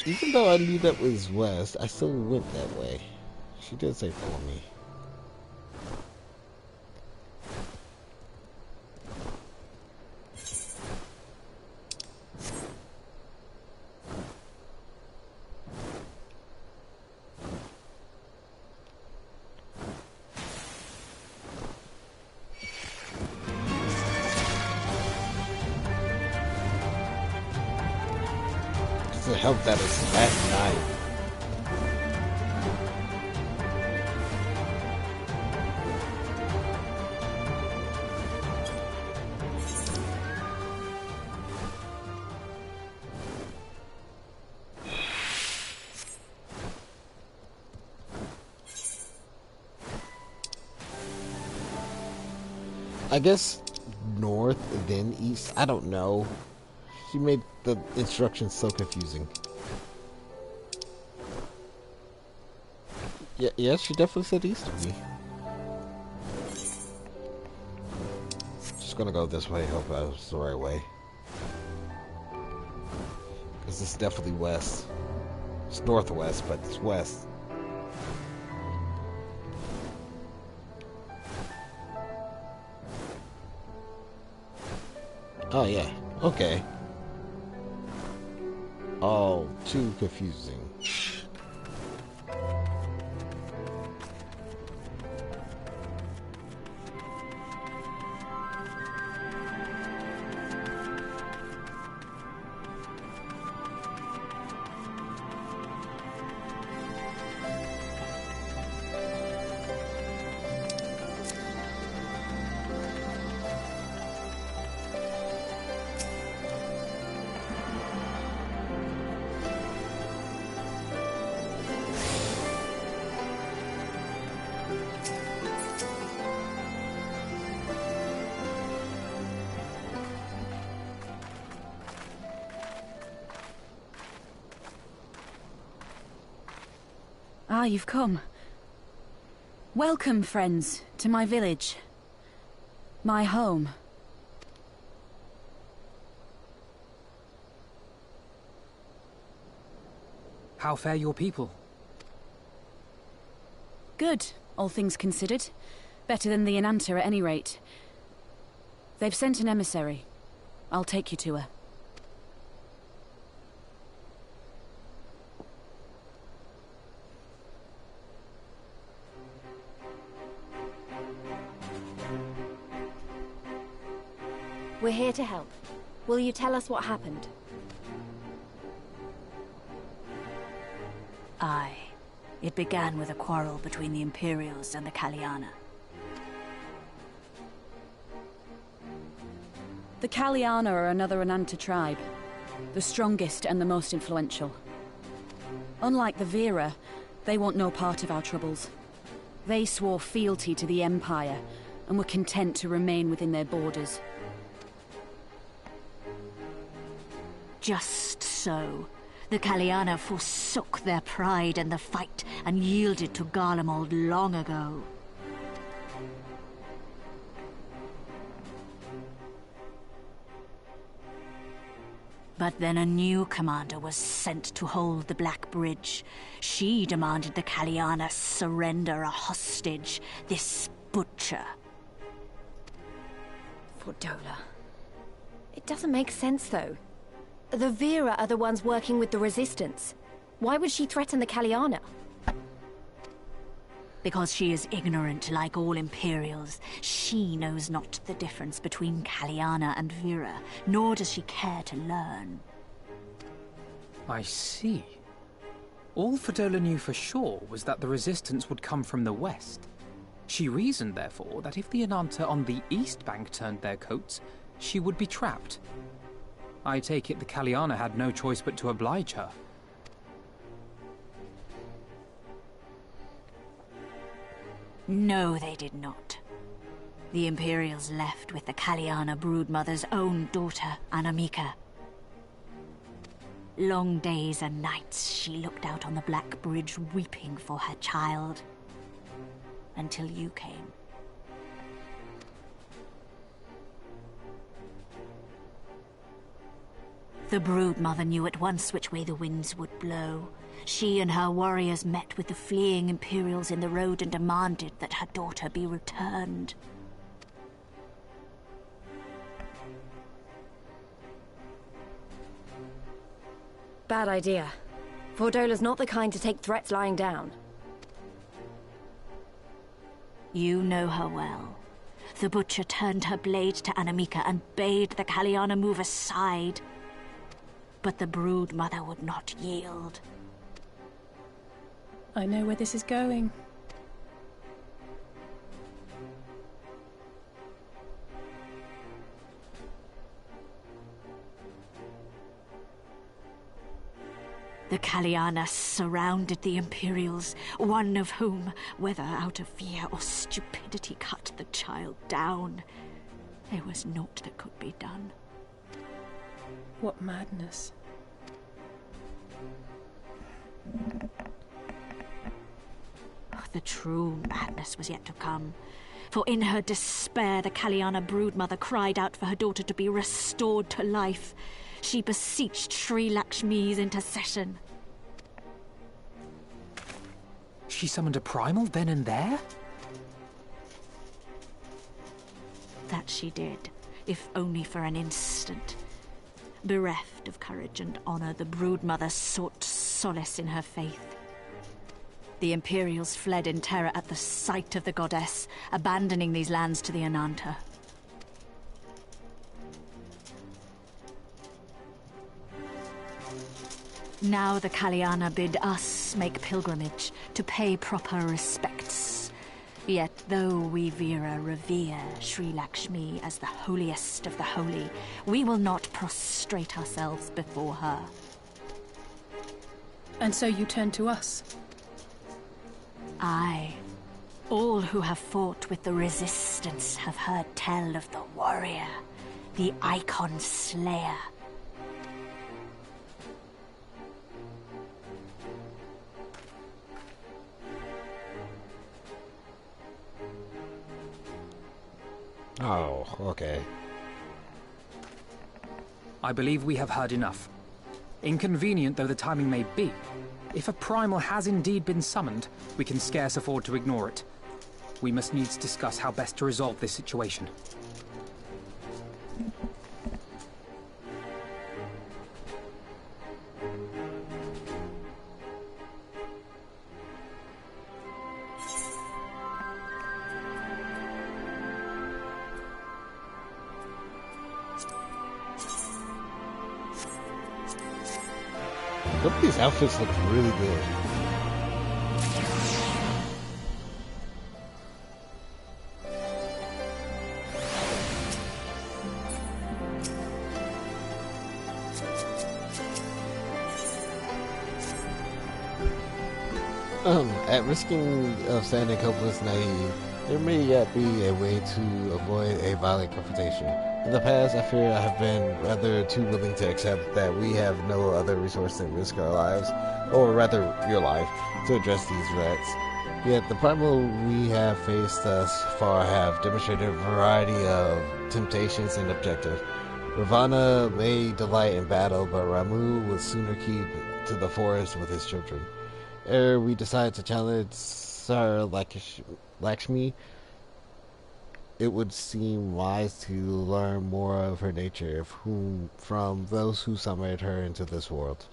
Even though I knew that was west, I still went that way. She did say follow me. To help that is last night. I guess north, then east. I don't know. She made the instructions so confusing. Yeah, she definitely said east of me. Just gonna go this way, hope I was the right way. Because it's definitely west. It's northwest, but it's west. Oh yeah, okay. Oh, too confusing. Ah, you've come. Welcome, friends, to my village. My home. How fare your people? Good, all things considered. Better than the Inanta at any rate. They've sent an emissary. I'll take you to her. We're here to help. Will you tell us what happened? Aye. It began with a quarrel between the Imperials and the Kaliana. The Kaliana are another Inanta tribe. The strongest and the most influential. Unlike the Vera, they want no part of our troubles. They swore fealty to the Empire, and were content to remain within their borders. Just so. The Kaliana forsook their pride in the fight and yielded to Garlemald long ago. But then a new commander was sent to hold the Black Bridge. She demanded the Kaliana surrender a hostage, this butcher. Fordola. It doesn't make sense, though. The Vera are the ones working with the Resistance. Why would she threaten the Kaliana? Because she is ignorant like all Imperials. She knows not the difference between Kaliana and Vera, nor does she care to learn. I see. All Fordola knew for sure was that the Resistance would come from the west. She reasoned, therefore, that if the Ananta on the east bank turned their coats, she would be trapped. I take it the Kaliana had no choice but to oblige her. No, they did not. The Imperials left with the Kaliana broodmother's own daughter, Anamika. Long days and nights she looked out on the Black Bridge weeping for her child. Until you came. The broodmother knew at once which way the winds would blow. She and her warriors met with the fleeing Imperials in the road and demanded that her daughter be returned. Bad idea. Fordola's not the kind to take threats lying down. You know her well. The butcher turned her blade to Anamika and bade the Kaliana move aside. But the broodmother would not yield. I know where this is going. The Kaliana surrounded the Imperials, one of whom, whether out of fear or stupidity, cut the child down. There was naught that could be done. What madness. The true madness was yet to come. For in her despair, the Kaliana broodmother cried out for her daughter to be restored to life. She beseeched Sri Lakshmi's intercession. She summoned a primal then and there? That she did, if only for an instant. Bereft of courage and honor, the broodmother sought solace in her faith. The Imperials fled in terror at the sight of the goddess, abandoning these lands to the Ananta. Now the Kaliana bid us make pilgrimage to pay proper respects. Yet though we Vera revere Sri Lakshmi as the holiest of the holy, we will not prostrate ourselves before her. And so you turn to us? Aye. All who have fought with the Resistance have heard tell of the warrior, the Icon Slayer. Oh, okay. I believe we have heard enough. Inconvenient though the timing may be, if a primal has indeed been summoned, we can scarce afford to ignore it. We must needs discuss how best to resolve this situation. Some of these outfits look really good. At risking of sounding hopeless naive, there may yet be a way to avoid a violent confrontation. In the past, I fear I have been rather too willing to accept that we have no other resource than risk our lives, or rather your life, to address these threats. Yet the primal we have faced thus far have demonstrated a variety of temptations and objectives. Ravana may delight in battle, but Ramu would sooner keep to the forest with his children. Ere we decide to challenge Sir Lakshmi, it would seem wise to learn more of her nature from those who summoned her into this world.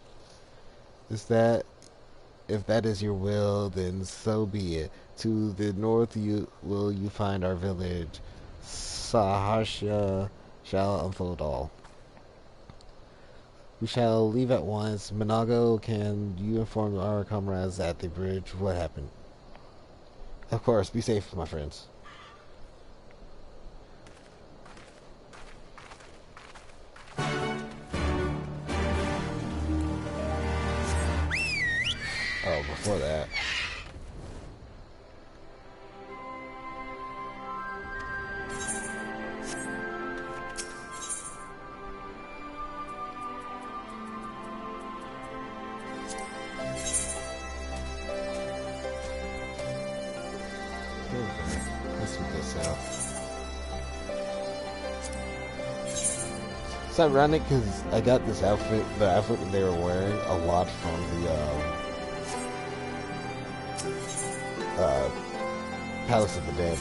If that is your will, then so be it. To the north will you find our village. Saharsha shall unfold all. We shall leave at once. Minago, can you inform our comrades at the bridge what happened? Of course, be safe, my friends. Oh, before that. Let's get this out. It's ironic because I got this outfit, the outfit that they were wearing, a lot from the Palace of the Dead.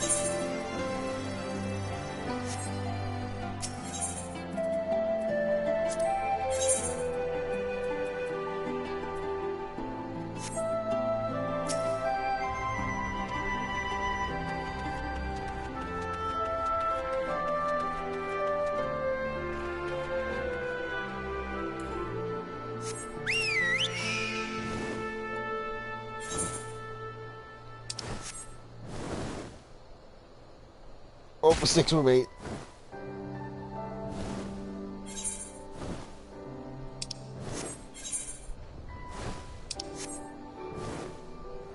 Oh, 6 from 8.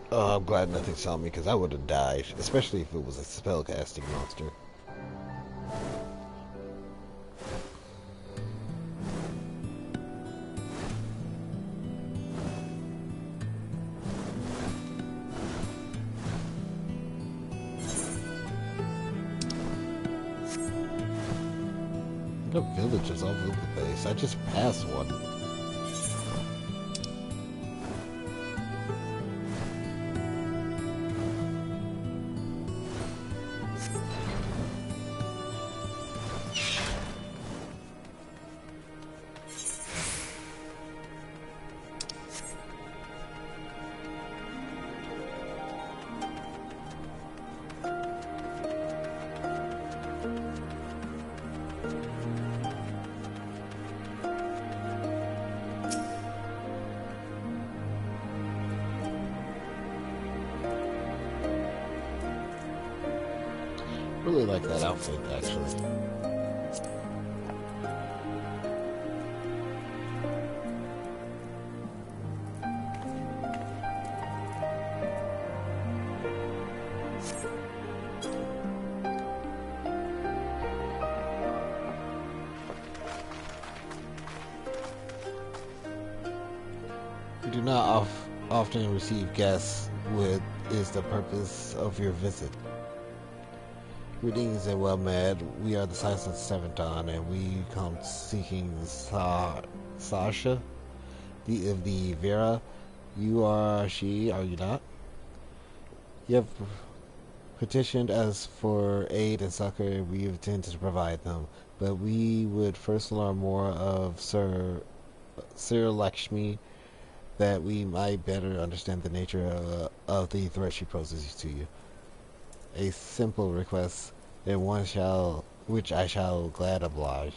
Oh, I'm glad nothing saw me because I would have died, especially if it was a spellcasting monster. Villages all over the place. I just passed one. Really like that outfit, actually. You do not often receive guests. What is the purpose of your visit? Greetings and well met. We are the Scions of Seventh Dawn, and we come seeking Sasha, of the Vera. You are she, are you not? You have petitioned us for aid and succor, and we intend to provide them. But we would first learn more of Sir Lakshmi, that we might better understand the nature of the threat she poses to you. A simple request, and one which I shall glad oblige.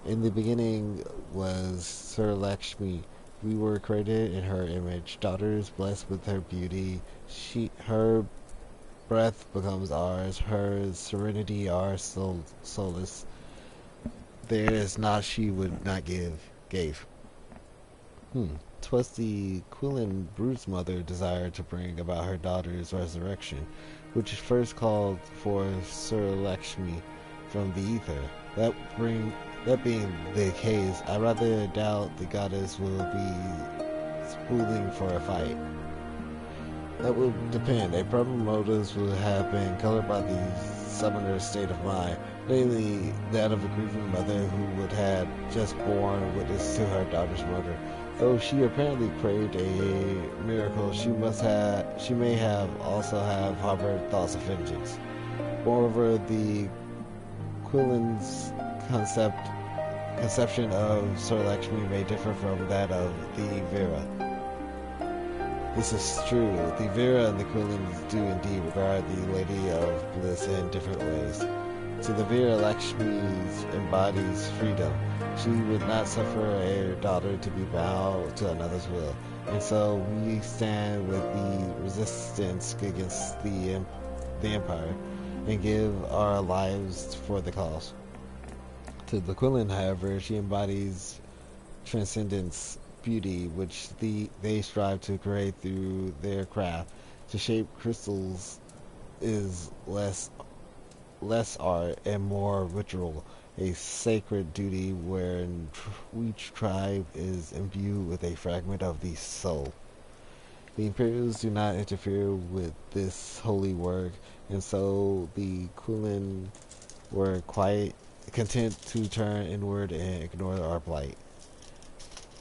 In the beginning was Sir Lakshmi. We were created in her image, daughters blessed with her beauty. Her breath becomes ours, her serenity our solace. There is naught she would not gave. 'twas the Quillen Broodmother desired to bring about her daughter's resurrection, which first called for Sir Lakshmi from the ether. That being the case, I rather doubt the goddess will be spooling for a fight. That will depend. A proper motives will have been colored by the summoner's state of mind, namely that of a grieving mother who would have just borne witness to her daughter's murder. Though she apparently craved a miracle, she may have also have harbored thoughts of vengeance. Moreover, the Quillen's conception of Sir Lakshmi may differ from that of the Vera. This is true. The Vera and the Quillens do indeed regard the Lady of Bliss in different ways. To the Vera, Lakshmi embodies freedom. She would not suffer her daughter to be bound to another's will, and so we stand with the resistance against the Empire and give our lives for the cause. To the Quillen, however, she embodies transcendence, beauty, which they strive to create through their craft. To shape crystals is less art and more ritual, a sacred duty wherein each tribe is imbued with a fragment of the soul. The Imperials do not interfere with this holy work, and so the Quillen were quite content to turn inward and ignore our plight.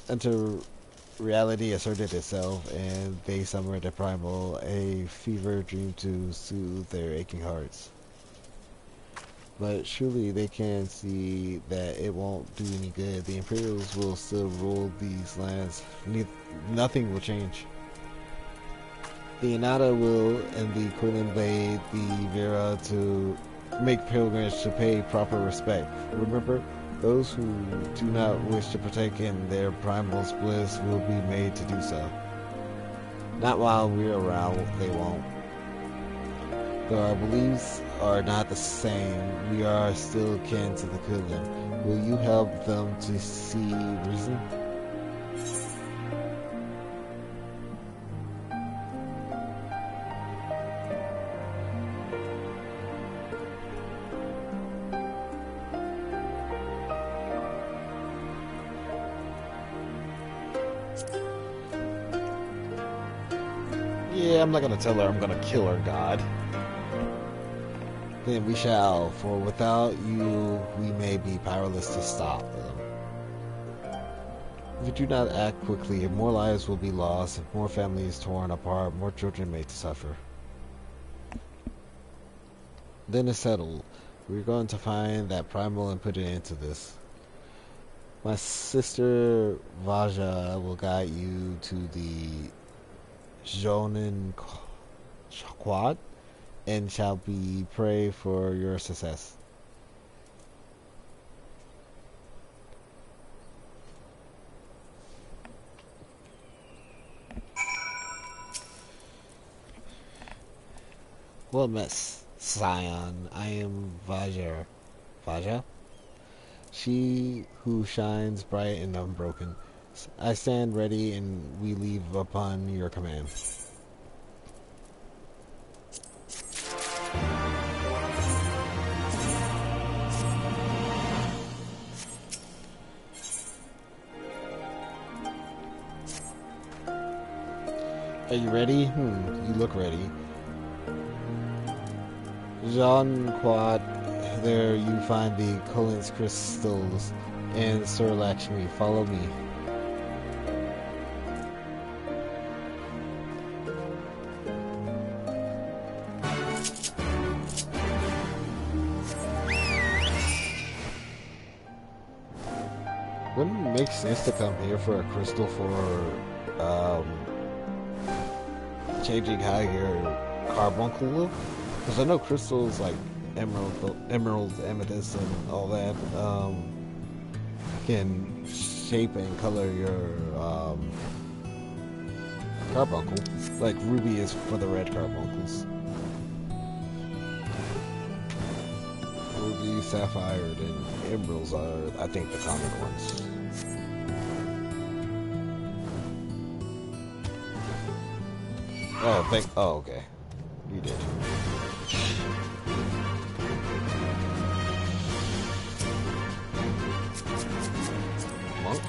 Until reality asserted itself, and they summoned a primal, a fever dream to soothe their aching hearts. But surely they can see that it won't do any good. The Imperials will still rule these lands. Nothing will change. The Inada will, and the Quillen bade the Vera to make pilgrims to pay proper respect. Remember, those who do not wish to partake in their primal bliss will be made to do so. Not while we're around, they won't. Though our beliefs are not the same, we are still kin to the Quillen. Will you help them to see reason? Yeah, I'm not gonna tell her I'm gonna kill her, God. Then we shall, for without you, we may be powerless to stop them. If we do not act quickly, more lives will be lost, more families torn apart, more children made to suffer. Then it's settled. We're going to find that primal and put it into this. My sister Vaja will guide you to the Jonin Quad and shall be pray for your success. Well met, Scion. I am Vaja. Vaja? She who shines bright and unbroken. I stand ready and we leave upon your command. Are you ready? You look ready. Jean Quad, there you find the Quillen's crystals and Sir Lakshmi. Follow me. Wouldn't it make sense to come here for a crystal for changing how your carbuncle look? Because I know crystals like emeralds, amethyst, and all that can shape and color your carbuncle. Like ruby is for the red carbuncles. Ruby, sapphire, and emeralds are, I think, the common ones. Oh, okay. You did. Monk?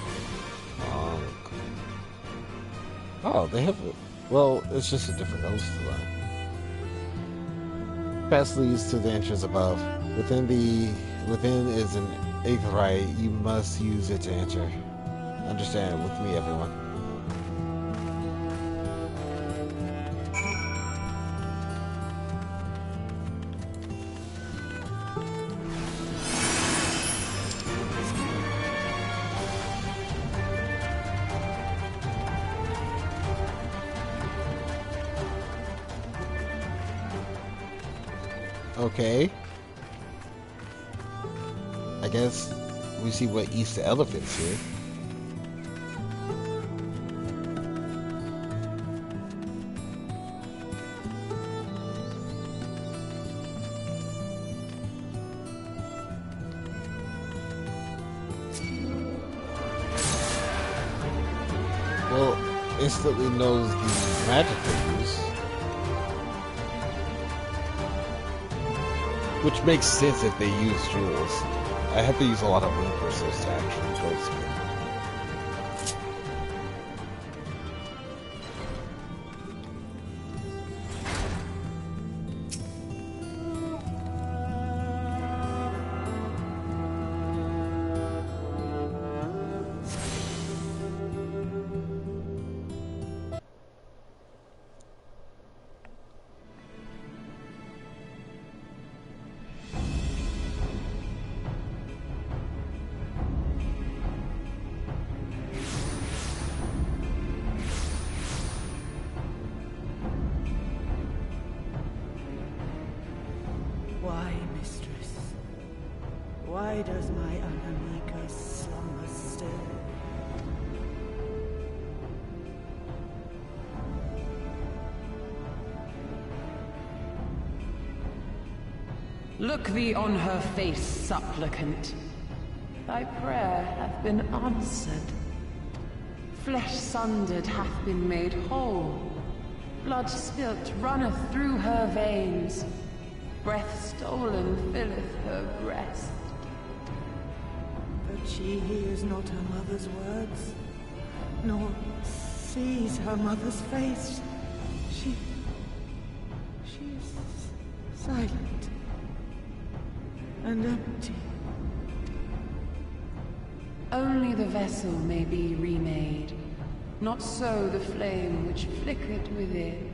Oh, they have... Well, it's just a different host line. Path leads to the entrance above. Within is an aetheryte. You must use it to enter. Understand with me, everyone. Okay. I guess we see what eats the elephants here. Well, instantly knows the magic they use. Which makes sense if they use jewels. I have to use a lot of wind crystals to actually go through. Why, mistress? Why does my Anamika slumber still? Look thee on her face, supplicant. Thy prayer hath been answered. Flesh sundered hath been made whole. Blood spilt runneth through her veins. Breath stolen filleth her breast. But she hears not her mother's words, nor sees her mother's face. She is silent and empty. Only the vessel may be remade, not so the flame which flickered within.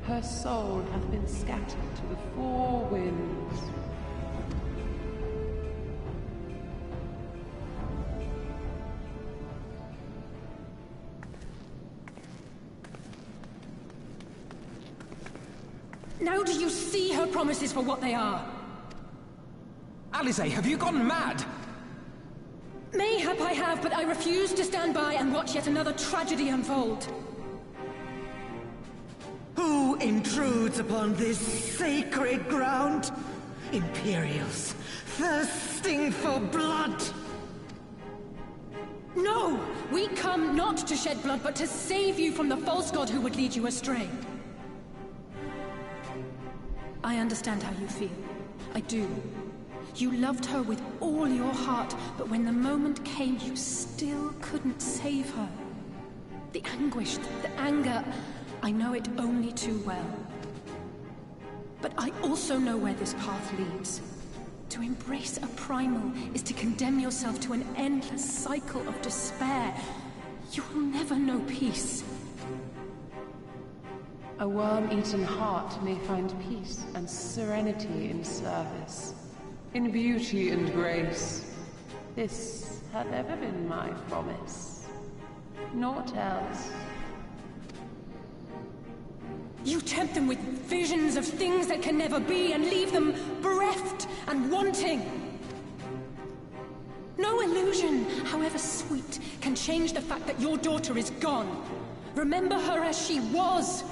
Her soul hath been scattered to the four winds. Now do you see her promises for what they are? Alisaie, have you gone mad? Mayhap I have, but I refuse to stand by and watch yet another tragedy unfold. Who intrudes upon this sacred ground? Imperials, thirsting for blood! No! We come not to shed blood, but to save you from the false god who would lead you astray. I understand how you feel. I do. You loved her with all your heart, but when the moment came, you still couldn't save her. The anguish, the anger, I know it only too well. But I also know where this path leads. To embrace a primal is to condemn yourself to an endless cycle of despair. You will never know peace. A worm-eaten heart may find peace and serenity in service, in beauty and grace. This hath ever been my promise. Naught else. You tempt them with visions of things that can never be and leave them bereft and wanting. No illusion, however sweet, can change the fact that your daughter is gone. Remember her as she was.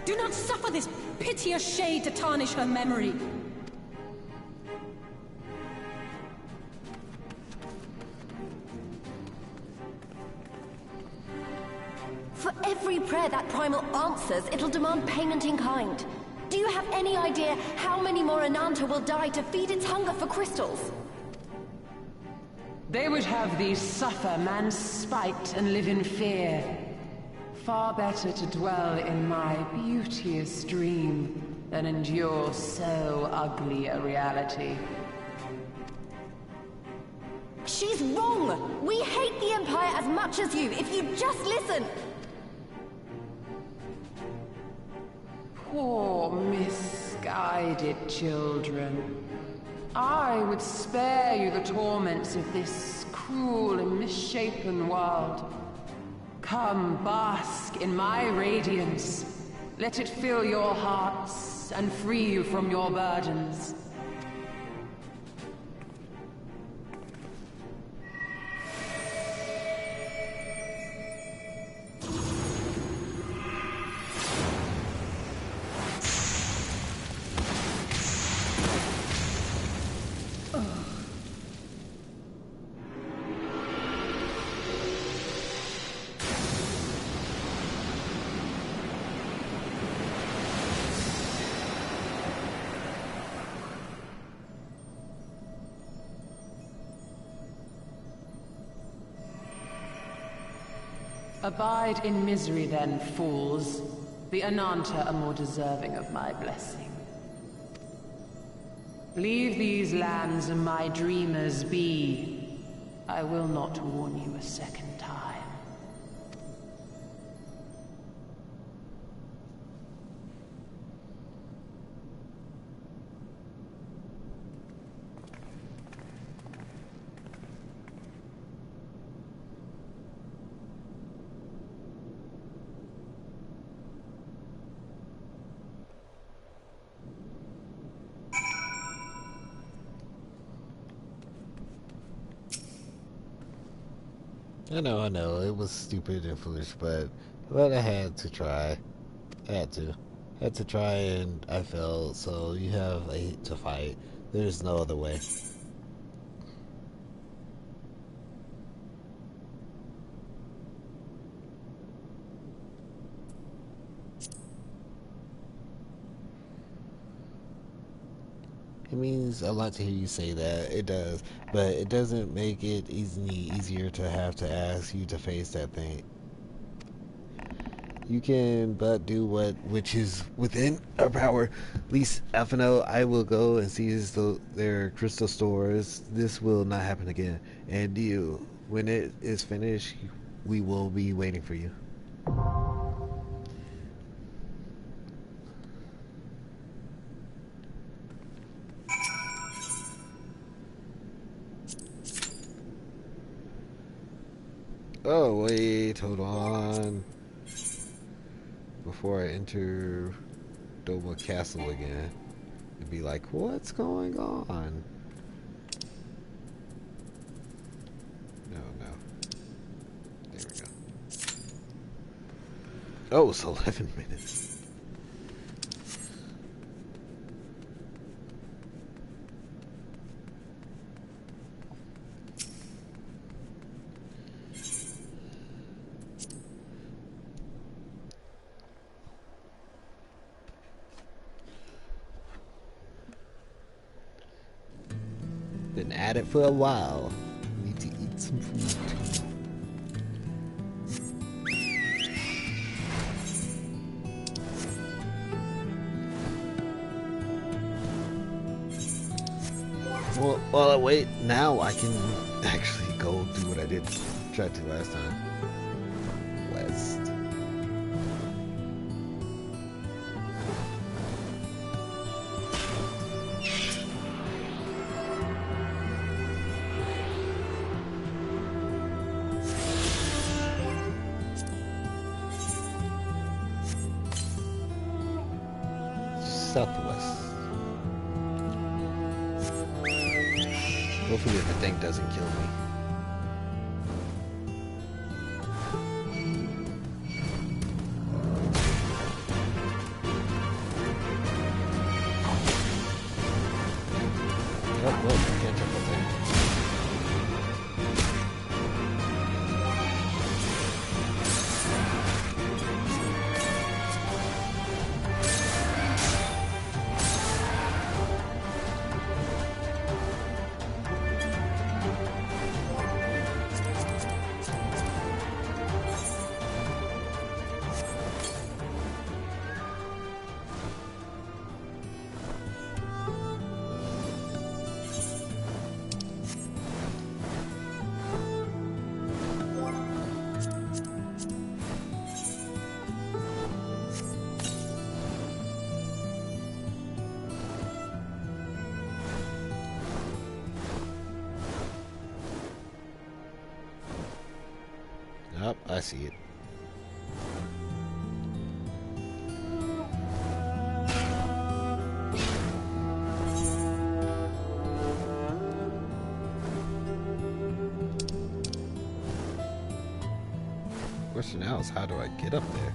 Do not suffer this piteous shade to tarnish her memory. For every prayer Empire that primal answers, it'll demand payment in kind. Do you have any idea how many more Ananta will die to feed its hunger for crystals? They would have thee suffer man's spite and live in fear. Far better to dwell in my beauteous dream than endure so ugly a reality. She's wrong! We hate the Empire as much as you, if you just listen! Poor, misguided children. I would spare you the torments of this cruel and misshapen world. Come, bask in my radiance. Let it fill your hearts and free you from your burdens. Abide in misery then, fools. The Ananta are more deserving of my blessing. Leave these lands and my dreamers be. I will not warn you a second time. I know, it was stupid and foolish, but I had to try. I had to try, and I failed, so you have to fight. There's no other way. It means a lot to hear you say that. It does, but it doesn't make it easier to have to ask you to face that thing. You can but do which is within our power. At least Alphinaud, I will go and seize their crystal stores. This will not happen again. And you, when it is finished, we will be waiting for you. Oh, wait, hold on. Before I enter Doma Castle again, it'd be like, what's going on? No. There we go. Oh, it's 11 minutes. Been at it for a while. Need to eat some food. Well, while I wait, now I can actually go do what I did try to last time. West. Southwest. Hopefully the thing doesn't kill me. Oh, well, I can't jump up there. I see it. Question now is, how do I get up there?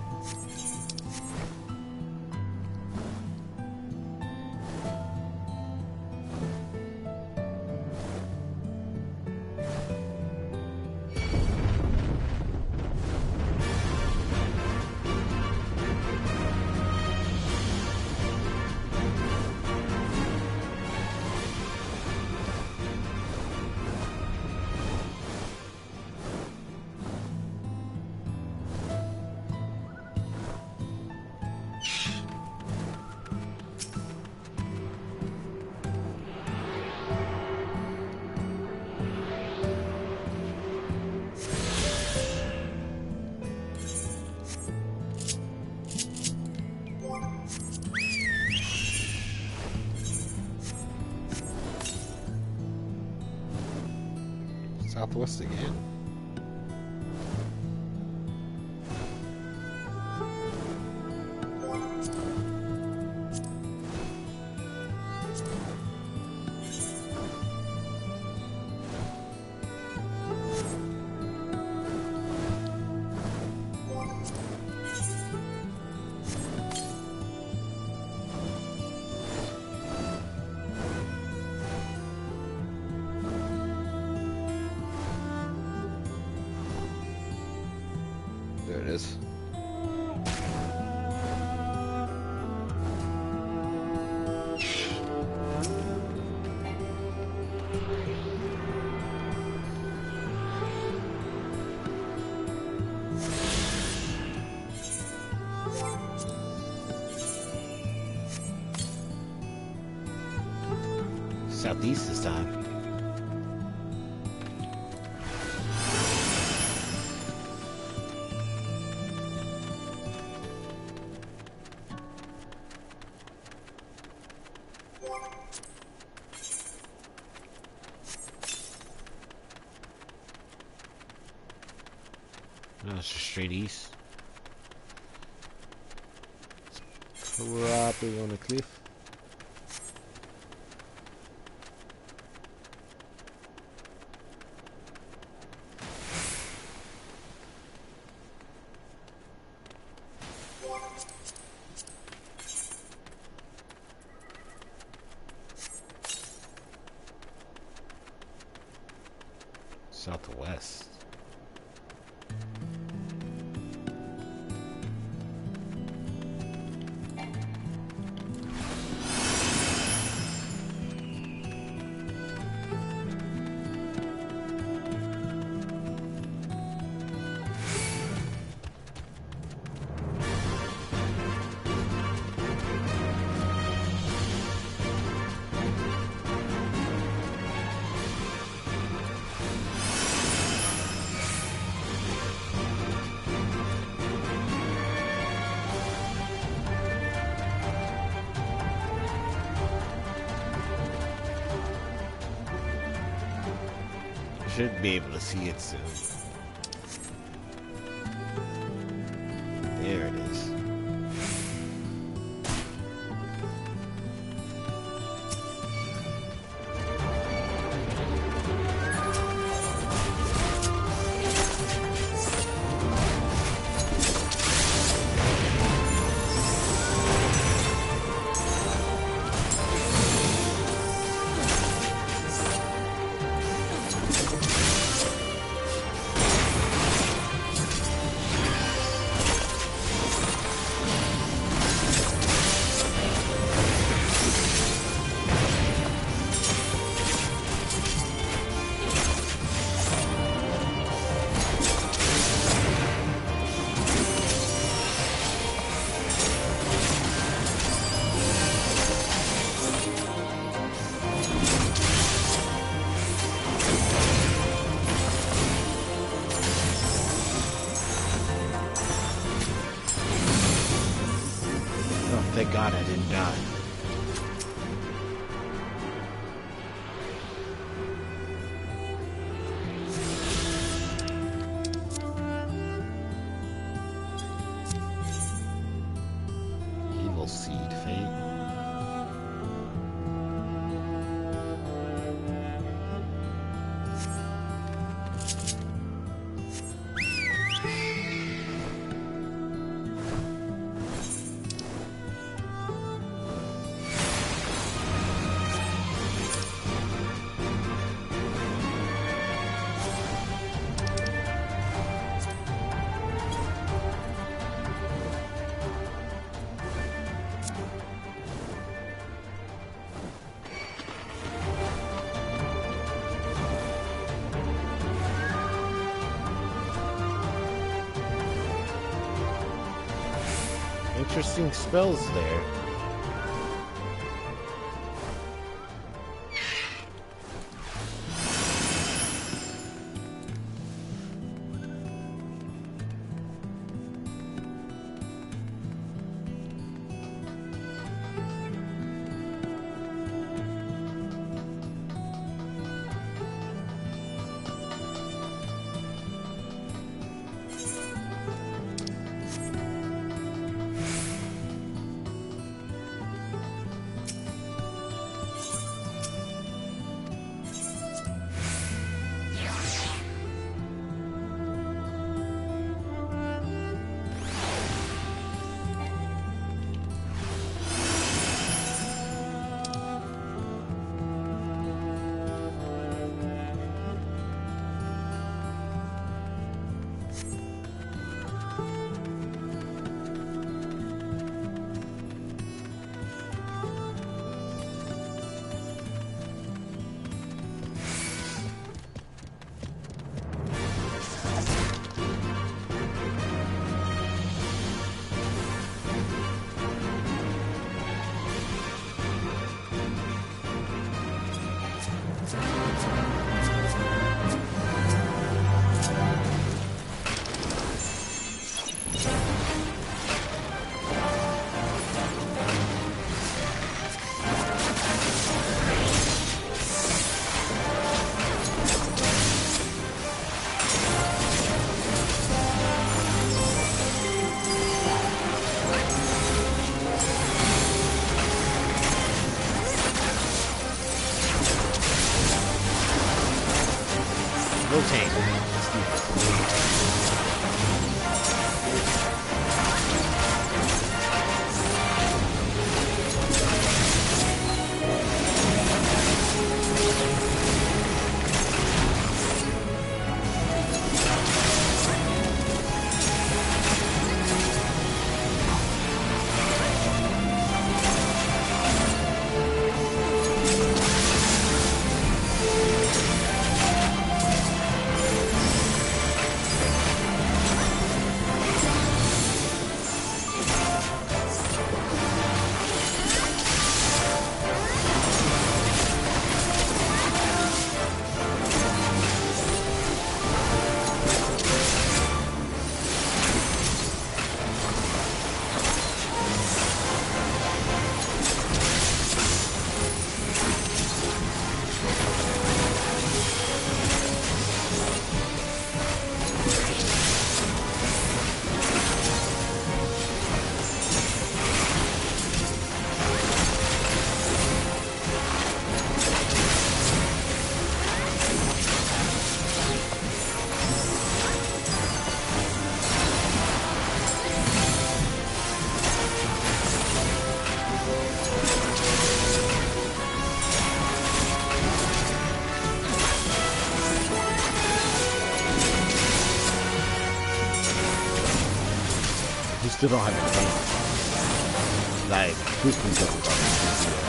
Southwest again. There it is. Southeast this time. No, it's just straight east. It's probably on the cliff. Southwest. Should be able to see it soon. There it is. Thank God I didn't die. Evil Seed Fate. Interesting spells there. Still don't have any fun. Like, who's concerned about this?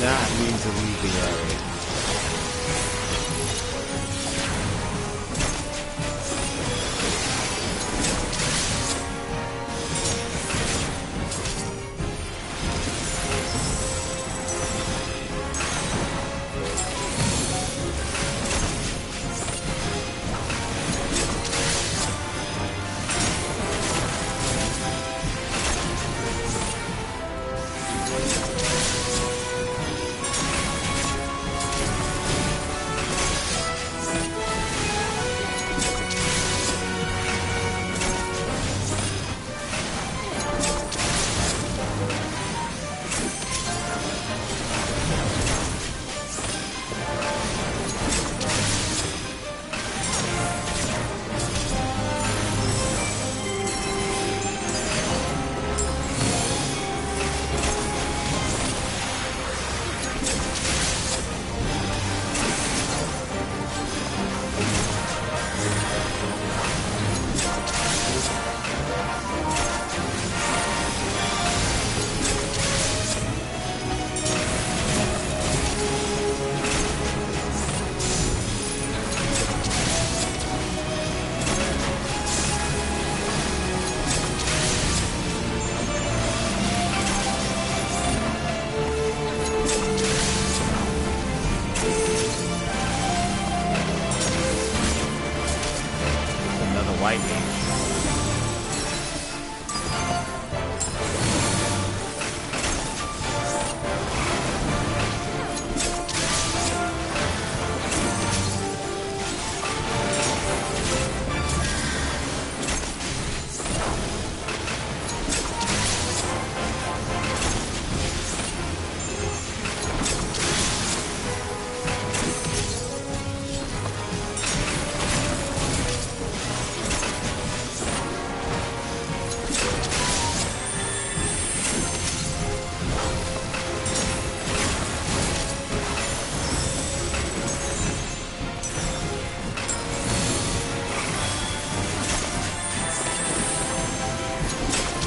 not mean to leave the area.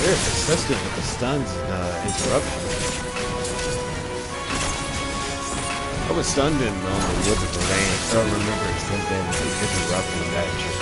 They're persistent with the stuns and interruptions. I was stunned in Woods of Revenge. I don't remember extending interrupting that shit.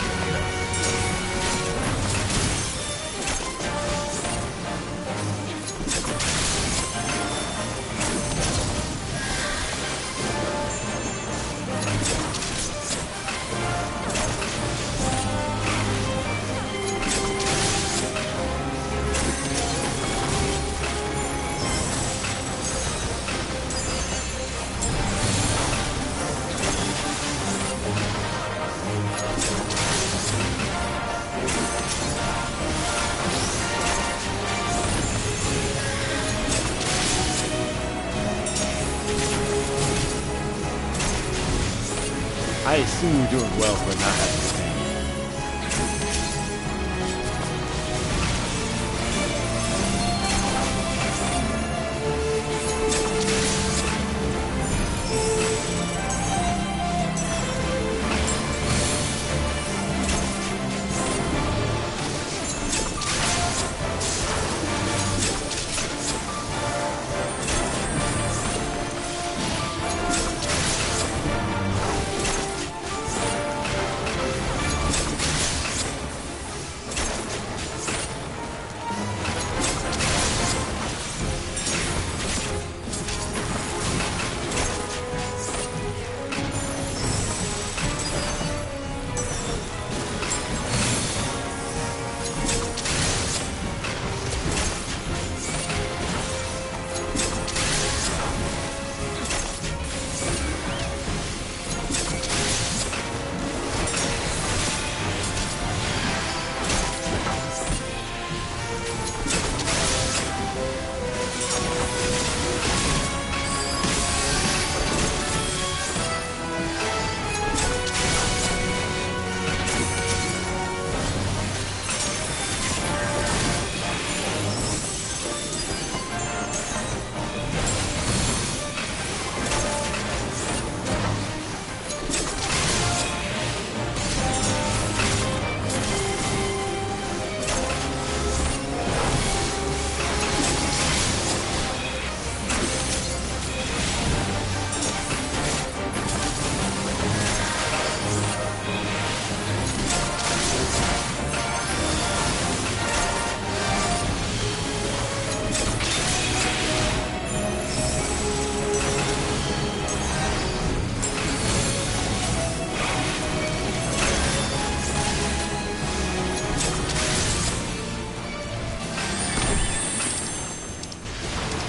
I assume you're doing well for not having stand.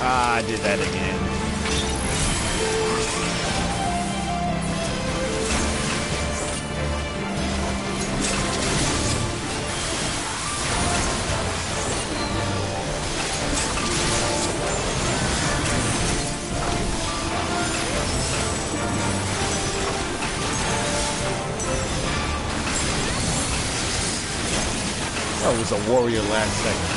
Ah, I did that again. That was a warrior last second.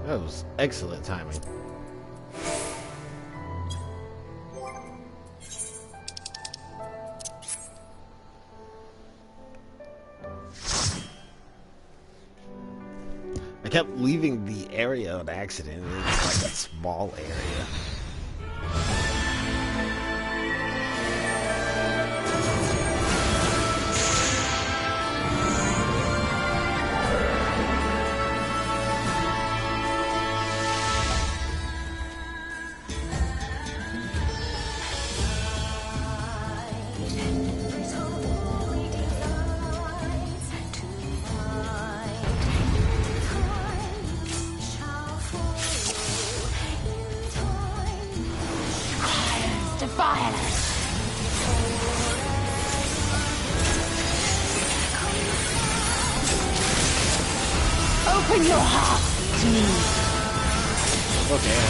That was excellent timing. I kept leaving the area on accident. It's like a small area. Open your heart to me. Okay.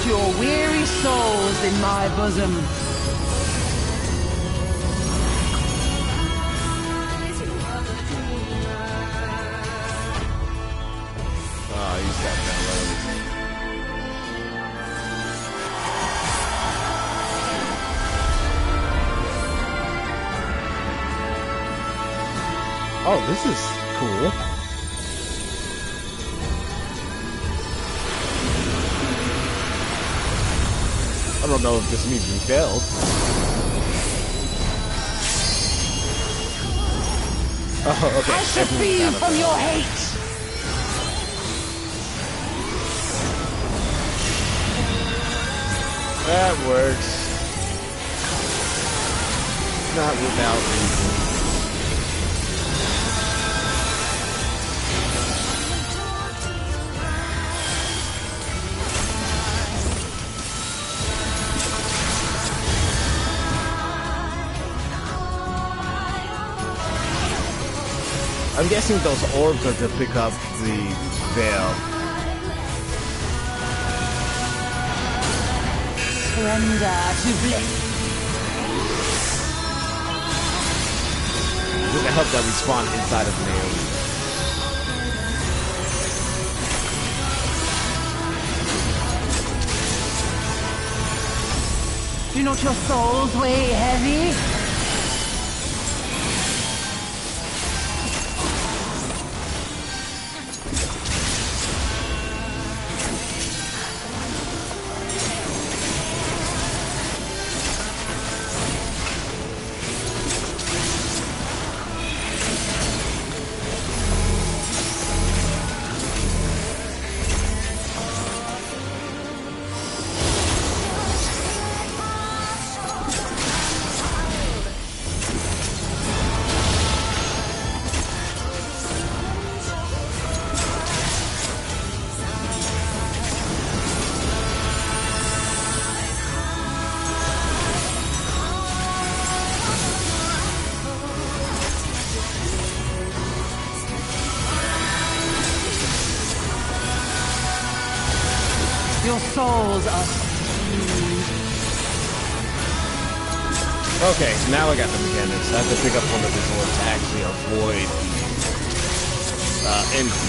Your weary souls in my bosom. Oh, he's got mellow. Oh, this is cool. I don't know if this means we failed. Oh, okay. I shall free you from your hate. That works. Not without reason. I'm guessing those orbs are to pick up the veil. Surrender to bliss. With the help that we spawn inside of Naomi. Do not your souls weigh heavy? Your souls are sealed. Okay, so now I got the mechanics. I have to pick up one of these orbs to actually avoid empty.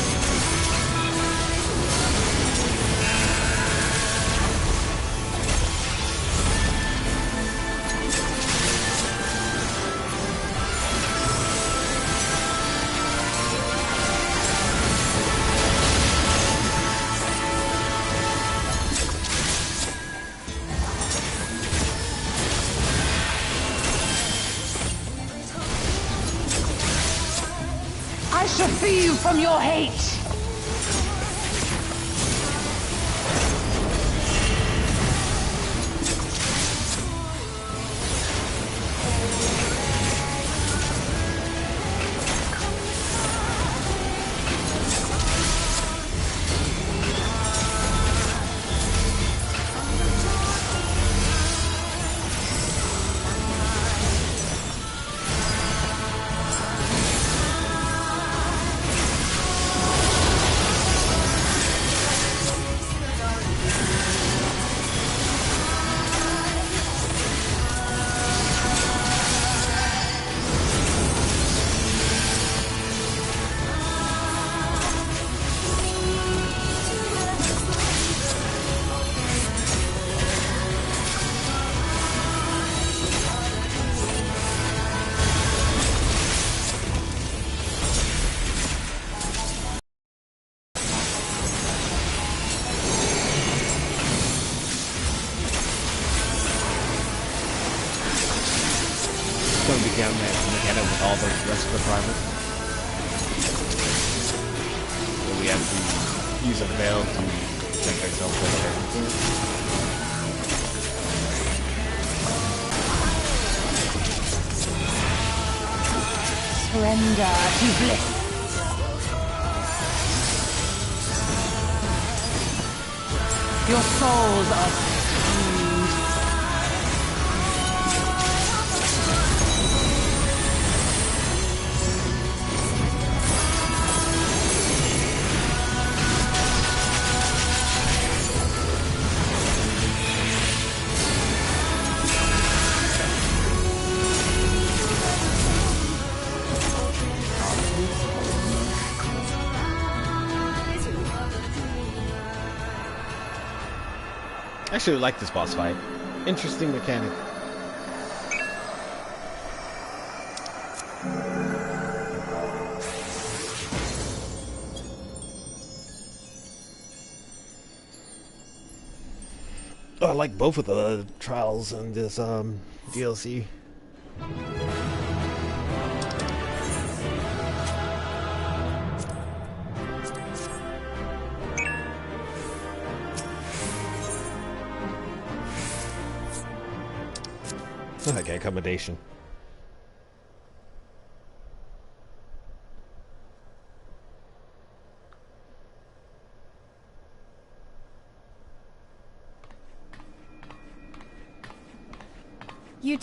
I shall free you from your hate! Going to be down there mechanic with all the rest of the primers. So we have to use a veil to make ourselves better. Surrender to bliss. Your souls are sealed. I actually like this boss fight. Interesting mechanic. Oh, I like both of the trials in this DLC. Okay, accommodation. You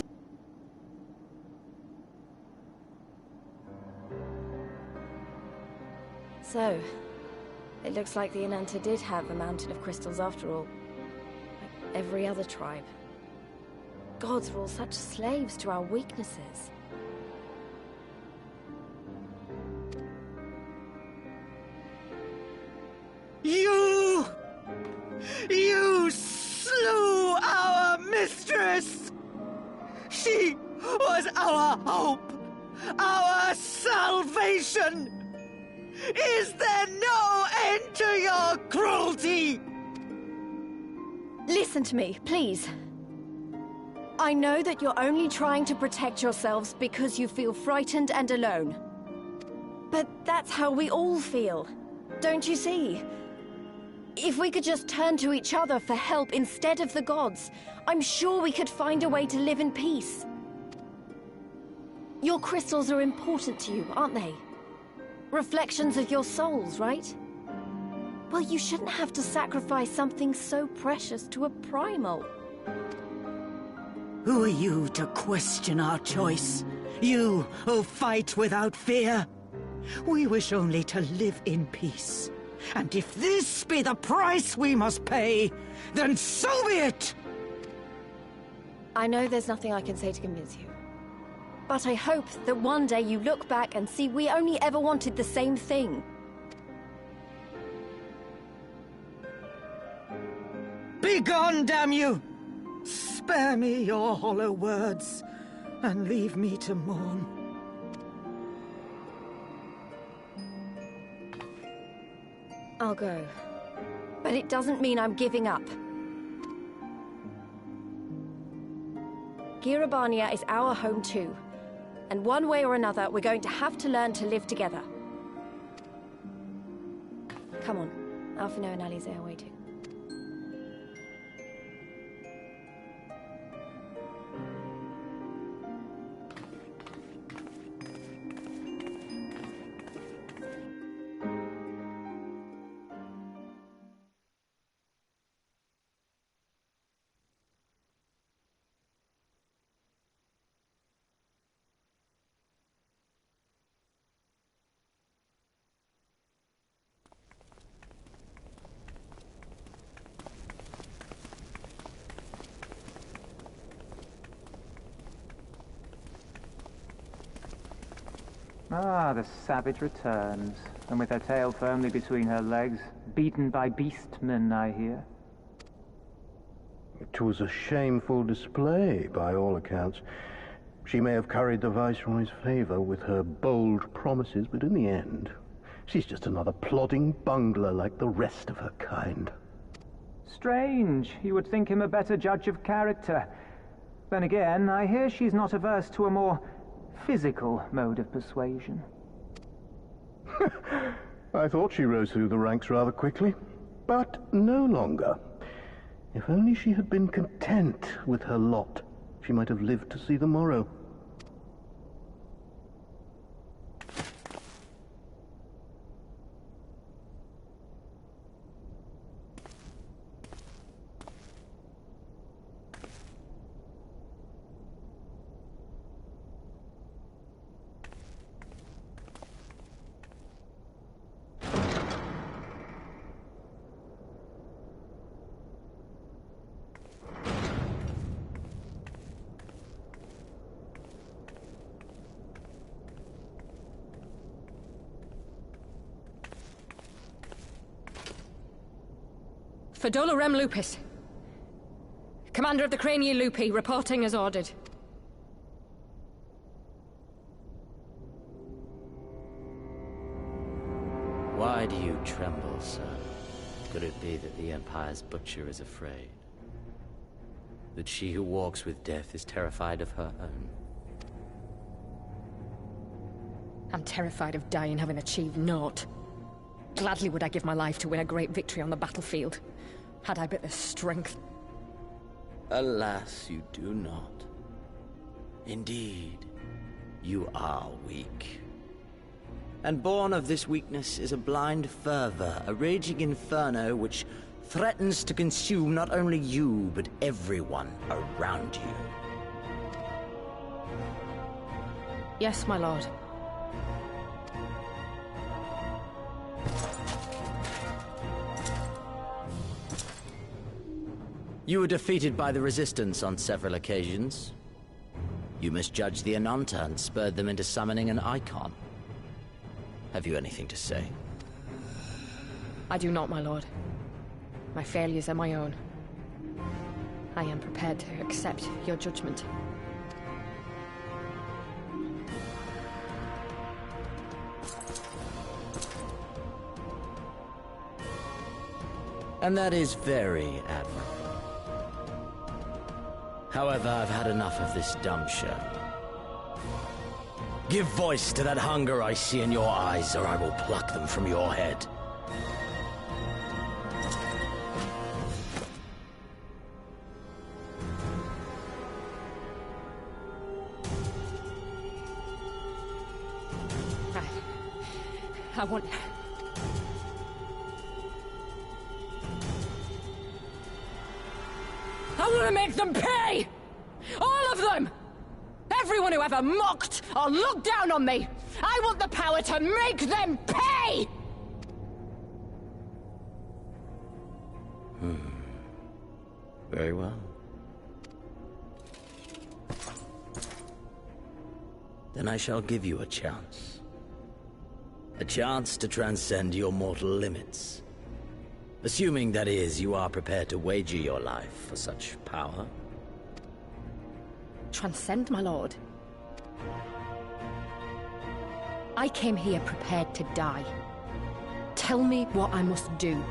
So, it looks like the Ananta did have a mountain of crystals after all. Like every other tribe. Gods were all such slaves to our weaknesses. You slew our mistress! She was our hope! Our salvation! Is there no end to your cruelty? Listen to me, please. I know that you're only trying to protect yourselves because you feel frightened and alone. But that's how we all feel. Don't you see? If we could just turn to each other for help instead of the gods, I'm sure we could find a way to live in peace. Your crystals are important to you, aren't they? Reflections of your souls, right? Well, you shouldn't have to sacrifice something so precious to a primal. Who are you to question our choice? You who fight without fear? We wish only to live in peace. And if this be the price we must pay, then so be it! I know there's nothing I can say to convince you. But I hope that one day you look back and see we only ever wanted the same thing. Begone, damn you! Spare me your hollow words, and leave me to mourn. I'll go. But it doesn't mean I'm giving up. Girabania is our home too. And one way or another, we're going to have to learn to live together. Come on. Alphinaud and Alisaie are waiting. Ah, the savage returns, and with her tail firmly between her legs, beaten by beastmen, I hear. It was a shameful display, by all accounts. She may have curried the Viceroy's favor with her bold promises, but in the end, she's just another plodding bungler like the rest of her kind. Strange. You would think him a better judge of character. Then again, I hear she's not averse to a more physical mode of persuasion. I thought she rose through the ranks rather quickly, but no longer. If only she had been content with her lot, she might have lived to see the morrow. For Dolorem Lupus. Commander of the Cranial Lupi, reporting as ordered. Why do you tremble, sir? Could it be that the Empire's butcher is afraid? That she who walks with death is terrified of her own? I'm terrified of dying having achieved naught. Gladly would I give my life to win a great victory on the battlefield, had I but the strength. Alas, you do not. Indeed, you are weak. And born of this weakness is a blind fervor, a raging inferno which threatens to consume not only you, but everyone around you. Yes, my lord. You were defeated by the Resistance on several occasions. You misjudged the Ananta and spurred them into summoning an icon. Have you anything to say? I do not, my lord. My failures are my own. I am prepared to accept your judgment. And that is very admirable. However, I've had enough of this dumb show. Give voice to that hunger I see in your eyes, or I will pluck them from your head. I want... I want to make them pay! All of them! Everyone who ever mocked or looked down on me! I want the power to make them pay! Very well. Then I shall give you a chance. A chance to transcend your mortal limits. Assuming, that is, you are prepared to wager your life for such power. Transcend, my lord. I came here prepared to die. Tell me what I must do.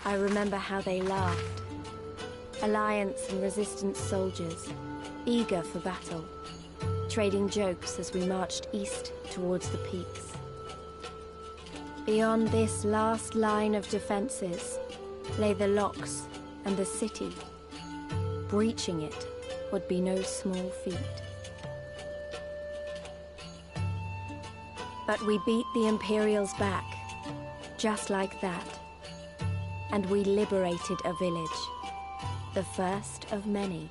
I remember how they laughed. Alliance and Resistance soldiers, eager for battle, trading jokes as we marched east towards the peaks. Beyond this last line of defenses lay the locks and the city. Breaching it would be no small feat. But we beat the Imperials back, just like that. And we liberated a village, the first of many.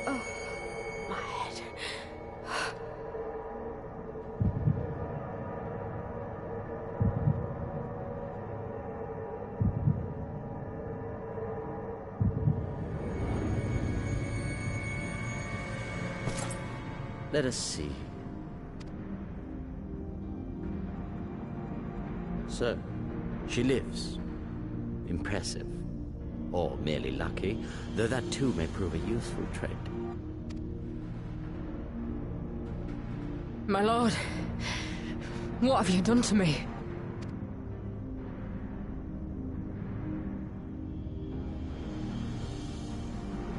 Oh, my head. Let us see. So, she lives. Impressive. Or merely lucky, though that too may prove a useful trait. My lord, what have you done to me?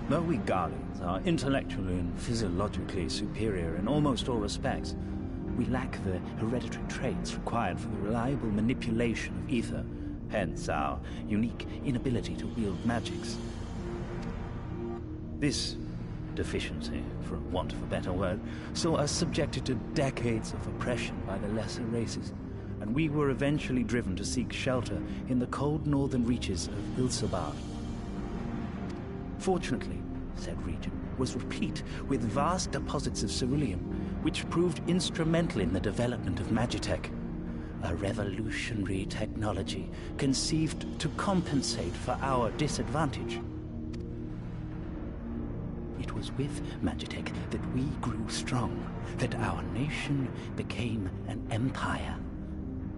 Though we Garleans are intellectually and physiologically superior in almost all respects, we lack the hereditary traits required for the reliable manipulation of ether, hence our unique inability to wield magics. This deficiency, for want of a better word, saw us subjected to decades of oppression by the lesser races, and we were eventually driven to seek shelter in the cold northern reaches of Ilsabard. Fortunately, said region was replete with vast deposits of ceruleum, which proved instrumental in the development of Magitech, a revolutionary technology conceived to compensate for our disadvantage. It was with Magitech that we grew strong, that our nation became an empire.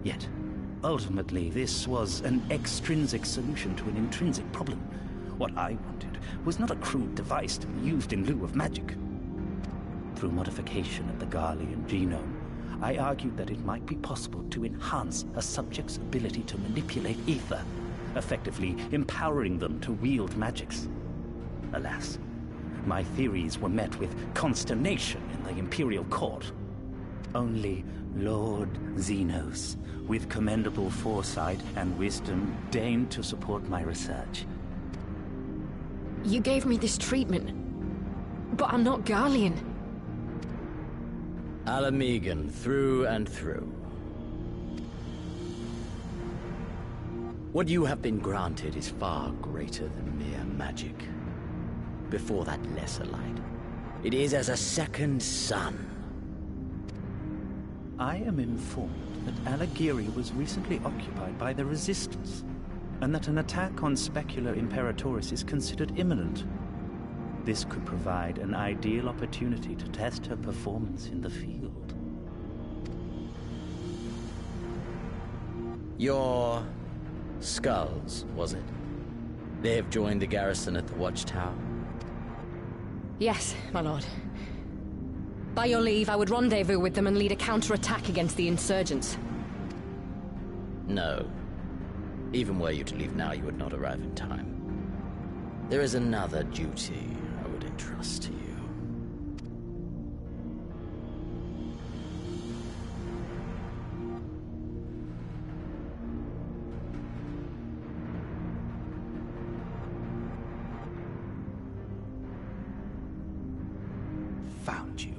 Yet, ultimately, this was an extrinsic solution to an intrinsic problem. What I wanted was not a crude device to be used in lieu of magic. Through modification of the Garlean genome, I argued that it might be possible to enhance a subject's ability to manipulate ether, effectively empowering them to wield magics. Alas, my theories were met with consternation in the Imperial Court. Only Lord Xenos, with commendable foresight and wisdom, deigned to support my research. You gave me this treatment, but I'm not Garlean. Ala Mhigan, through and through. What you have been granted is far greater than mere magic. Before that lesser light, it is as a second sun. I am informed that Alagiri was recently occupied by the Resistance, and that an attack on Specula Imperatoris is considered imminent. This could provide an ideal opportunity to test her performance in the field. Your skulls, was it? They have joined the garrison at the Watchtower? Yes, my lord. By your leave, I would rendezvous with them and lead a counterattack against the insurgents. No. Even were you to leave now, you would not arrive in time. There is another duty I would entrust to you. Found you.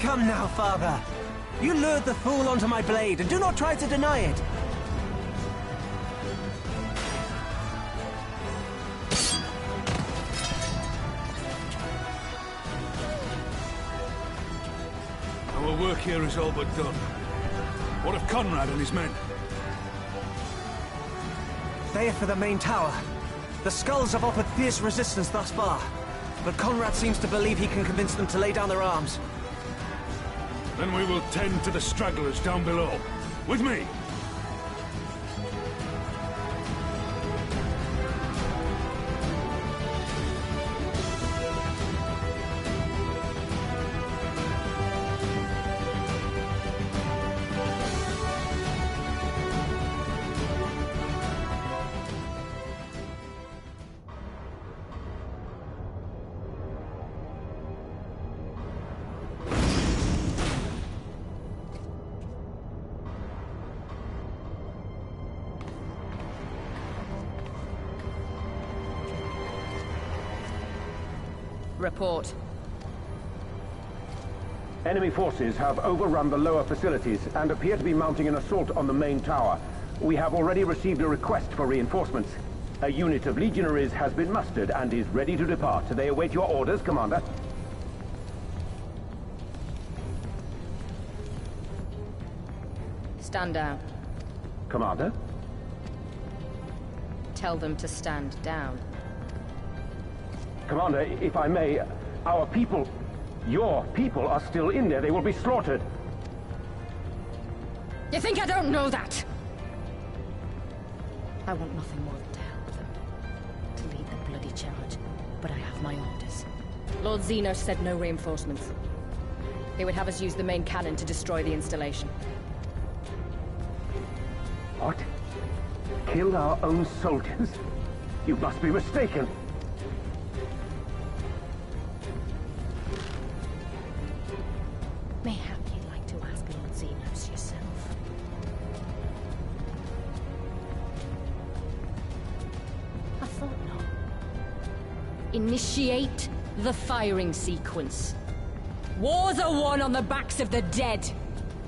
Come now, Father. You lured the fool onto my blade, and do not try to deny it. Our work here is all but done. What of Conrad and his men? They are for the main tower. The skulls have offered fierce resistance thus far, but Conrad seems to believe he can convince them to lay down their arms. Then we will tend to the stragglers down below. With me! Report. Enemy forces have overrun the lower facilities and appear to be mounting an assault on the main tower. We have already received a request for reinforcements. A unit of legionaries has been mustered and is ready to depart. They await your orders, Commander. Stand down. Commander? Tell them to stand down. Commander, if I may, our people, your people are still in there. They will be slaughtered. You think I don't know that? I want nothing more than to help them. To lead the bloody charge. But I have my orders. Lord Xenos said no reinforcements. He would have us use the main cannon to destroy the installation. What? Kill our own soldiers? You must be mistaken. Mayhap you'd like to ask Lord Xenos yourself. I thought not. Initiate the firing sequence. Wars are won on the backs of the dead.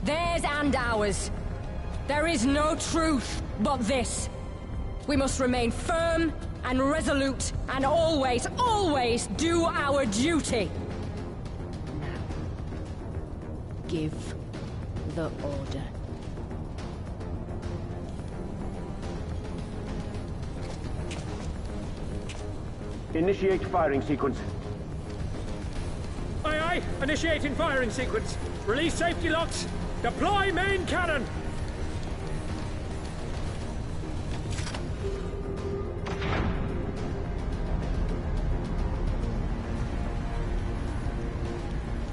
Theirs and ours. There is no truth but this. We must remain firm and resolute and always, always do our duty. Give the order. Initiate firing sequence. Aye, aye. Initiating firing sequence. Release safety locks. Deploy main cannon.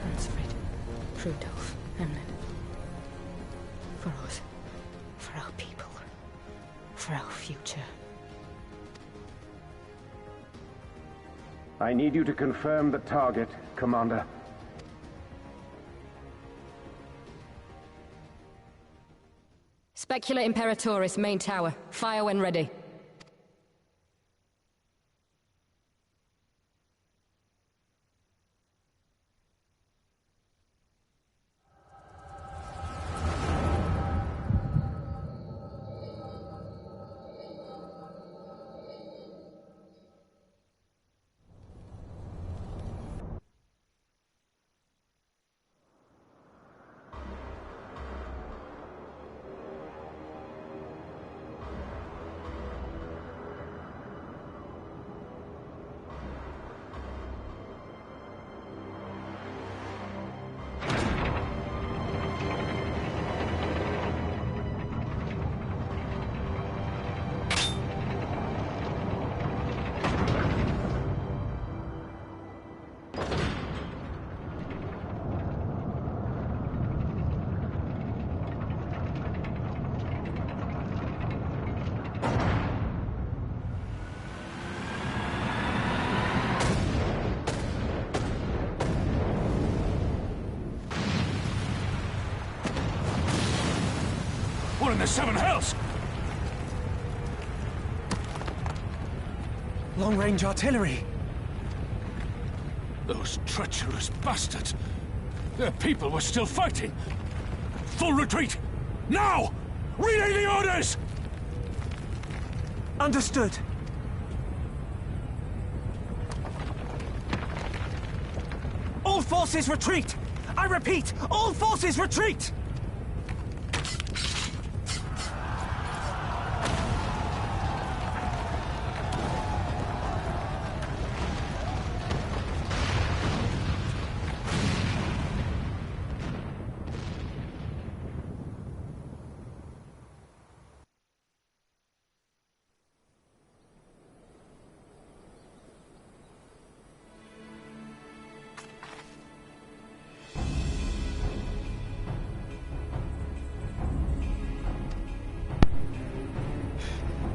Ransford, Rudolph, Emlyn. For us. For our people. For our future. I need you to confirm the target, Commander. Specula Imperatoris, main tower. Fire when ready. in the Seven Hells! Long-range artillery! Those treacherous bastards! Their people were still fighting! Full retreat! Now! Relay the orders! Understood. All forces retreat! I repeat, all forces retreat!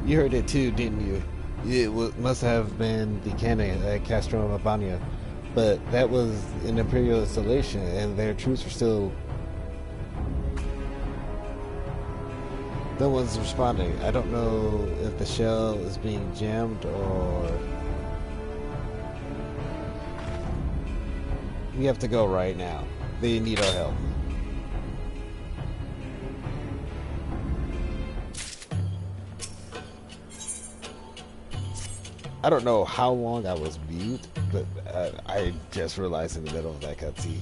You heard it too, didn't you? It must have been the cannon at Castro Mabania, but that was an Imperial installation, and their troops were still... No one's responding. I don't know if the shell is being jammed or... We have to go right now. They need our help. I don't know how long I was mute, but I just realized in the middle of that cutscene.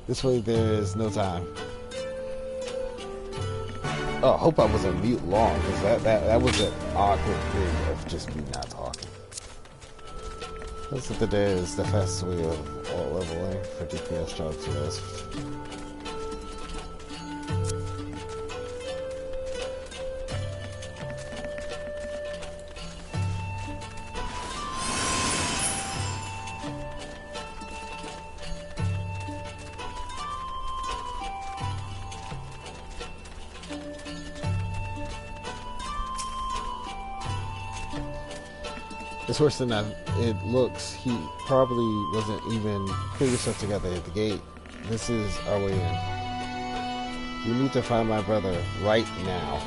This way there's no time. Oh, I hope I wasn't mute long, because that was an awkward period of just me not talking. That's what the day is the fastest way of alt leveling for DPS jobs to this. It's worse than that. It looks. He probably wasn't even put yourself together at the gate. This is our way in. You need to find my brother right now.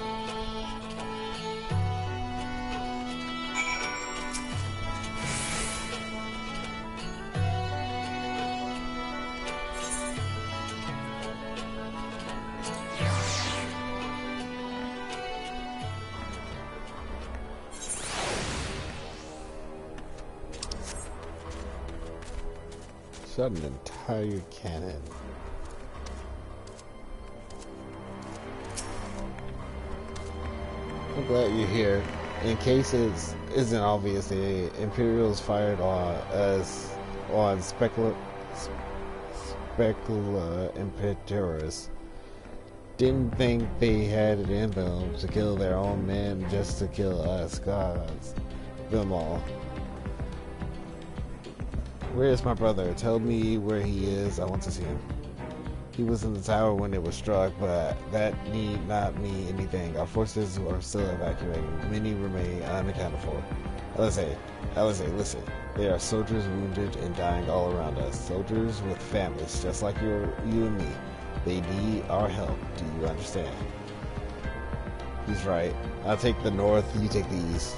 Shot an entire cannon. I'm glad you're here. In case it isn't obvious, the Imperials fired on us on Specula Imperatoris. Didn't think they had it in them to kill their own men just to kill us gods. Them all. Where is my brother? Tell me where he is. I want to see him. He was in the tower when it was struck, but that need not mean anything. Our forces are still evacuating. Many remain unaccounted for. Alisaie, listen. There are soldiers wounded and dying all around us. Soldiers with families, just like you and me. They need our help. Do you understand? He's right. I'll take the north, you take the east.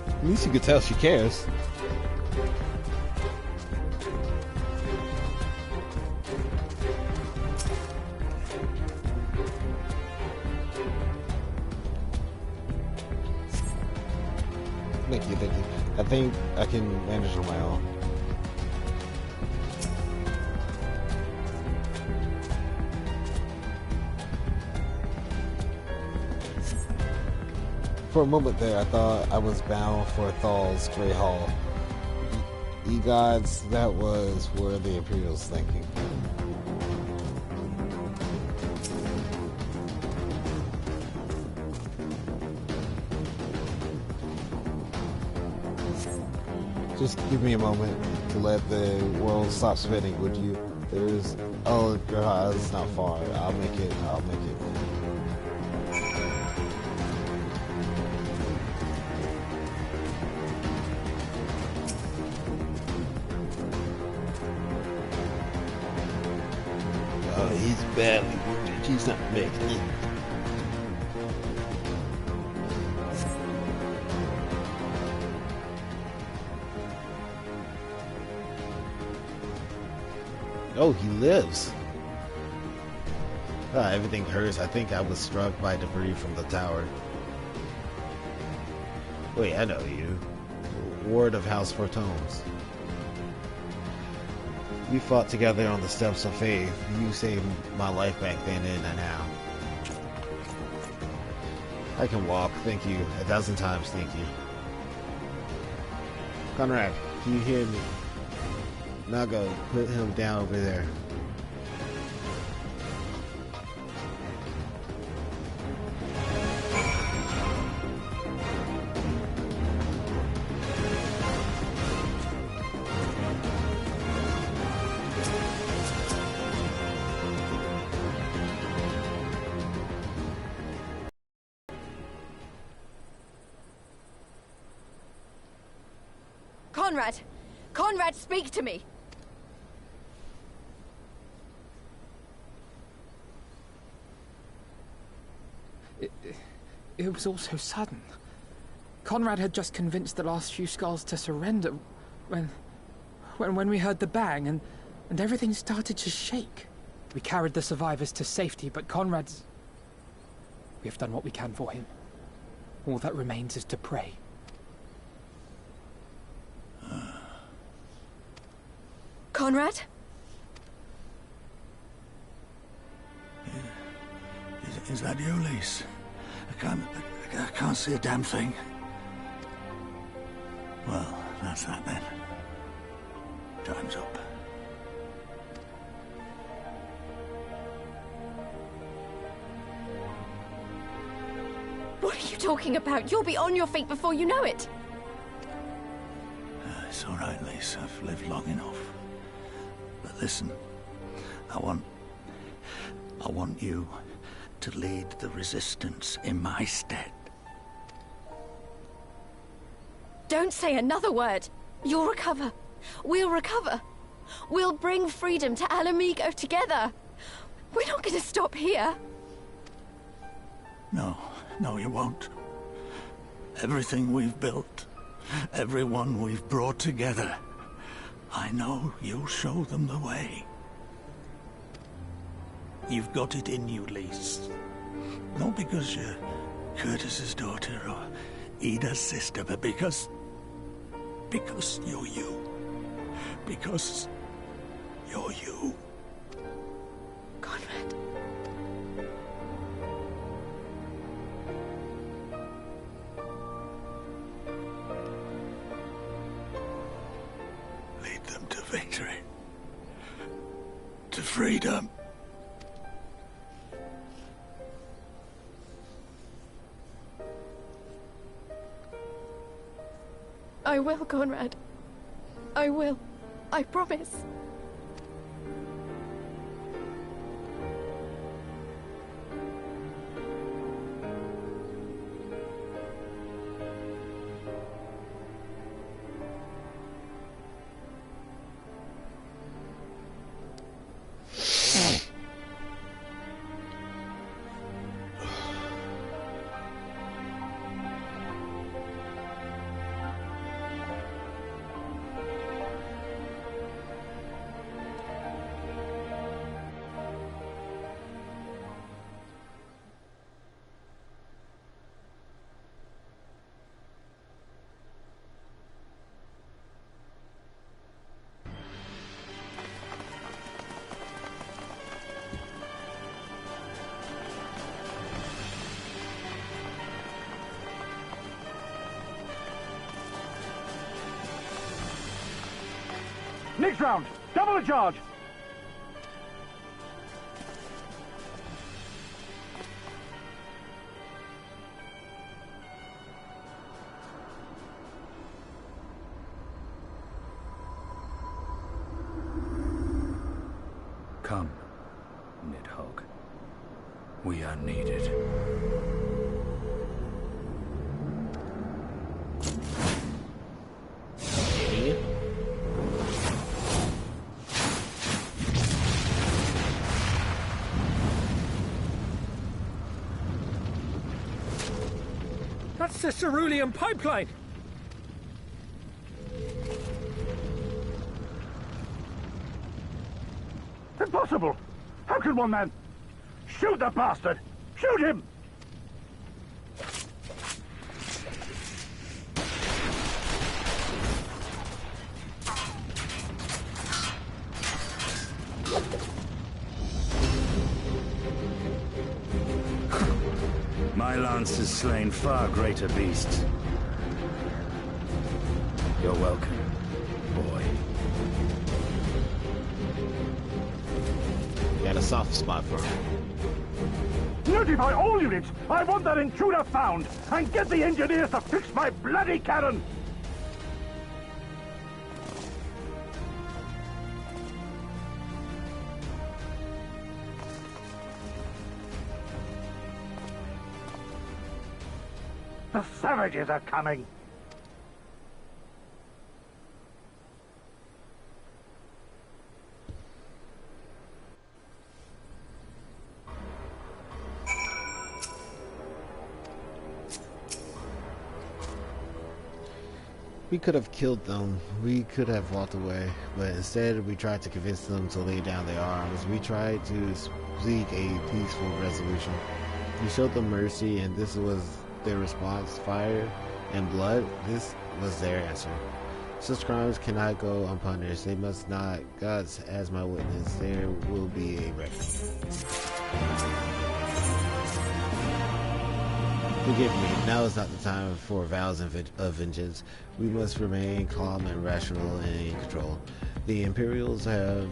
At least you could tell she cares. Thank you. I think I can manage on my own. For a moment there, I thought I was bound for Thal's Great Hall. Ye gods, that was where the Imperials thinking. Just give me a moment to let the world stop spinning, would you? There's... Oh god, it's not far. I'll make it. he's badly wounded. He's not making it. Oh, he lives. Everything hurts. I think I was struck by debris from the tower. Wait, I know you. Ward of House Fortones. We fought together on the steps of faith. You saved my life back then and now. I can walk. Thank you. 1,000 times thank you. Conrad, can you hear me? Nago, put him down over there. Conrad! Conrad, speak to me! It was all so sudden. Conrad had just convinced the last few skulls to surrender when we heard the bang and everything started to shake. We carried the survivors to safety, but Conrad's... We have done what we can for him. All that remains is to pray. Conrad? Is that you, Lise? I can't see a damn thing. Well, that's that then. Time's up. What are you talking about? You'll be on your feet before you know it. It's all right, Lise. I've lived long enough. But listen, I want you to lead the resistance in my stead. Don't say another word. You'll recover. We'll recover. We'll bring freedom to Ala Mhigo together. We're not going to stop here. No, you won't. Everything we've built, everyone we've brought together, I know you'll show them the way. You've got it in you, Lise. Not because you're Curtis's daughter or Ida's sister, but because you're you. Because you're you. Conrad. Lead them to victory. To freedom. I will, Conrad. I will. I promise. Next round, double the charge. Come, Nidhogg. We are needed. the cerulean pipeline! Impossible! How can one man... Shoot the bastard! Shoot him! My lance has slain far greater beasts. You're welcome, boy. You got a soft spot for him. Notify all units! I want that intruder found! And get the engineers to fix my bloody cannon! The savages are coming! We could have killed them. We could have walked away. But instead, we tried to convince them to lay down their arms. We tried to seek a peaceful resolution. We showed them mercy, and this was their response: fire and blood. This was their answer. Such crimes cannot go unpunished. They must not. God as my witness, there will be a record. Forgive me, now is not the time for vows of vengeance. We must remain calm and rational and in control. The Imperials have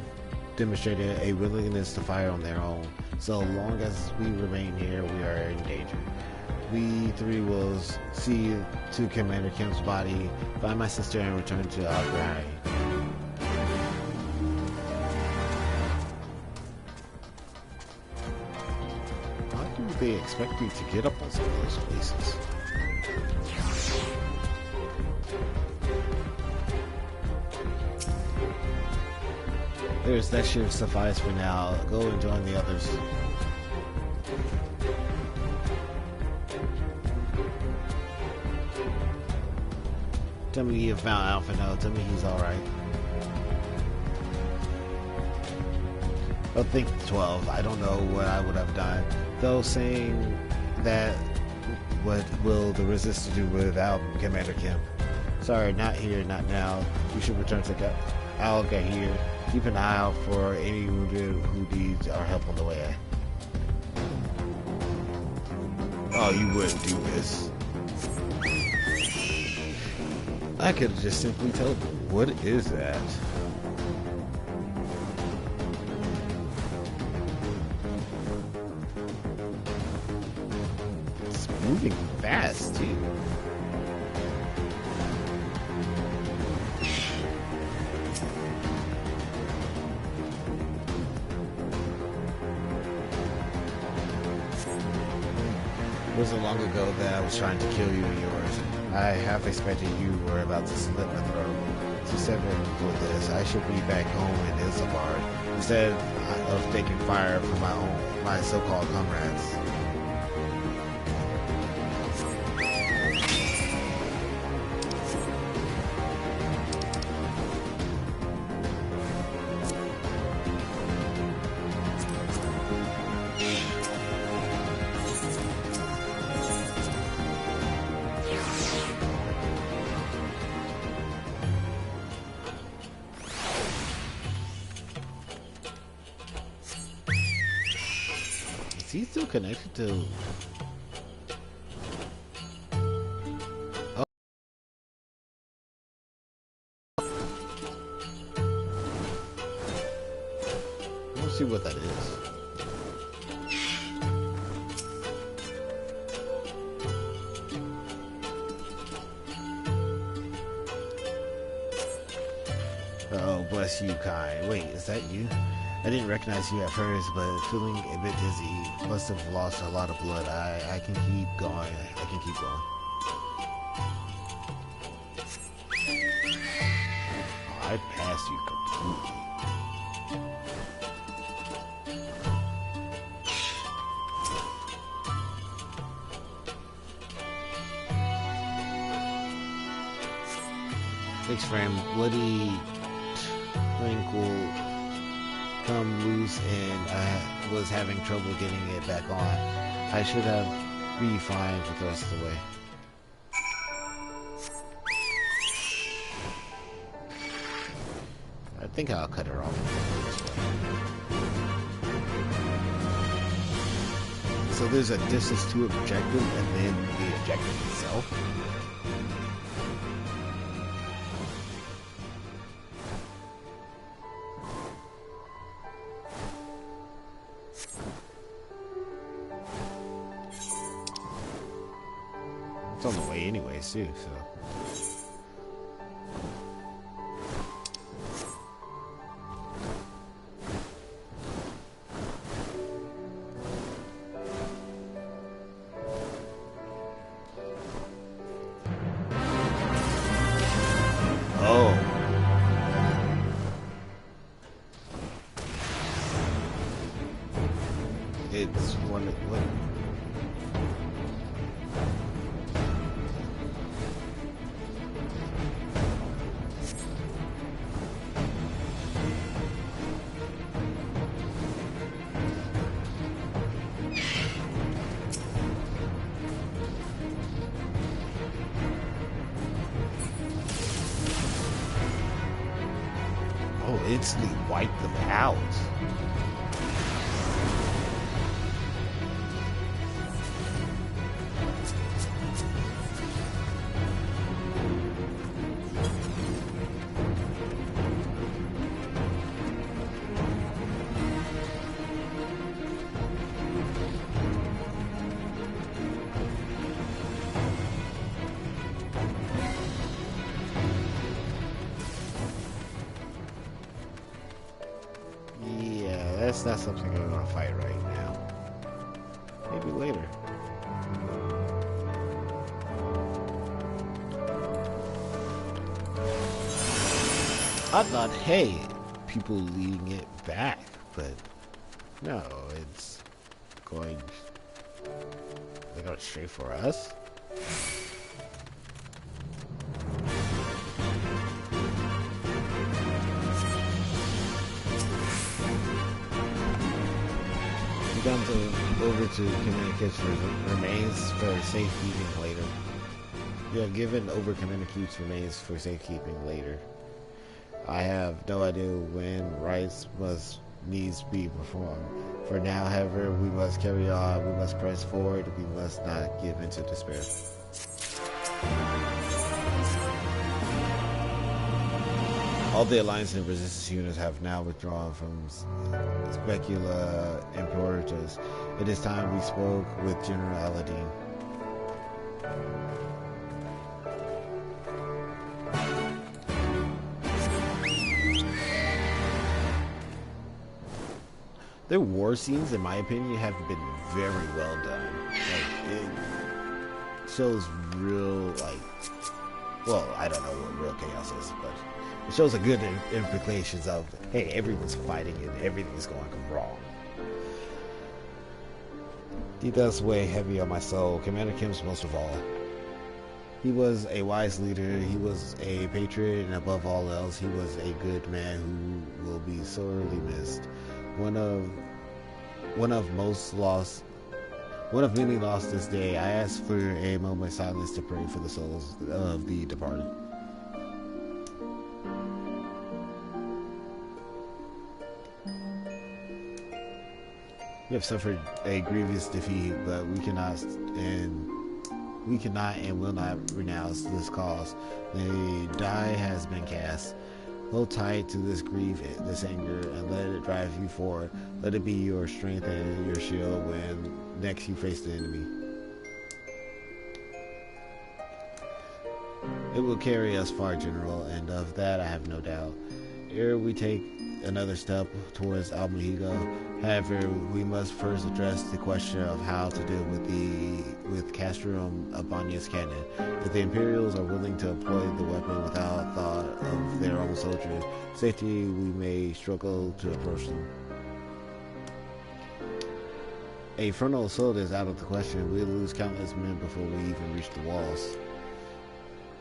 demonstrated a willingness to fire on their own. So long as we remain here, we are in danger. We three will see to Commander Kim's body, find my sister, and return to Algrai. How do they expect me to get up on some of those places? That should suffice for now. Go and join the others. Tell me you found Alpha now. Tell me he's alright. Well, think 12. I don't know what I would have done. Though saying that, what will the Resistance do without Commander Kim? Sorry, not here, not now. We should return to Algahir. Keep an eye out for any wounded who needs our help on the way. Oh, you wouldn't do this. I could have just simply told them. What is that? It's moving fast, too. It wasn't long ago that I was trying to kill you and yours. I half expected you were about to slit my throat. To sever with this, I should be back home in Isambard, instead of taking fire from my so-called comrades. Is he still connected to... Oh. Let's see what that is. Oh, bless you, Kai. Wait, is that you? I didn't recognize you at first, but feeling a bit dizzy. Must have lost a lot of blood. I can keep going. I can keep going. Oh, I passed you completely. fixed frame, bloody link will come loose and I was having trouble getting it back on. I should have be fine for the rest of the way. I think I'll cut her off. So there's a distance to objective and then the objective itself. It's on the way anyways too, so. It's one of what? Oh, instantly wipe them out. That's not something I'm gonna fight right now. Maybe later. I thought, hey, people leading it back, but no, it's going. They're going straight for us. Comes over to communications remains for safekeeping later. You have given over communications remains for safekeeping later. I have no idea when rites needs be performed. For now, however, we must carry on. We must press forward. We must not give into despair. All the Alliance and Resistance units have now withdrawn from Specula Imperatus. It is time we spoke with General Aladdin. Their war scenes, in my opinion, have been very well done. Like, it shows real, like, well, I don't know what real chaos is, but it shows a good implications of, hey, everyone's fighting and everything's going wrong. Details weigh heavy on my soul. Commander Kim's most of all. He was a wise leader, he was a patriot, and above all else, he was a good man who will be sorely missed. One of many lost this day. I ask for a moment of silence to pray for the souls of the departed. We have suffered a grievous defeat, but we cannot and will not renounce this cause. The die has been cast. Hold tight to this grief, this anger, and let it drive you forward. Let it be your strength and your shield when next you face the enemy. It will carry us far, General, and of that I have no doubt. Ere we take another step towards Almahigo, however, we must first address the question of how to deal with Castrum Abania's cannon. If the Imperials are willing to employ the weapon without thought of their own soldiers' safety, we may struggle to approach them. A frontal assault is out of the question. We'll lose countless men before we even reach the walls.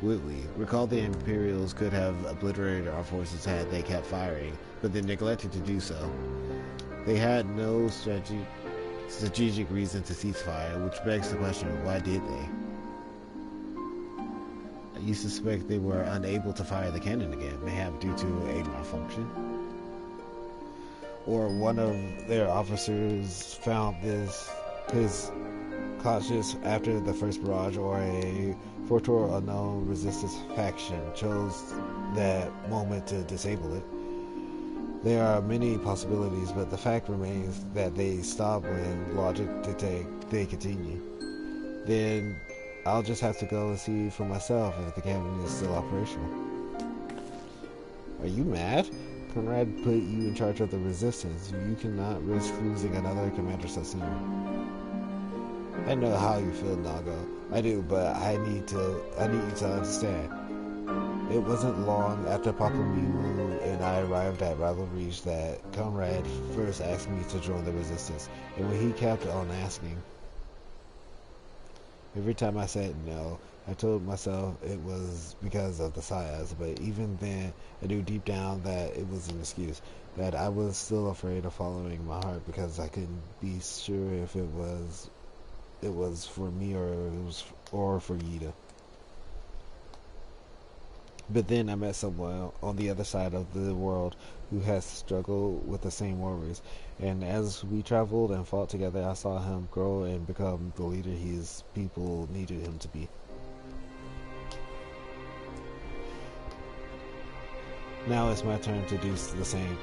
would we? Recall the Imperials could have obliterated our forces had they kept firing, but they neglected to do so. They had no strategic reason to cease fire, which begs the question, why did they? You suspect they were unable to fire the cannon again, mayhap due to a malfunction? Or one of their officers found his conscious after the first barrage, or a foretold unknown resistance faction chose that moment to disable it. There are many possibilities, but the fact remains that they stop when logic dictates they continue. Then I'll just have to go and see for myself if the cannon is still operational. Are you mad? Conrad put you in charge of the resistance. You cannot risk losing another commander so soon. I know how you feel, Nago. I do, but I need you to understand. It wasn't long after Papa Mimu and I arrived at Rival Reach that Conrad first asked me to join the resistance, and when he kept on asking, every time I said no, I told myself it was because of the Sayas, but even then, I knew deep down that it was an excuse, that I was still afraid of following my heart because I couldn't be sure if it was for me or for Yida. But then I met someone on the other side of the world who has struggled with the same worries, and as we traveled and fought together, I saw him grow and become the leader his people needed him to be. Now it's my turn to do the same.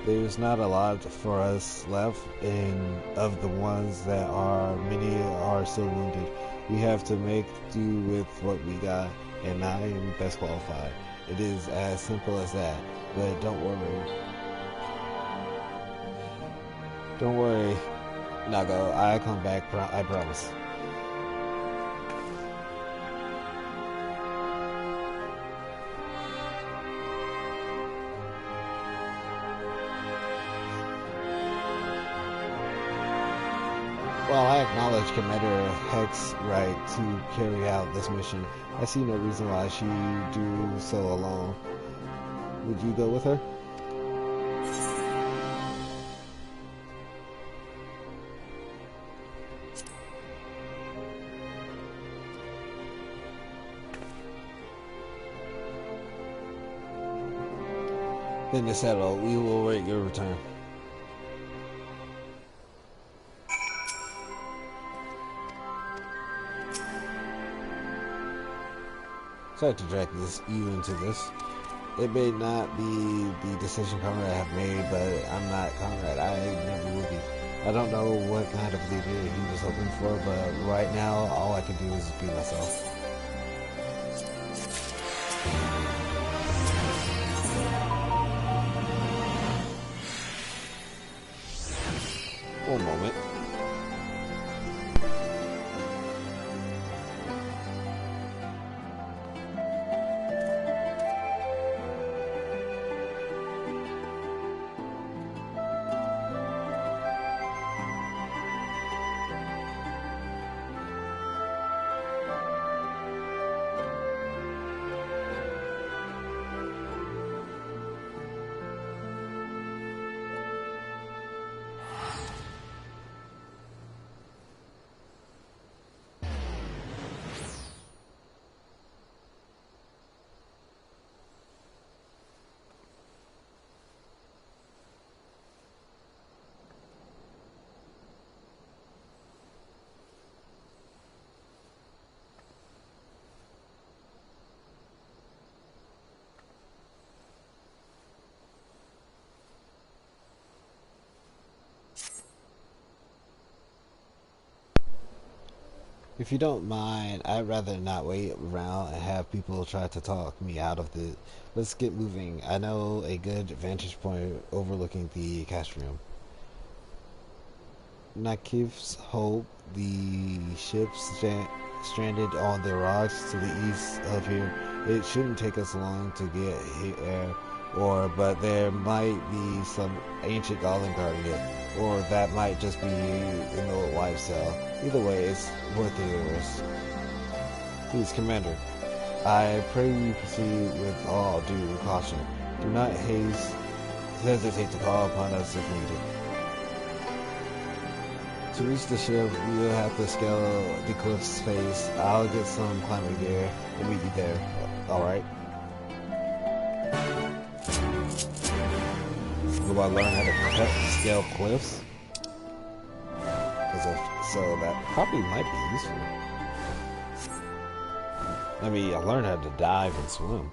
There's not a lot for us left, and of the ones that are, many are still wounded. We have to make do with what we got, and I am best qualified. It is as simple as that, but don't worry. Don't worry, Nago, I'll come back, I promise. While I acknowledge Commander Heck's right to carry out this mission, I see no reason why she do so alone. Would you go with her? Then it's settled. We will wait your return. Sorry to drag you into this. It may not be the decision Conrad have made, but I'm not Conrad. I never will be. I don't know what kind of leader he was hoping for, but right now all I can do is be myself. One moment. If you don't mind, I'd rather not wait around and have people try to talk me out of it. Let's get moving. I know a good vantage point overlooking the cash room. Nakif's Hope, the ship stranded on the rocks to the east of here. It shouldn't take us long to get here, but there might be some ancient golem guarding it, or that might just be an old wife cell. Either way, it's worth the risk. Please, Commander, I pray we proceed with all due caution. Do not hesitate to call upon us if needed. To reach the ship, we will have to scale the cliff's face. I'll get some climbing gear and meet you there. Alright? Will I learn how to scale cliffs? So that probably might be useful. I mean, I learned how to dive and swim.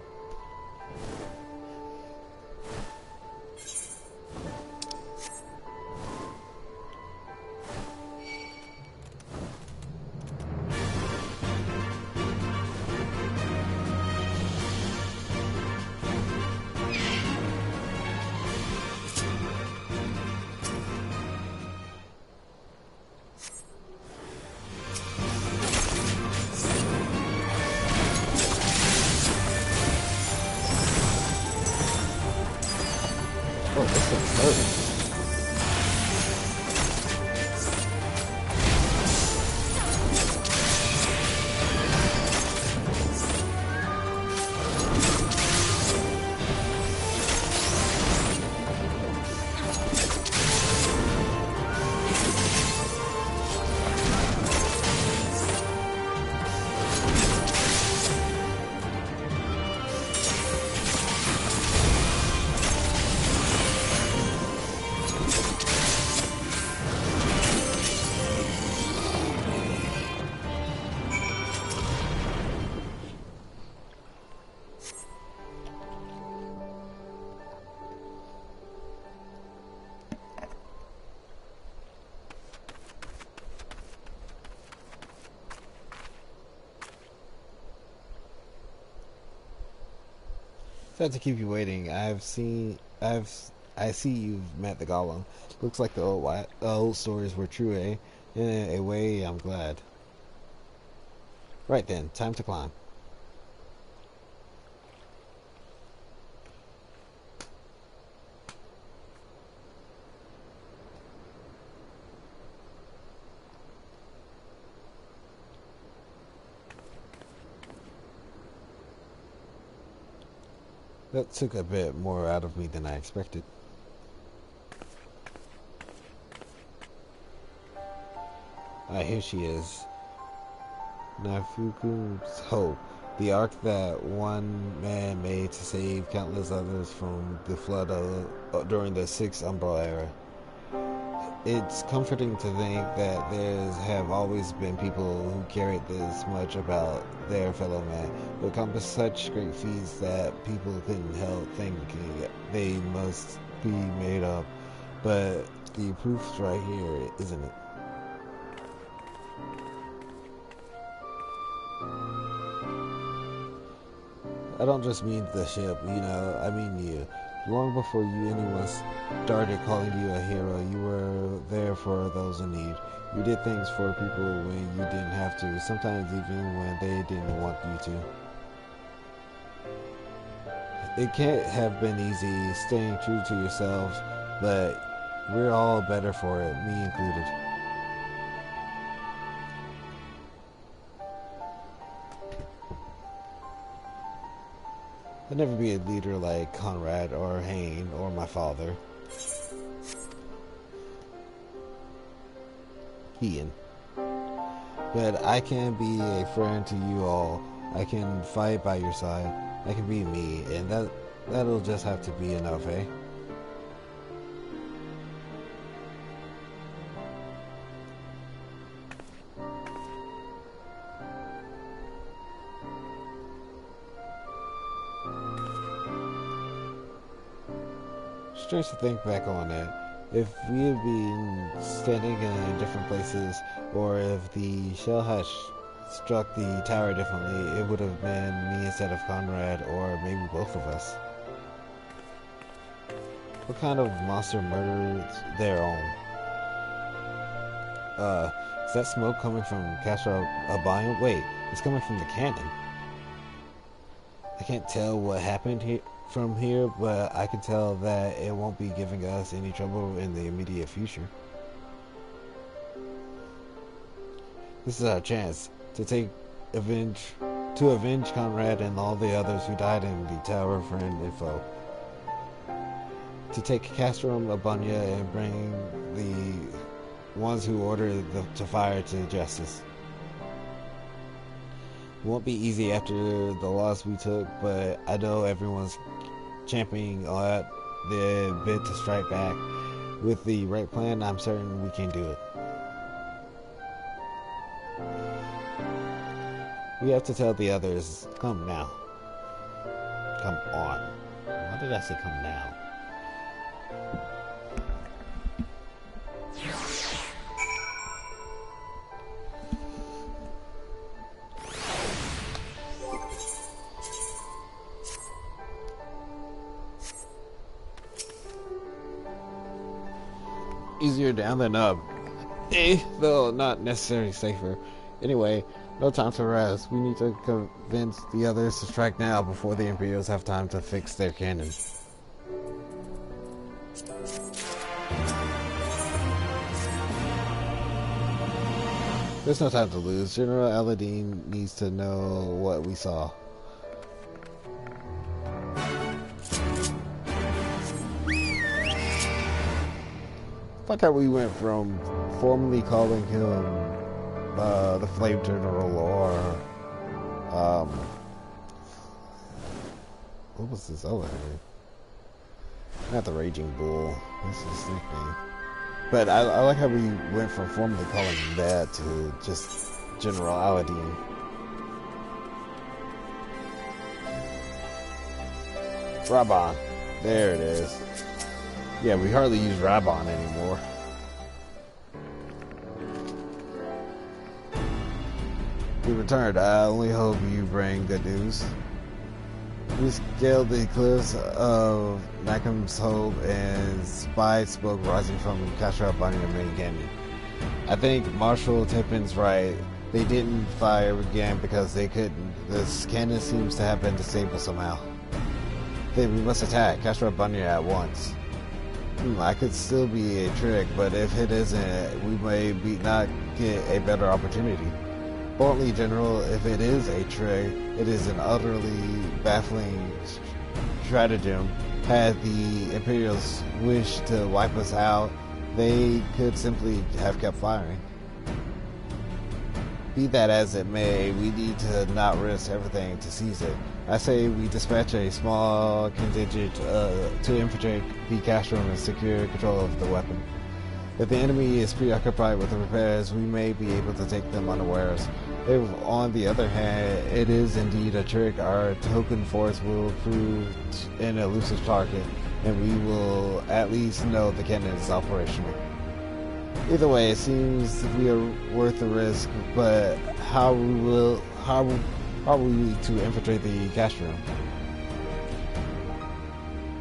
Sad to keep you waiting. I see you've met the Golem. Looks like the old stories were true, eh? In a way, I'm glad. Right then, time to climb. That took a bit more out of me than I expected. Ah, here she is. Nafuku's Hope, the ark that one man made to save countless others from the flood during the Sixth Umbral era. It's comforting to think that there have always been people who cared this much about their fellow man, who accomplished such great feats that people couldn't help thinking they must be made up. But the proof's right here, isn't it? I don't just mean the ship, you know, I mean you. Long before anyone started calling you a hero, you were there for those in need. You did things for people when you didn't have to, sometimes even when they didn't want you to. It can't have been easy staying true to yourselves, but we're all better for it, me included. I'll never be a leader like Conrad or Hayne or my father. Ian. But I can be a friend to you all. I can fight by your side. I can be me, and that'll just have to be enough, eh? Strange to think back on that. If we had been standing in different places, or if the shell had struck the tower differently, it would have been me instead of Conrad, or maybe both of us. What kind of monster murdered their own? Is that smoke coming from Castle Abion? Wait, it's coming from the cannon. I can't tell what happened here from here, but I can tell that it won't be giving us any trouble in the immediate future. This is our chance to take to avenge Conrad and all the others who died in the Tower, friend and foe. To take Castrum Abunya and bring the ones who ordered the Fire to justice. It won't be easy after the loss we took, but I know everyone's championing at the bit to strike back. With the right plan, I'm certain we can do it. We have to tell the others, come now. Come on. Why did I say come now? Easier down than up. Though not necessarily safer. Anyway, no time to rest. We need to convince the others to strike now before the Imperials have time to fix their cannon. There's no time to lose. General Aladdin needs to know what we saw. Like how we went from formally calling him the Flame General, or what was his other name? Not the Raging Bull. That's his nickname. But I like how we went from formally calling him that to just General Aladdin. Raban. There it is. Yeah, we hardly use Raban anymore. We returned. I only hope you bring good news. We scaled the cliffs of Nakam's Hope and spied smoke rising from Castra Abunya main canyon. I think Marshal Tippin's right. They didn't fire again because they couldn't. This cannon seems to have been disabled somehow. Then we must attack Castra Abunya at once. I could still be a trick, but if it isn't, we may not get a better opportunity. Bluntly, General, if it is a trick, it is an utterly baffling stratagem. Had the Imperials wished to wipe us out, they could simply have kept firing. Be that as it may, we need to not risk everything to seize it. I say we dispatch a small contingent to infiltrate the Castrum and secure control of the weapon. If the enemy is preoccupied with the repairs, we may be able to take them unawares. If, on the other hand, it is indeed a trick, our token force will prove an elusive target, and we will at least know the cannon is operational. Either way, it seems we are worth the risk, but how are we to infiltrate the Castrum?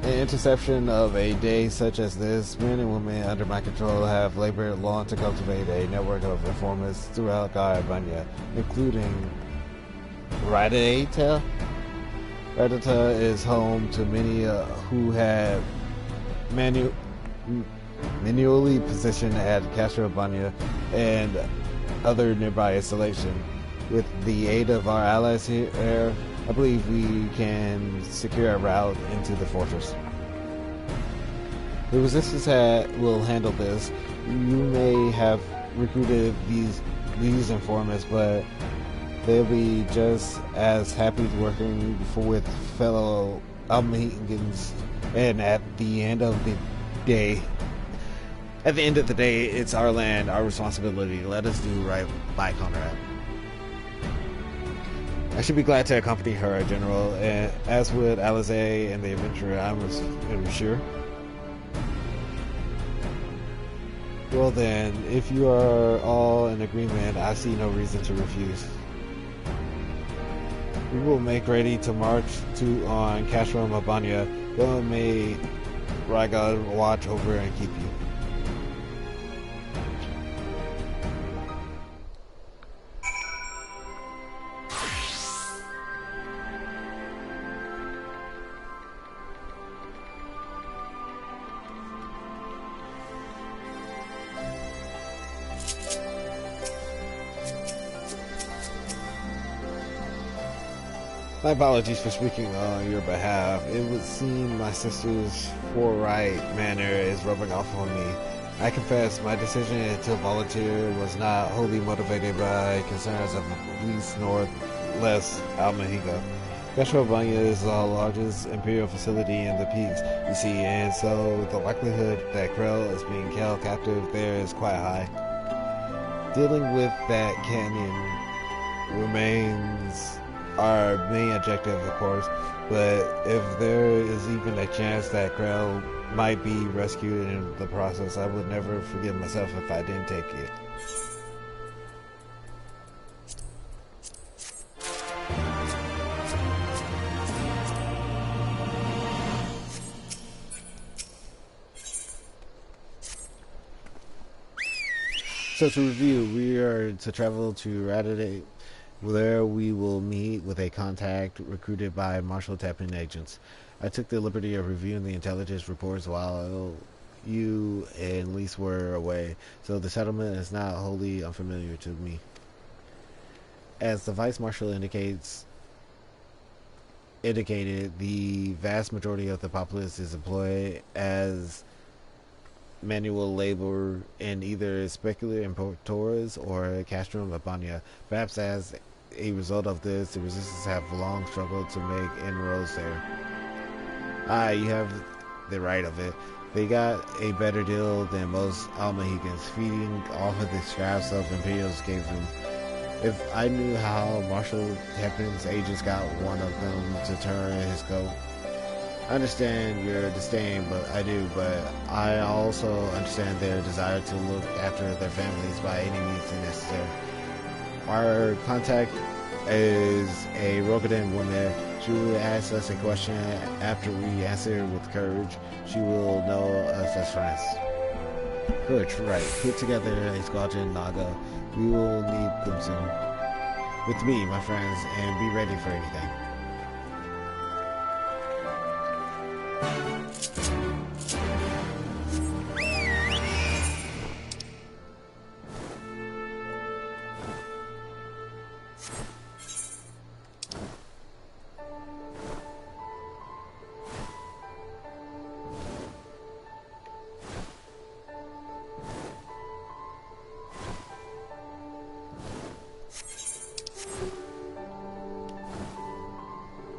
An interception of a day such as this, men and women under my control have labored long to cultivate a network of informants throughout Castra Abunya, including Rattata. Rattata is home to many who have manually positioned at Castra Abunya and other nearby installations. With the aid of our allies here, I believe we can secure a route into the fortress. The resistance will handle this. You may have recruited these informants, but they'll be just as happy working with fellow Almahitans. And at the end of the day, it's our land, our responsibility. Let us do right by Conrad. I should be glad to accompany her, General, and as would Alizé and the adventurer, I'm sure. Well then, if you are all in agreement, I see no reason to refuse. We will make ready to march on Castrum Abunya. Go and may Rygod watch over and keep you. My apologies for speaking on your behalf. It would seem my sister's forthright manner is rubbing off on me. I confess my decision to volunteer was not wholly motivated by concerns of least nor less Almahiga. Petrobanya is the largest imperial facility in the peaks, you see, and so the likelihood that Krell is being held captive there is quite high. Dealing with that canyon remains our main objective, of course, but if there is even a chance that Krell might be rescued in the process, I would never forgive myself if I didn't take it. So to review, we are to travel to Radade, where we will meet with a contact recruited by Marshal Tapping agents. I took the liberty of reviewing the intelligence reports while you and Lise were away, so the settlement is not wholly unfamiliar to me. As the Vice Marshal indicated, the vast majority of the populace is employed as manual labor in either Specular Importores or Castrum Abania. Perhaps as a result of this, the resistance have long struggled to make inroads there. You have the right of it. They got a better deal than most Almahigans, feeding off of the scraps of Imperials gave them. If I knew how Marshal Tapping's agents got one of them to turn his coat. I understand your disdain, but I also understand their desire to look after their families by any means necessary. Our contact is a Rogadan woman. She will ask us a question. After we answer with courage, she will know us as friends. Good, right. Put together a squadron, Naga. We will need them soon. With me, my friends, and be ready for anything.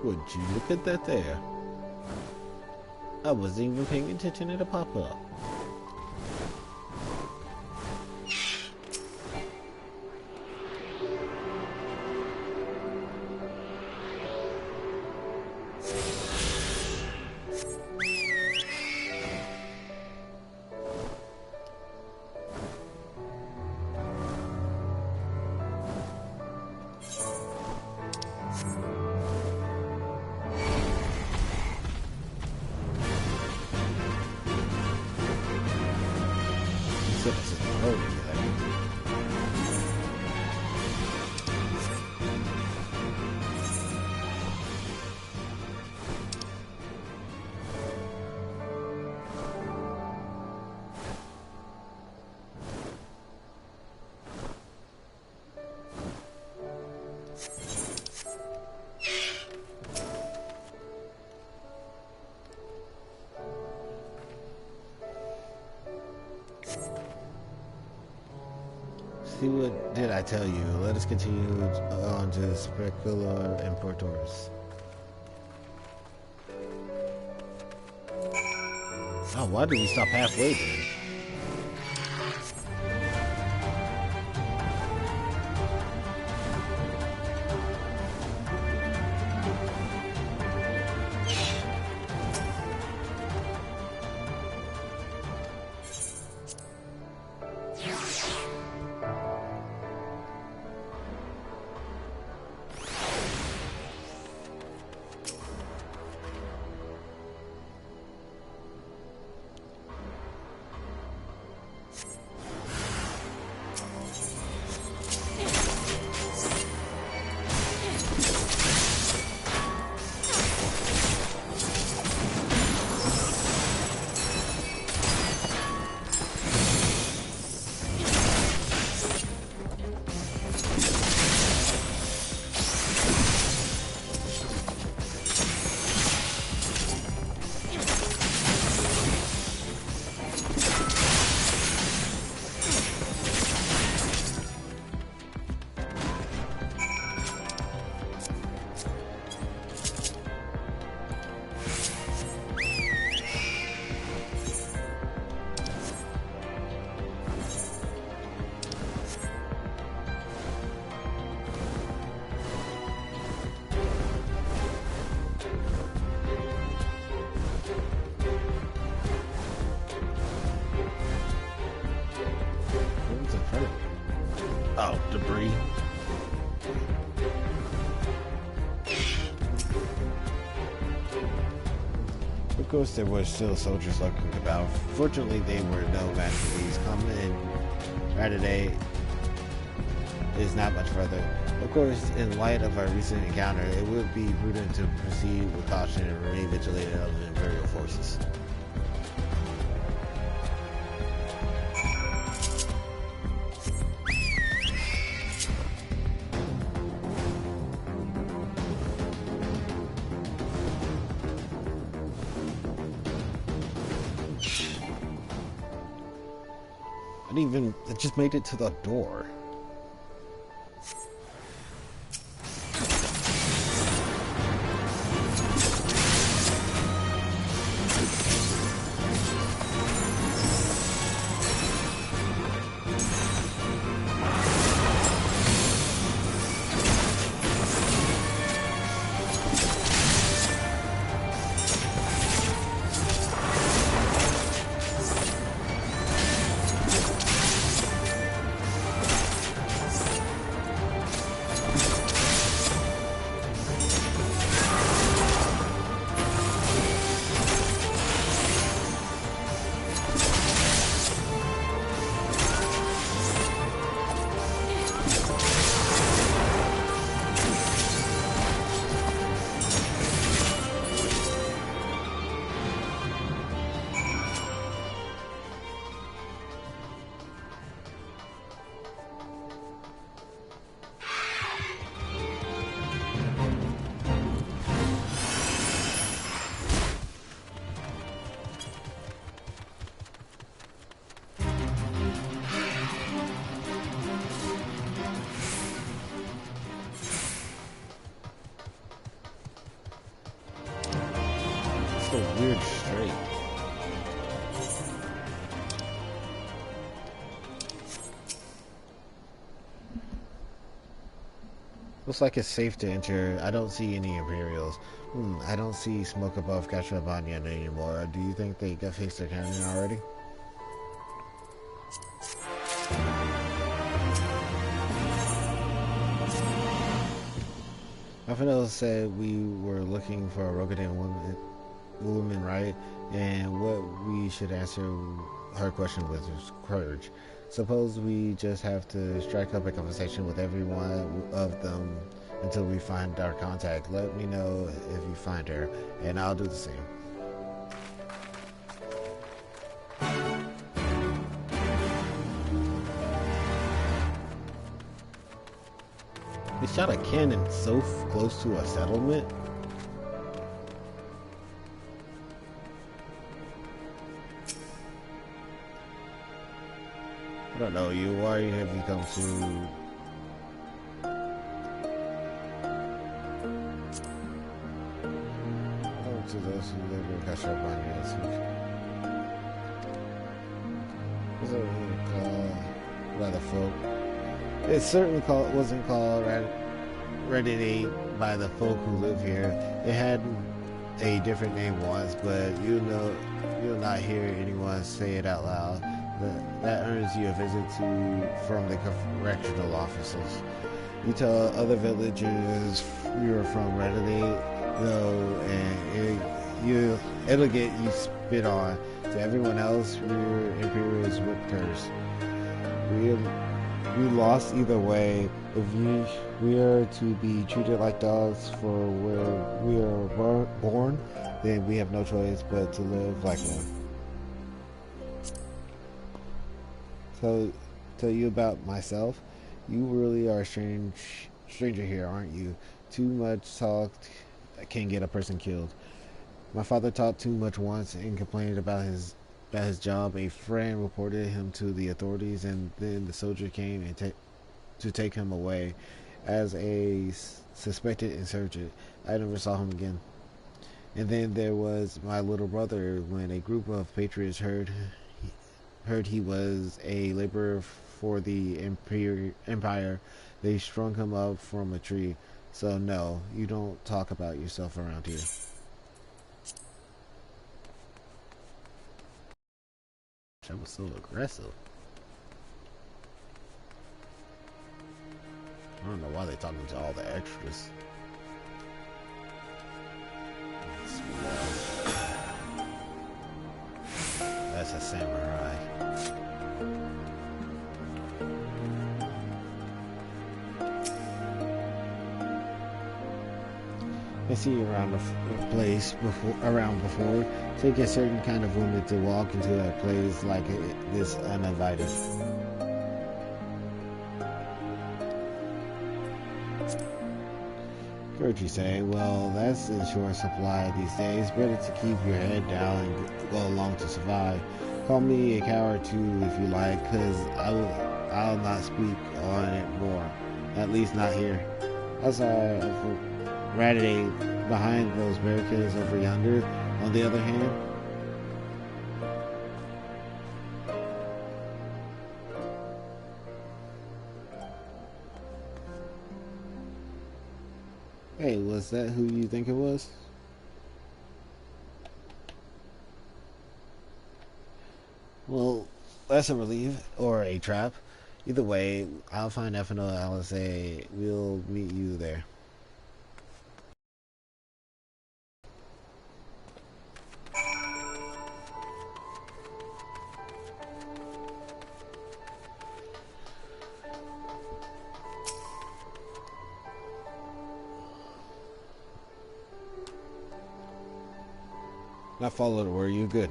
Would you look at that there? I wasn't even paying attention to the pop-up. See, what did I tell you? Let us continue on to Specular Importores. Oh, why did we stop halfway then? Of course, there were still soldiers lurking about. Fortunately, they were no match for these. Coming right today is not much further. Of course, in light of our recent encounter, it would be prudent to proceed with caution and remain vigilant of the Imperial forces. I just made it to the door. Weird straight. Looks like it's safe to enter. I don't see any Imperials. I don't see smoke above Castle Banyan anymore. Do you think they got fixed their cannon already? Rafael said we were looking for a Rogadan woman, right? And what we should answer her question with is courage. Suppose we just have to strike up a conversation with every one of them until we find our contact. Let me know if you find her, and I'll do the same. They shot a cannon so close to a settlement? I don't know, why have you come to... Oh, to those who live in Castlevania. What's it really called? By the folk? It certainly wasn't called Reddit by the folk who live here. It had a different name once, but you'll not hear anyone say it out loud. That earns you a visit from the correctional officers. You tell other villagers you're from Reddit, though, and it'll get you spit on. To everyone else, we're Imperials with curse. We lost either way. If we are to be treated like dogs for where we are born, then we have no choice but to live like one. So, tell you about myself. You really are a stranger here, aren't you? Too much talk can get a person killed. My father talked too much once and complained about his job. A friend reported him to the authorities, and then the soldier came and to take him away as a suspected insurgent. I never saw him again. And then there was my little brother. When a group of patriots heard he was a laborer for the Empire, they strung him up from a tree. So no, you don't talk about yourself around here. That was so aggressive. I don't know why they're talking to all the extras. as a samurai. I see around a place before. Take a certain kind of woman to walk into a place like this uninvited. Heard you say, well, that's in short supply these days. Better to keep your head down and go along to survive. Call me a coward too if you like, cause I'll not speak on it more. At least not here. I saw a Ratty behind those barricades over yonder. On the other hand, hey, was that who you think it was? Well, that's a relief or a trap. Either way, I'll find FNO Alisaie. We'll meet you there. I followed where you good.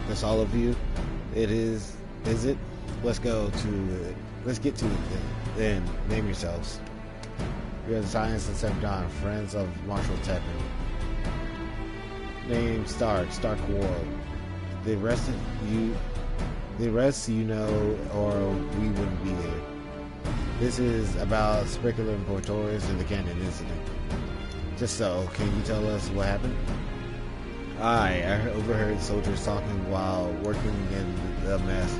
That's all of you? It is it? Let's get to it then. Name yourselves. You're the Science and Seven Dawn, friends of Marshal Teppan. Name Stark World. The rest you know, or we wouldn't be here. This is about Speculum Portoris and the Cannon incident. Just so, can you tell us what happened? I overheard soldiers talking while working in the mess.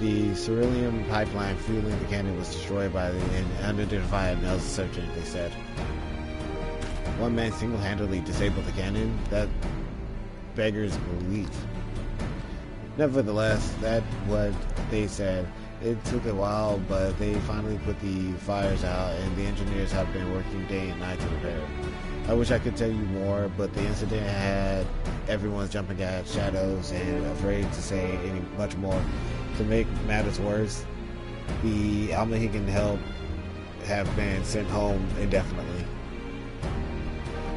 The Cerulean pipeline fueling the cannon was destroyed by an unidentified insurgent, they said. One man single-handedly disabled the cannon? That beggars belief. Nevertheless, that's what they said. It took a while, but they finally put the fires out, and the engineers have been working day and night to repair it. I wish I could tell you more, but the incident had everyone jumping at shadows and afraid to say much more. To make matters worse, the Almahigan help have been sent home indefinitely.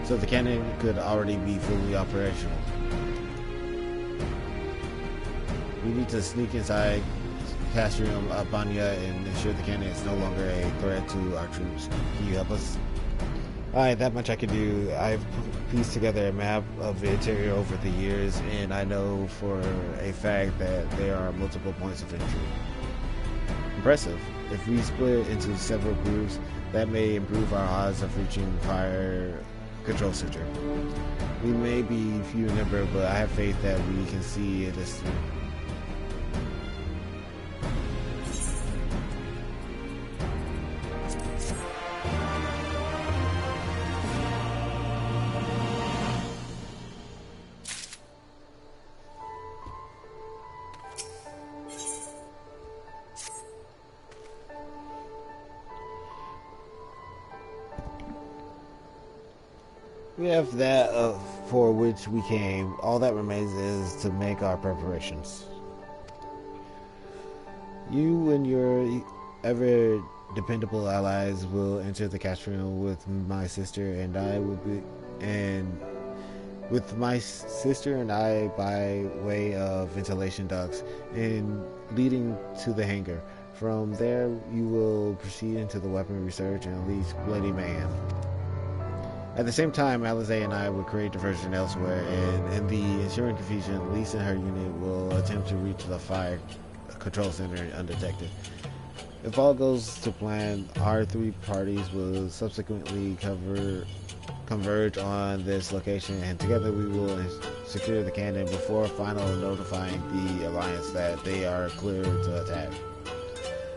So the cannon could already be fully operational. We need to sneak inside Castrium Banya and ensure the cannon is no longer a threat to our troops. Can you help us? Alright, that much I can do. I've pieced together a map of the interior over the years, and I know for a fact that there are multiple points of entry. Impressive. If we split into several groups, that may improve our odds of reaching fire control center. We may be few in number, but I have faith that we can see this through. We have that for which we came. All that remains is to make our preparations. You and your ever dependable allies will enter the Castrium with my sister and I by way of ventilation ducts and leading to the hangar. From there, you will proceed into the weapon research and unleash bloody mayhem. At the same time, Alisaie and I will create diversion elsewhere, and in the ensuing confusion, Lisa and her unit will attempt to reach the fire control center undetected. If all goes to plan, our three parties will subsequently converge on this location, and together we will secure the cannon before finally notifying the Alliance that they are clear to attack.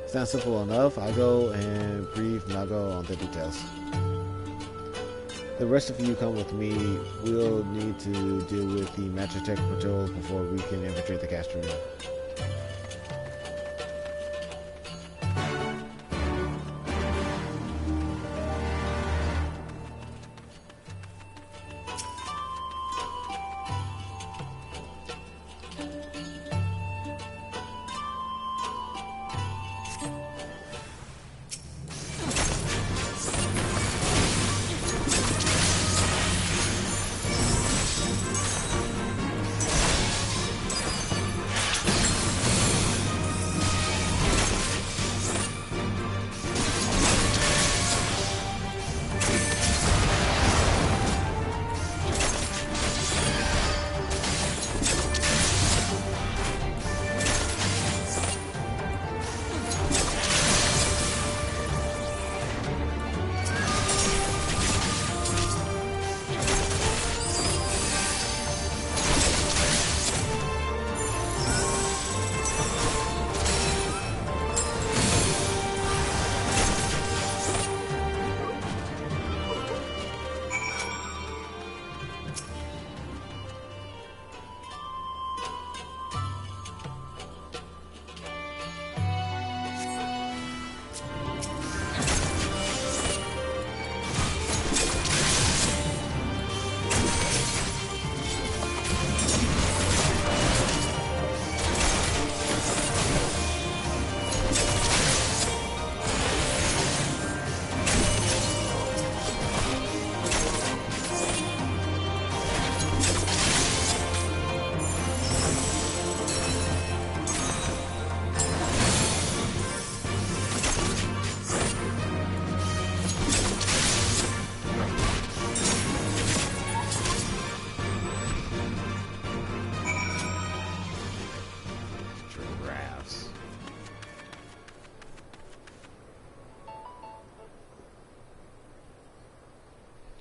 Sounds simple enough. I'll go and brief Nago on the details. The rest of you come with me. We'll need to deal with the Magitech patrols before we can infiltrate the Castrium.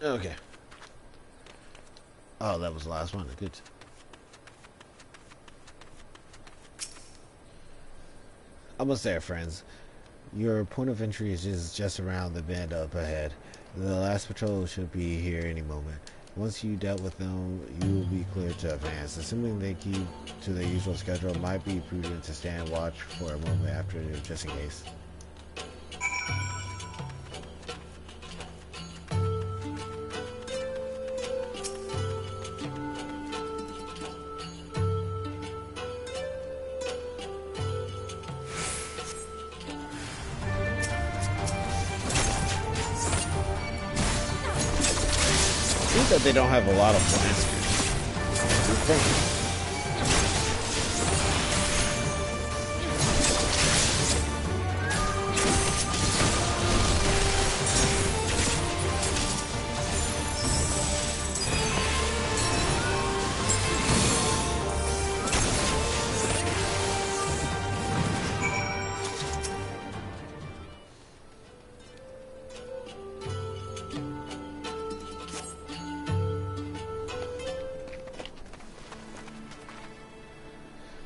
Okay. Oh, that was the last one. Good. Almost there, friends. Your point of entry is just around the bend up ahead. The last patrol should be here any moment. Once you dealt with them, you will be clear to advance. Assuming they keep to their usual schedule, it might be prudent to stand watch for a moment after, just in case. That they don't have a lot of plans.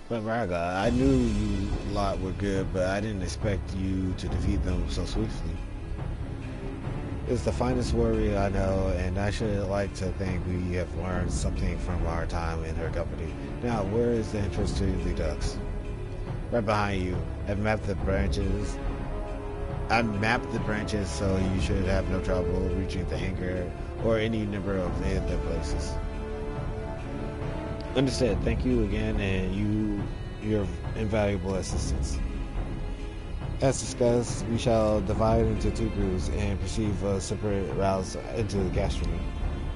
But Braga, I knew you lot were good, but I didn't expect you to defeat them so swiftly. It's the finest warrior I know, and I should like to think we have learned something from our time in her company. Now, where is the entrance to the ducks? Right behind you. I've mapped the branches. So you should have no trouble reaching the hangar or any number of other places. Understood. Thank you again, and your invaluable assistance. As discussed, we shall divide into 2 groups and proceed separate routes into the gas stream.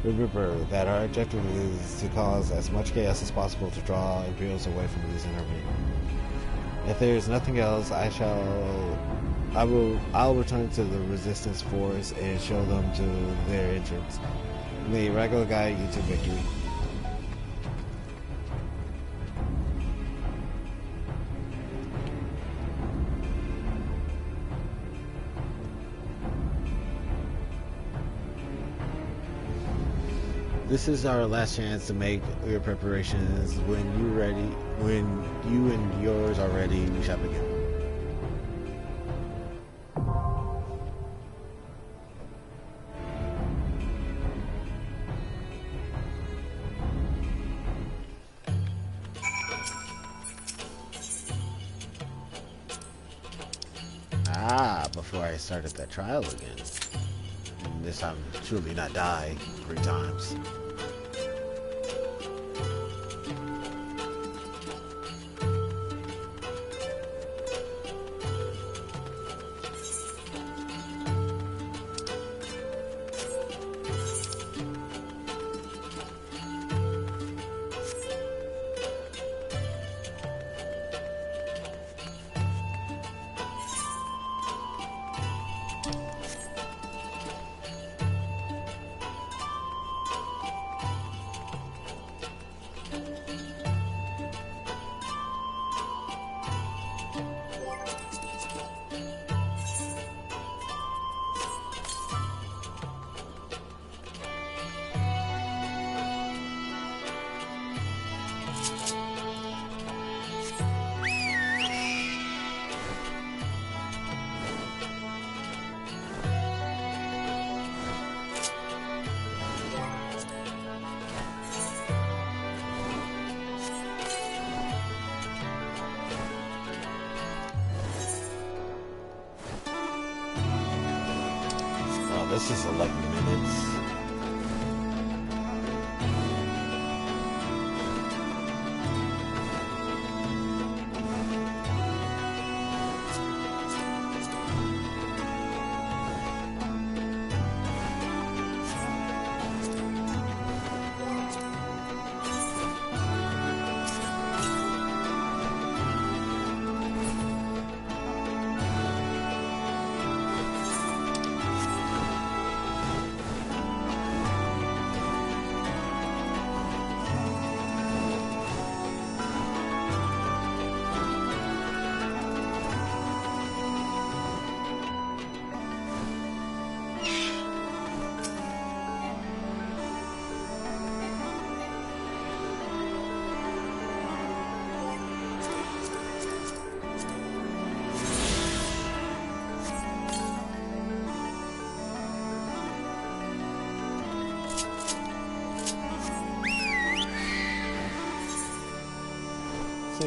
Remember that our objective is to cause as much chaos as possible to draw Imperials away from these intervention. If there is nothing else, I'll return to the Resistance force and show them to their entrance. May Rago guide you to victory. This is our last chance to make your preparations. When you and yours are ready, we shall begin. Before I started that trial again. And this time, truly not die 3 times. This is 11 minutes.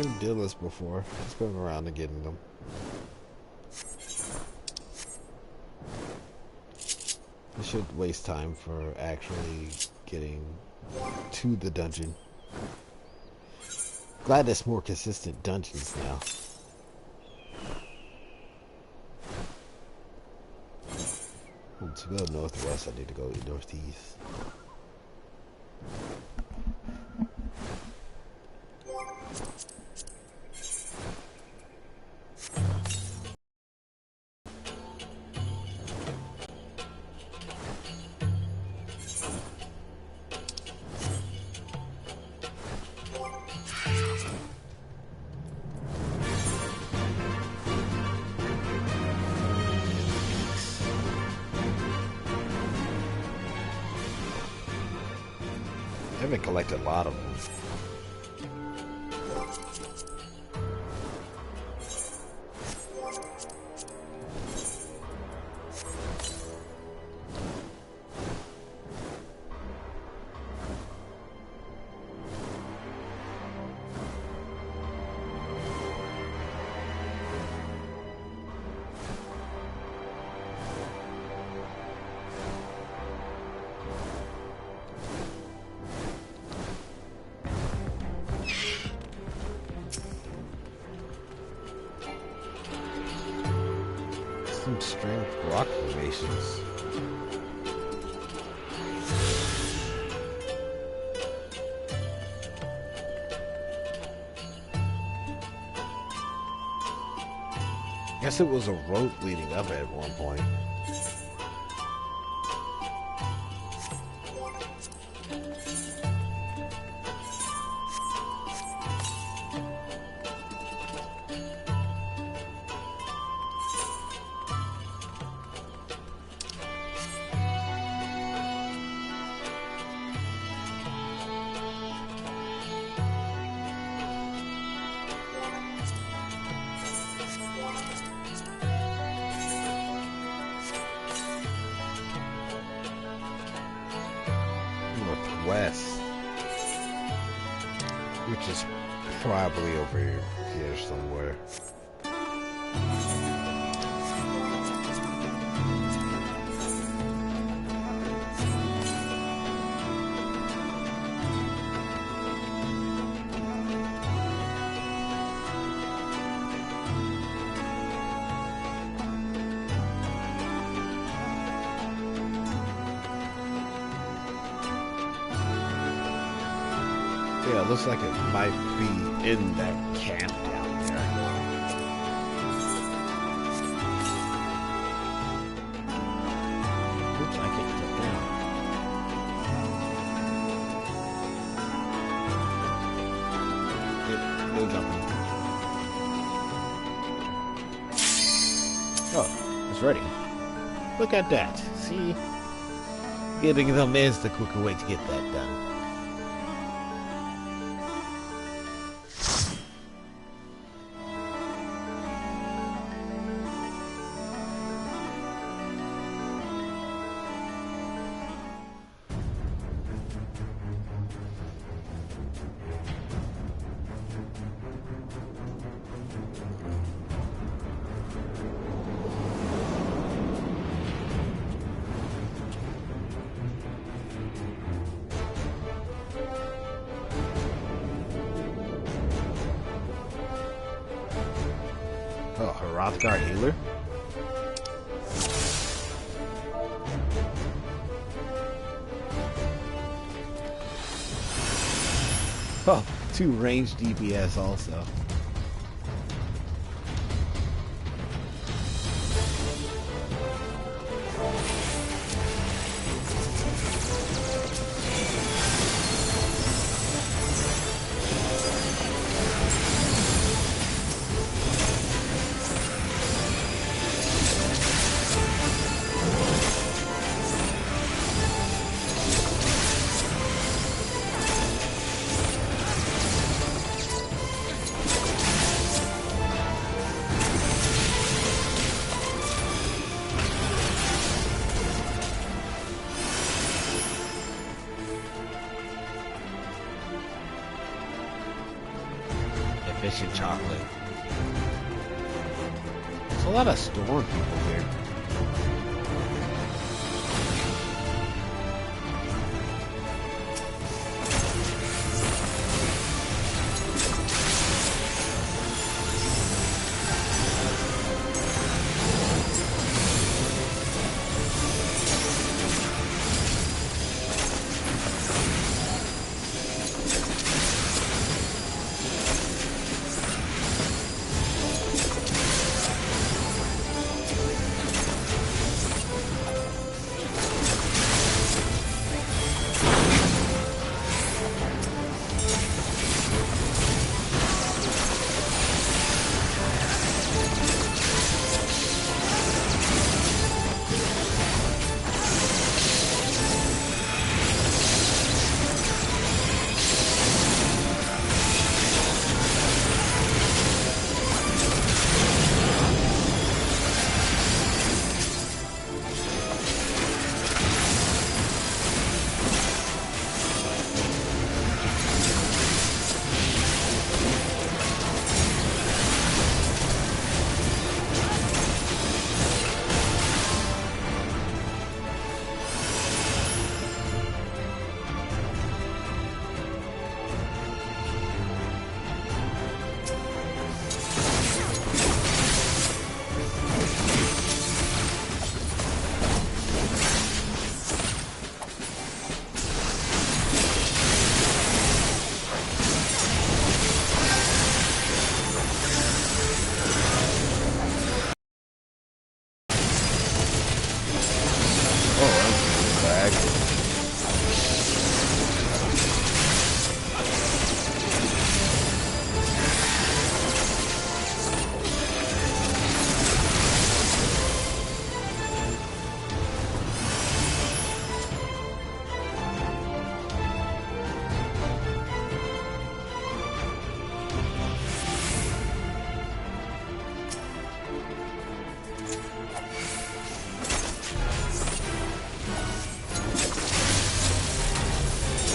named Dillis before. Let's go around and getting them. This should waste time for actually getting to the dungeon. Glad there's more consistent dungeons now. To go northwest, I need to go northeast. I haven't collected a lot of them. Some strange rock formations. Guess it was a road leading up at one point. West, which is probably over here somewhere. Yeah, it looks like it might be in that camp down there. Oops, I can't get down. No jumping. Oh, it's ready. Look at that. See? Getting them is the quicker way to get that done. Oh, Hrothgar healer? Oh, 2 ranged DPS also. fish and chocolate. There's a lot of storm people here.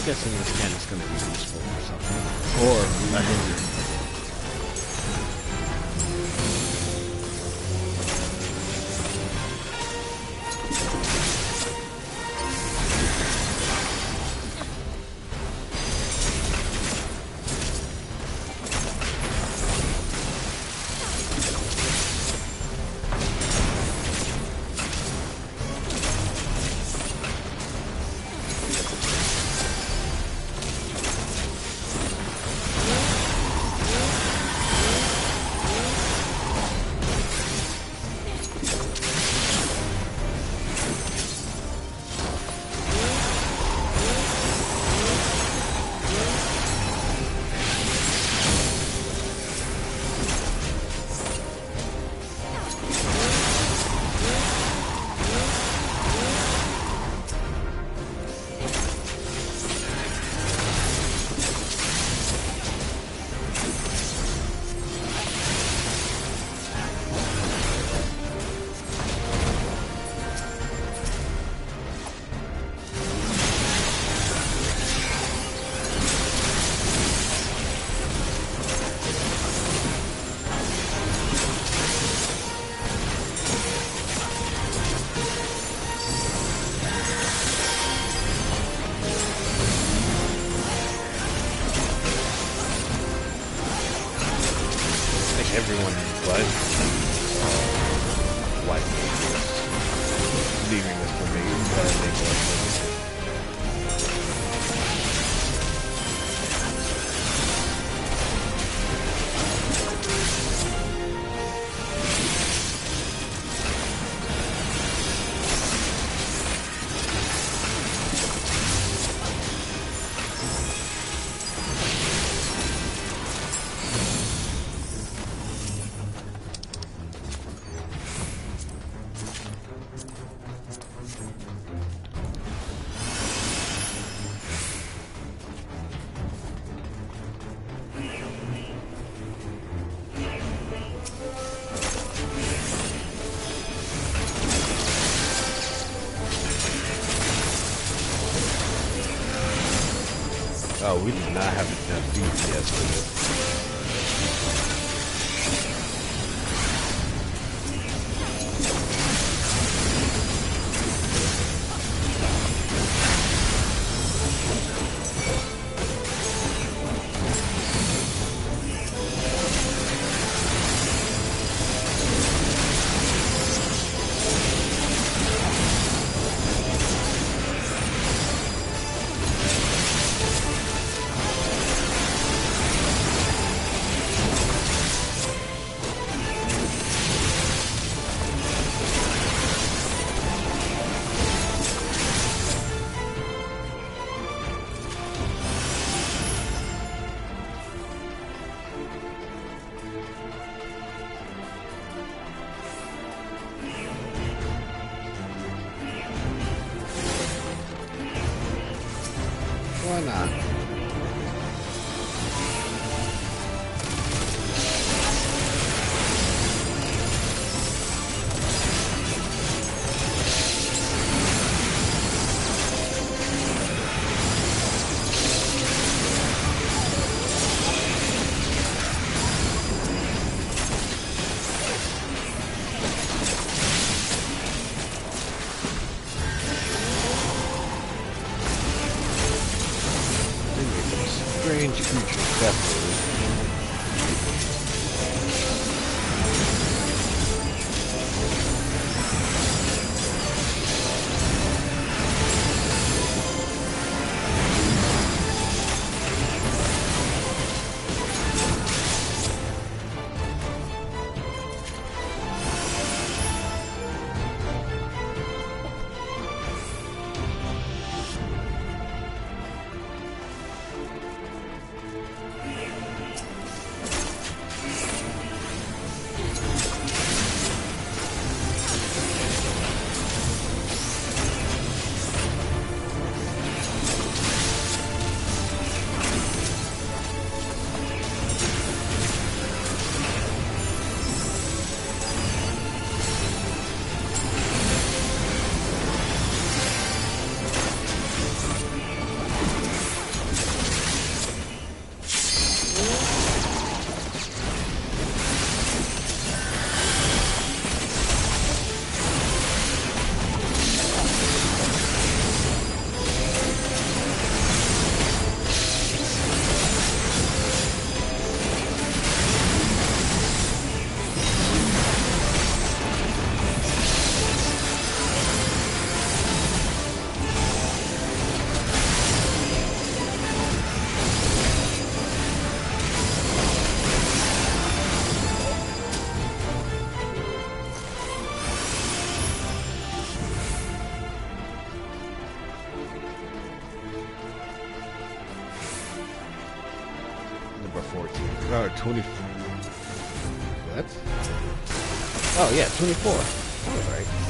I'm guessing this can is going to be useful or something. Or I think everyone but white is leaving this for me, but I think oh, we did not have enough DPS for this. not? Strange creatures, definitely. Number 14. Or 24. What? Oh, yeah, 24. That was right.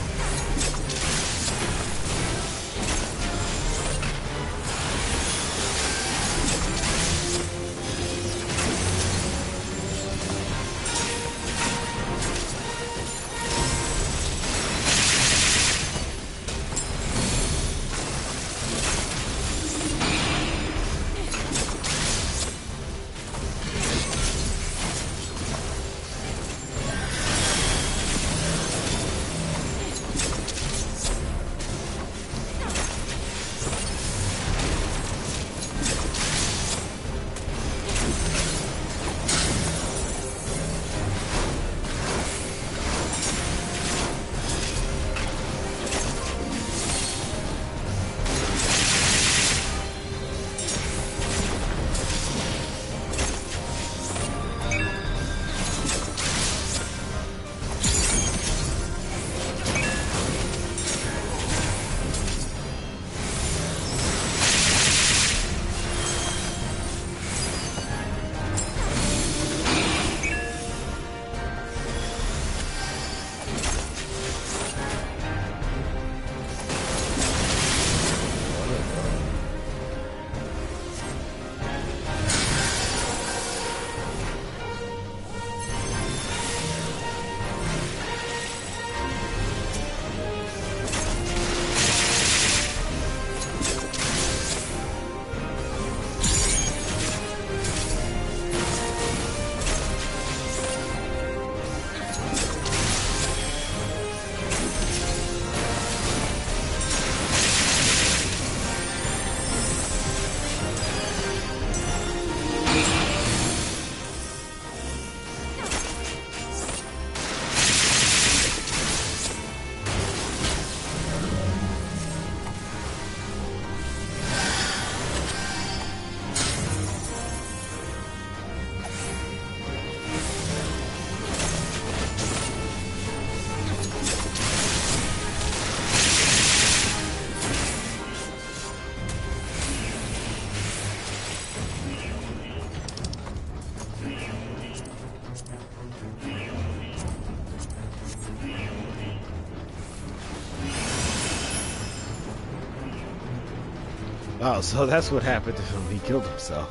Oh, so that's what happened to him. He killed himself.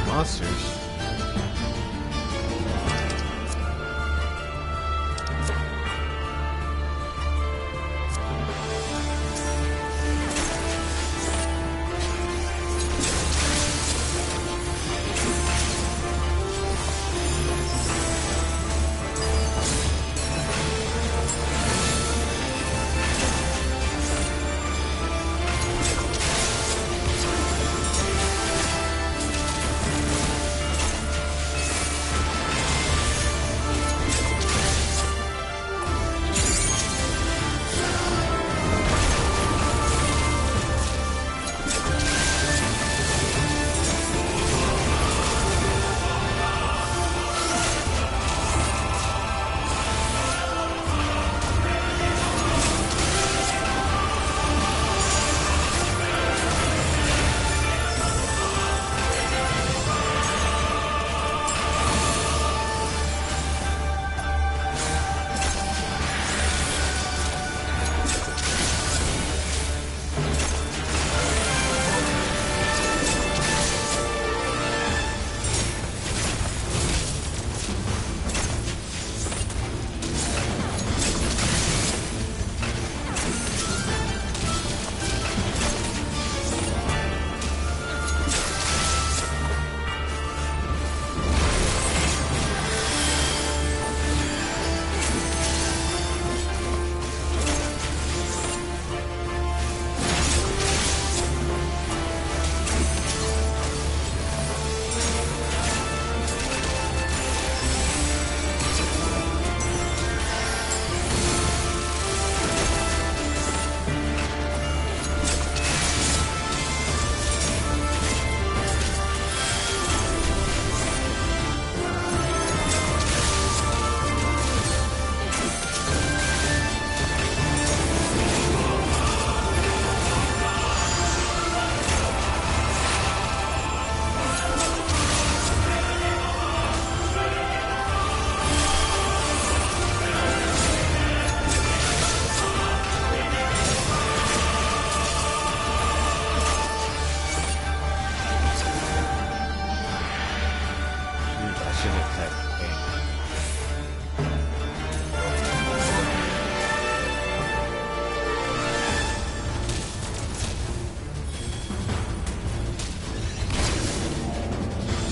Monsters.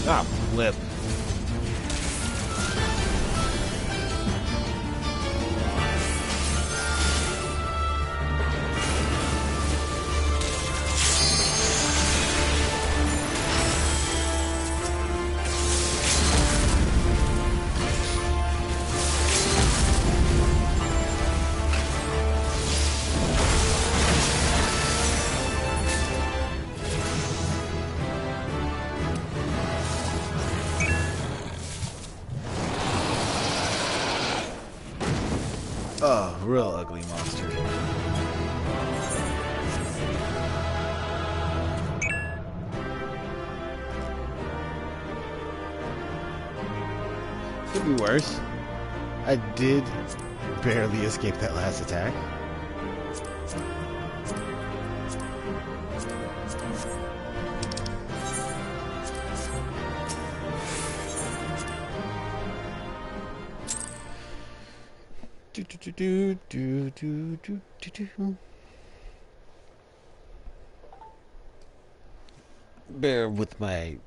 Ah, flip. Oh, real ugly monster. Could be worse. I did barely escape that last attack. Bear with my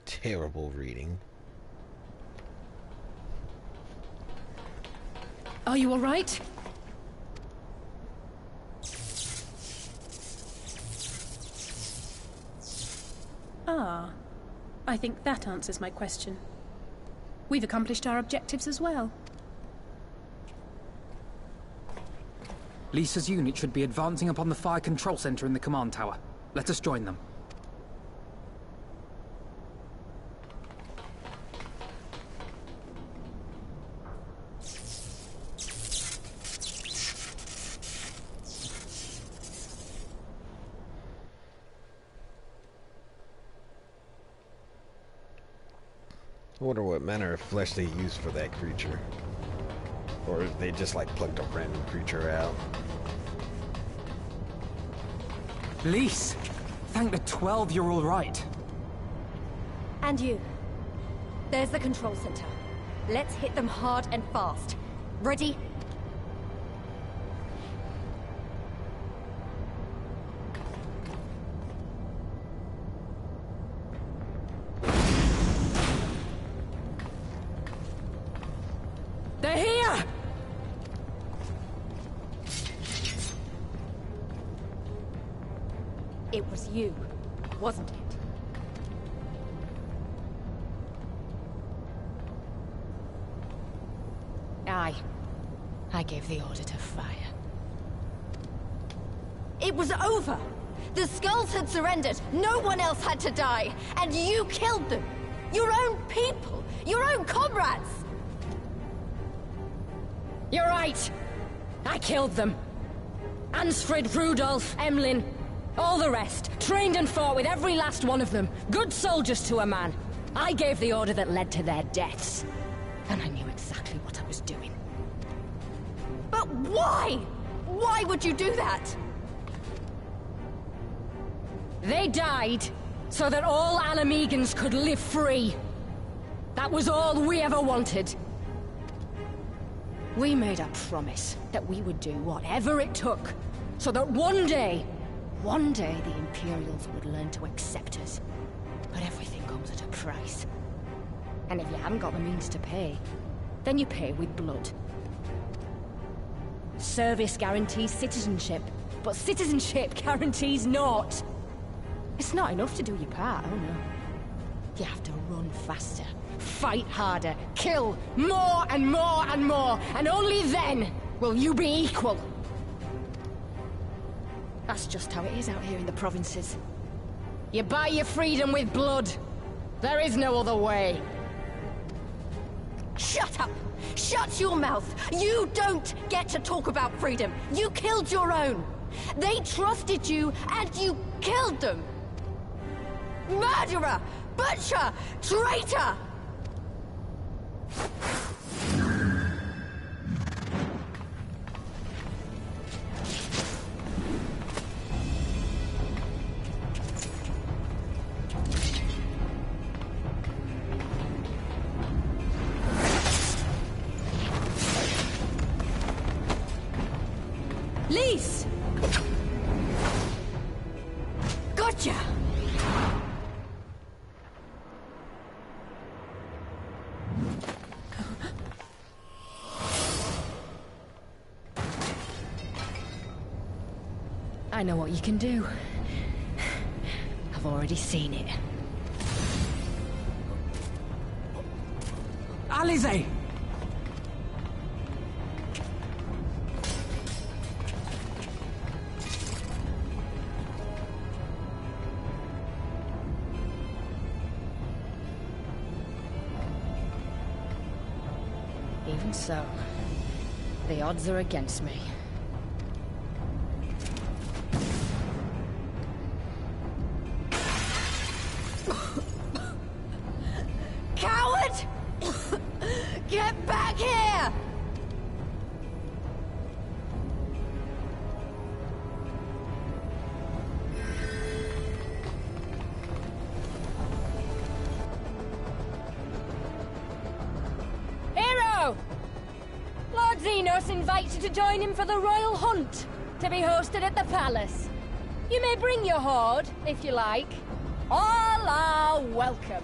terrible reading. Are you all right? Ah, I think that answers my question. We've accomplished our objectives as well. Lisa's unit should be advancing upon the fire control center in the command tower. Let us join them. I wonder what manner of flesh they used for that creature. Or if they just like plucked a random creature out. Lise! Thank the 12 you're all right. And you. There's the control center. Let's hit them hard and fast. Ready? They're here! It was you, wasn't it? I gave the order to fire. It was over! The Skulls had surrendered, no one else had to die, and you killed them! Your own people! Your own comrades! You're right! I killed them. Ansfrid, Rudolf, Emlyn, all the rest. Trained and fought with every last one of them. Good soldiers to a man. I gave the order that led to their deaths. And I knew exactly what I was doing. But why? Why would you do that? They died so that all Alamegans could live free. That was all we ever wanted. We made a promise that we would do whatever it took, so that one day the Imperials would learn to accept us. But everything comes at a price. And if you haven't got the means to pay, then you pay with blood. Service guarantees citizenship, but citizenship guarantees naught. It's not enough to do your part, oh no. You have to run faster, fight harder, kill more and more and more, and only then will you be equal. That's just how it is out here in the provinces. You buy your freedom with blood. There is no other way. Shut up! Shut your mouth! You don't get to talk about freedom! You killed your own! They trusted you, and you killed them! Murderer! Butcher! Traitor! Lise! Gotcha! I know what you can do. I've already seen it. Alisaie! Even so, the odds are against me. Coward! Get back here! Hero! Lord Xenos invites you to join him for the royal hunt, to be hosted at the palace. You may bring your horde, if you like. All are welcome.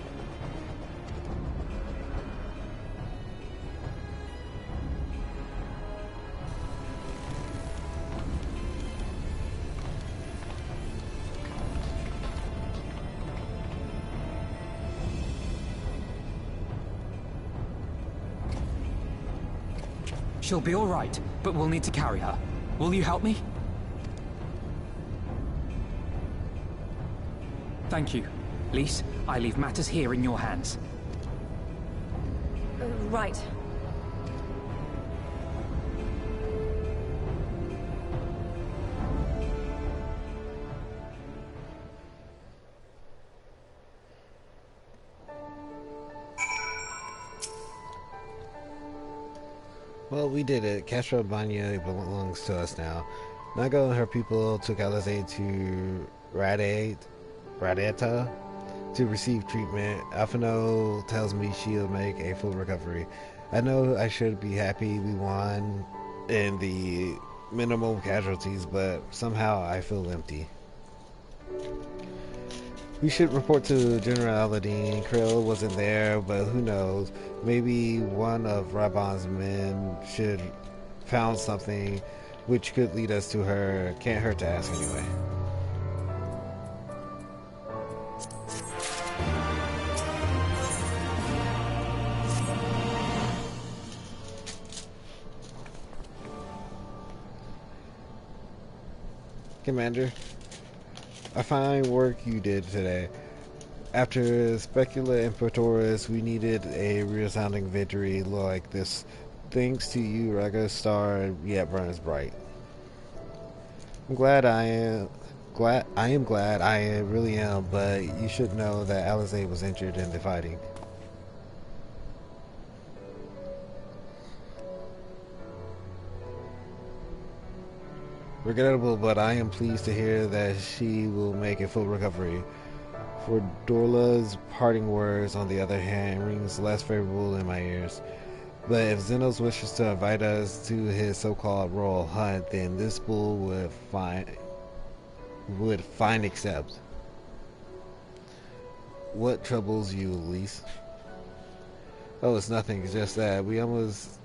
She'll be all right, but we'll need to carry her. Will you help me? Thank you. Lise, I leave matters here in your hands. Right. Well, we did it. Castlevania belongs to us now. Nago and her people took Alisaie to Radeta to receive treatment. Alphino tells me she'll make a full recovery. I know I should be happy we won in the minimal casualties, but somehow I feel empty. We should report to General Aladdin. Krill wasn't there, but who knows? Maybe one of Raban's men should found something which could lead us to her. Can't hurt to ask anyway. Commander, a fine work you did today. After Specula and Portoris, we needed a resounding victory like this. Thanks to you, Raga Star yet burns bright. I am glad, I really am, but you should know that Alisaie was injured in the fighting. Regrettable, but I am pleased to hear that she will make a full recovery. For Dorla's parting words, on the other hand, rings less favorable in my ears. But if Xenos wishes to invite us to his so-called royal hunt, then this bull would fine accept. What troubles you, Lise? Oh, it's nothing. It's just that we almost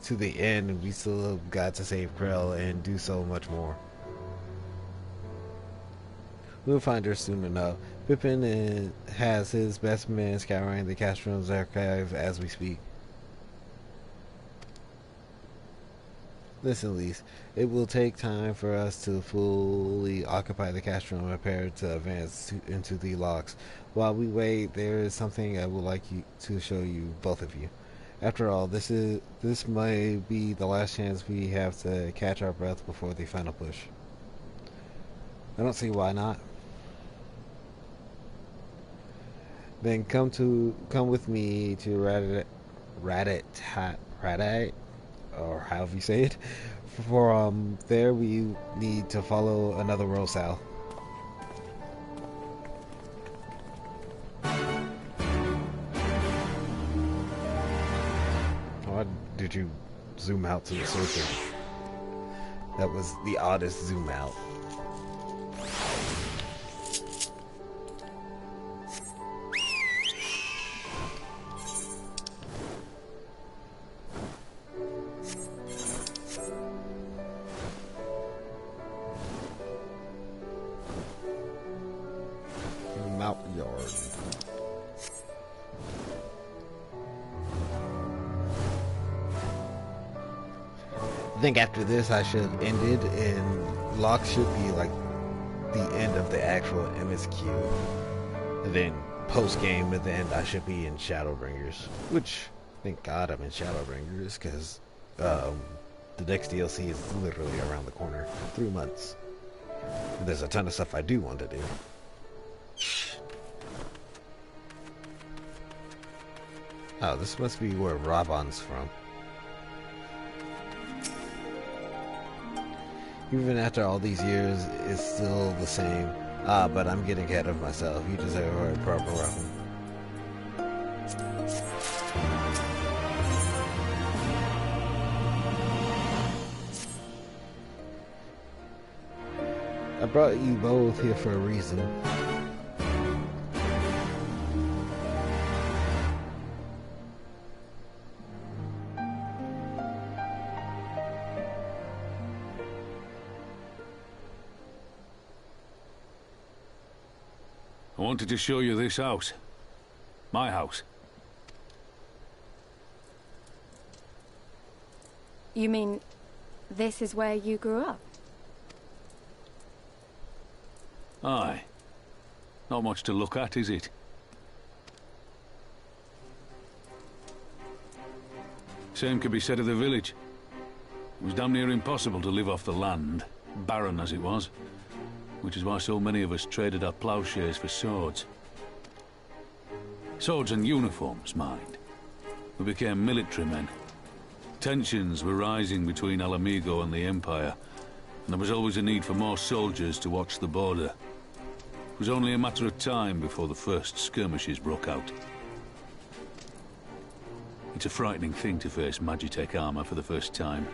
to the end, and we still have got to save Krell and do so much more. We'll find her soon enough. Pippin has his best men scouring the Castro's archive as we speak. Listen, Lise, it will take time for us to fully occupy the Castro and prepare to advance into the locks. While we wait, there is something I would like to show you, both of you. After all, this may be the last chance we have to catch our breath before the final push. I don't see why not. Then come with me to Radat, or however you say it. For there we need to follow another road south. Why did you zoom out to the circle? That was the oddest zoom out. think after this I should end it, and Locke should be like the end of the actual MSQ. And then post-game at the end I should be in Shadowbringers, which, thank God I'm in Shadowbringers, because the next DLC is literally around the corner. 3 months. There's a ton of stuff I do want to do. Oh, this must be where Rabon's from. Even after all these years, it's still the same. Ah, but I'm getting ahead of myself. You deserve a proper Rabon. I brought you both here for a reason. I wanted to show you this house. My house. You mean this is where you grew up? Aye. Not much to look at, is it? Same could be said of the village. It was damn near impossible to live off the land, barren as it was, which is why so many of us traded our plowshares for swords. Swords and uniforms, mind. We became military men. Tensions were rising between Alamigo and the Empire, and there was always a need for more soldiers to watch the border. It was only a matter of time before the first skirmishes broke out. It's a frightening thing to face Magitech armor for the first time.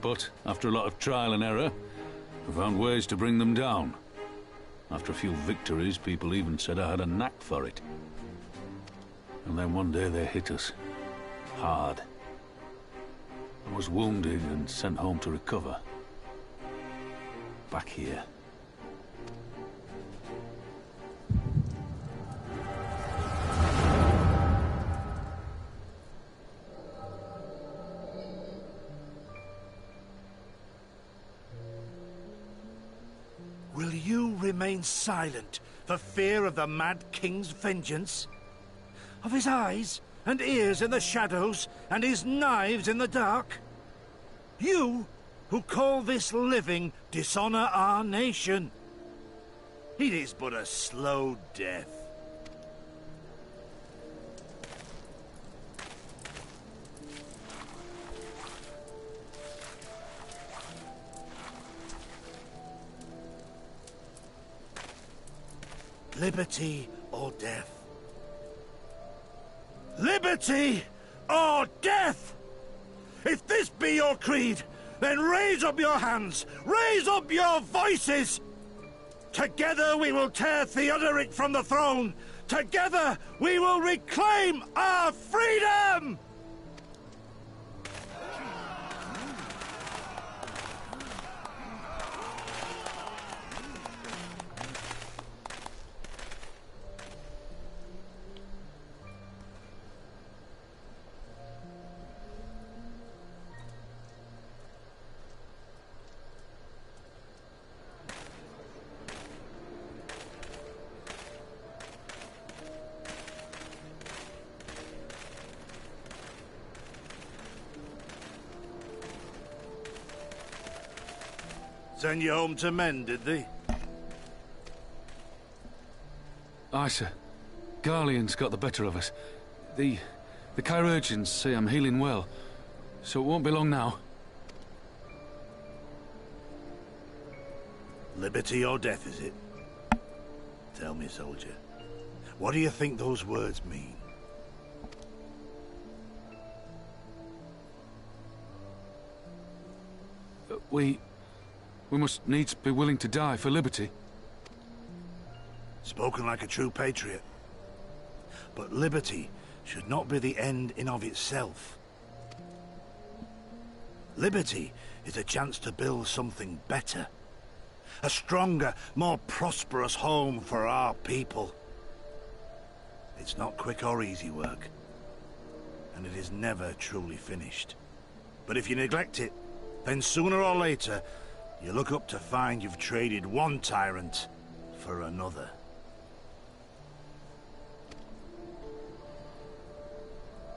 But after a lot of trial and error, we found ways to bring them down. After a few victories, people even said I had a knack for it. And then one day they hit us. Hard. I was wounded and sent home to recover. Back here. Will you remain silent for fear of the Mad King's vengeance? Of his eyes and ears in the shadows and his knives in the dark? You, who call this living dishonor our nation. It is but a slow death. Liberty or death? Liberty or death! If this be your creed, then raise up your hands, raise up your voices! Together we will tear Theodoric from the throne! Together we will reclaim our freedom! Send you home to men, did they? Aye, sir. Garlean's got the better of us. The chirurgeons say I'm healing well, so it won't be long now. Liberty or death, is it? Tell me, soldier. What do you think those words mean? We must needs be willing to die for liberty. Spoken like a true patriot. But liberty should not be the end in of itself. Liberty is a chance to build something better. A stronger, more prosperous home for our people. It's not quick or easy work. And it is never truly finished. But if you neglect it, then sooner or later, you look up to find you've traded one tyrant for another.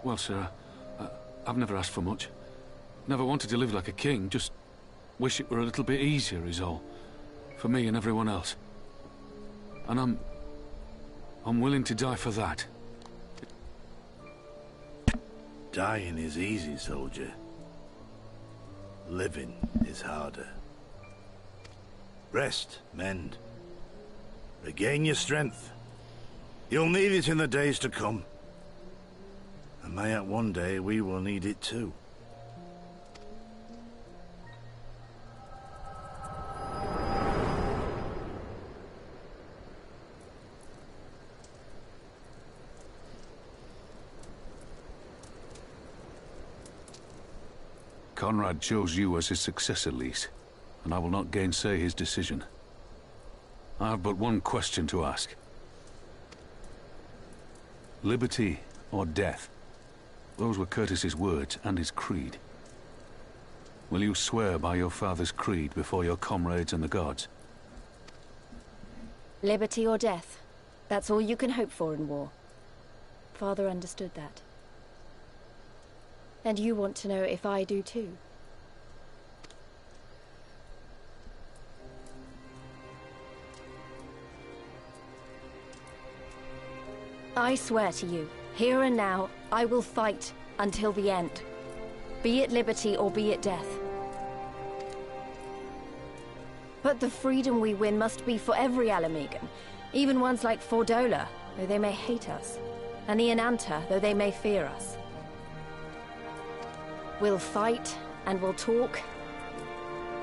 Well, sir, I've never asked for much. Never wanted to live like a king, just wish it were a little bit easier is all. For me and everyone else. And I'm willing to die for that. Dying is easy, soldier. Living is harder. Rest, mend. Regain your strength. You'll need it in the days to come. And mayhap one day we will need it too. Conrad chose you as his successor, Lys, and I will not gainsay his decision. I have but one question to ask. Liberty or death? Those were Curtis's words and his creed. Will you swear by your father's creed before your comrades and the gods? Liberty or death. That's all you can hope for in war. Father understood that. And you want to know if I do too. I swear to you, here and now, I will fight until the end. Be it liberty or be it death. But the freedom we win must be for every Alamegan, even ones like Fordola, though they may hate us, and the Ananta, though they may fear us. We'll fight, and we'll talk,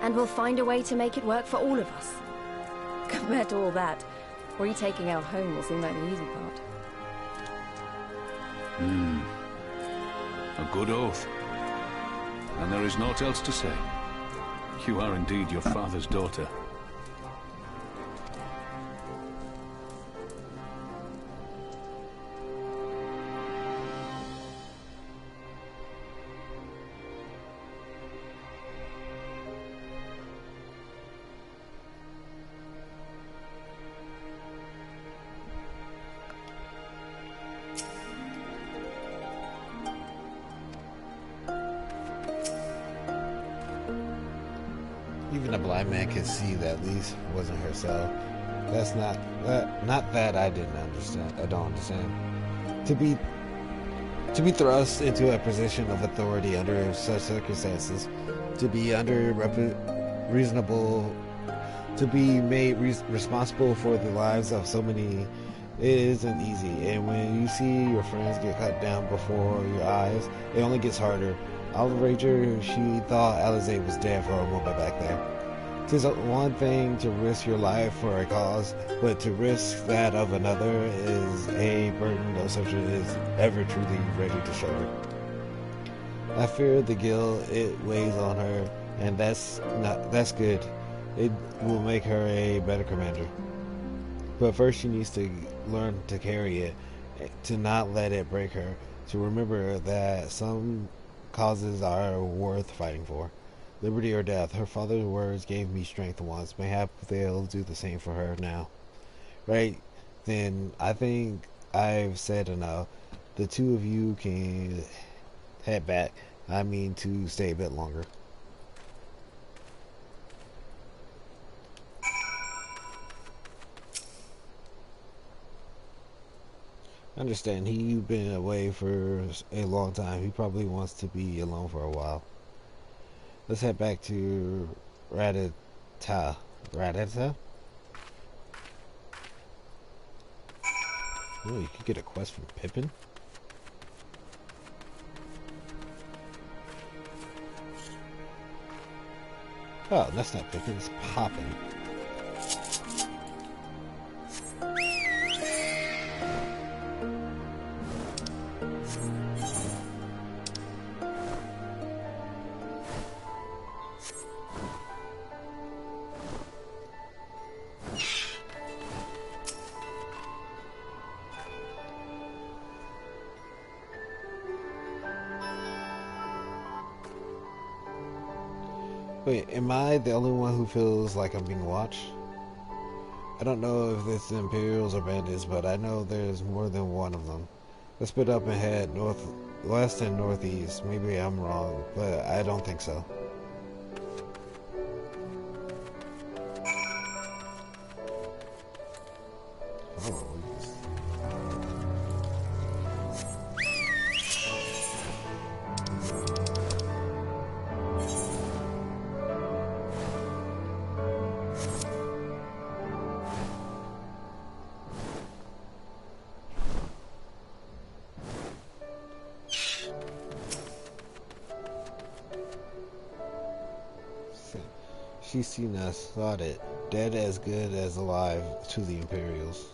and we'll find a way to make it work for all of us. Compared to all that, retaking our home will seem like the easy part. A good oath. And there is naught else to say. You are indeed your father's daughter. Even a blind man could see that Lys wasn't herself. That's not that I didn't understand. I don't understand. To be thrust into a position of authority under such circumstances, to be to be made responsible for the lives of so many, it isn't easy. And when you see your friends get cut down before your eyes, it only gets harder. Outrager, she thought Alizé was dead for a moment back there. 'Tis one thing to risk your life for a cause, but to risk that of another is a burden no soldier is ever truly ready to shoulder. I fear the guilt it weighs on her, and that's good. It will make her a better commander. But first she needs to learn to carry it, to not let it break her, to remember that some causes are worth fighting for. Liberty or death. Her father's words gave me strength once. Mayhap they'll do the same for her now. Right then, I think I've said enough. The two of you can head back. I mean to stay a bit longer. I understand. He's been away for a long time. He probably wants to be alone for a while. Let's head back to Rattata. Rattata? Oh, you could get a quest from Pippin. Oh, that's not Pippin, it's Poppin. Wait, am I the only one who feels like I'm being watched? I don't know if it's the Imperials or bandits, but I know there's more than one of them. Let's split up and head northwest and northeast. Maybe I'm wrong, but I don't think so. Oh. She's seen us, thought it. Dead as good as alive to the Imperials.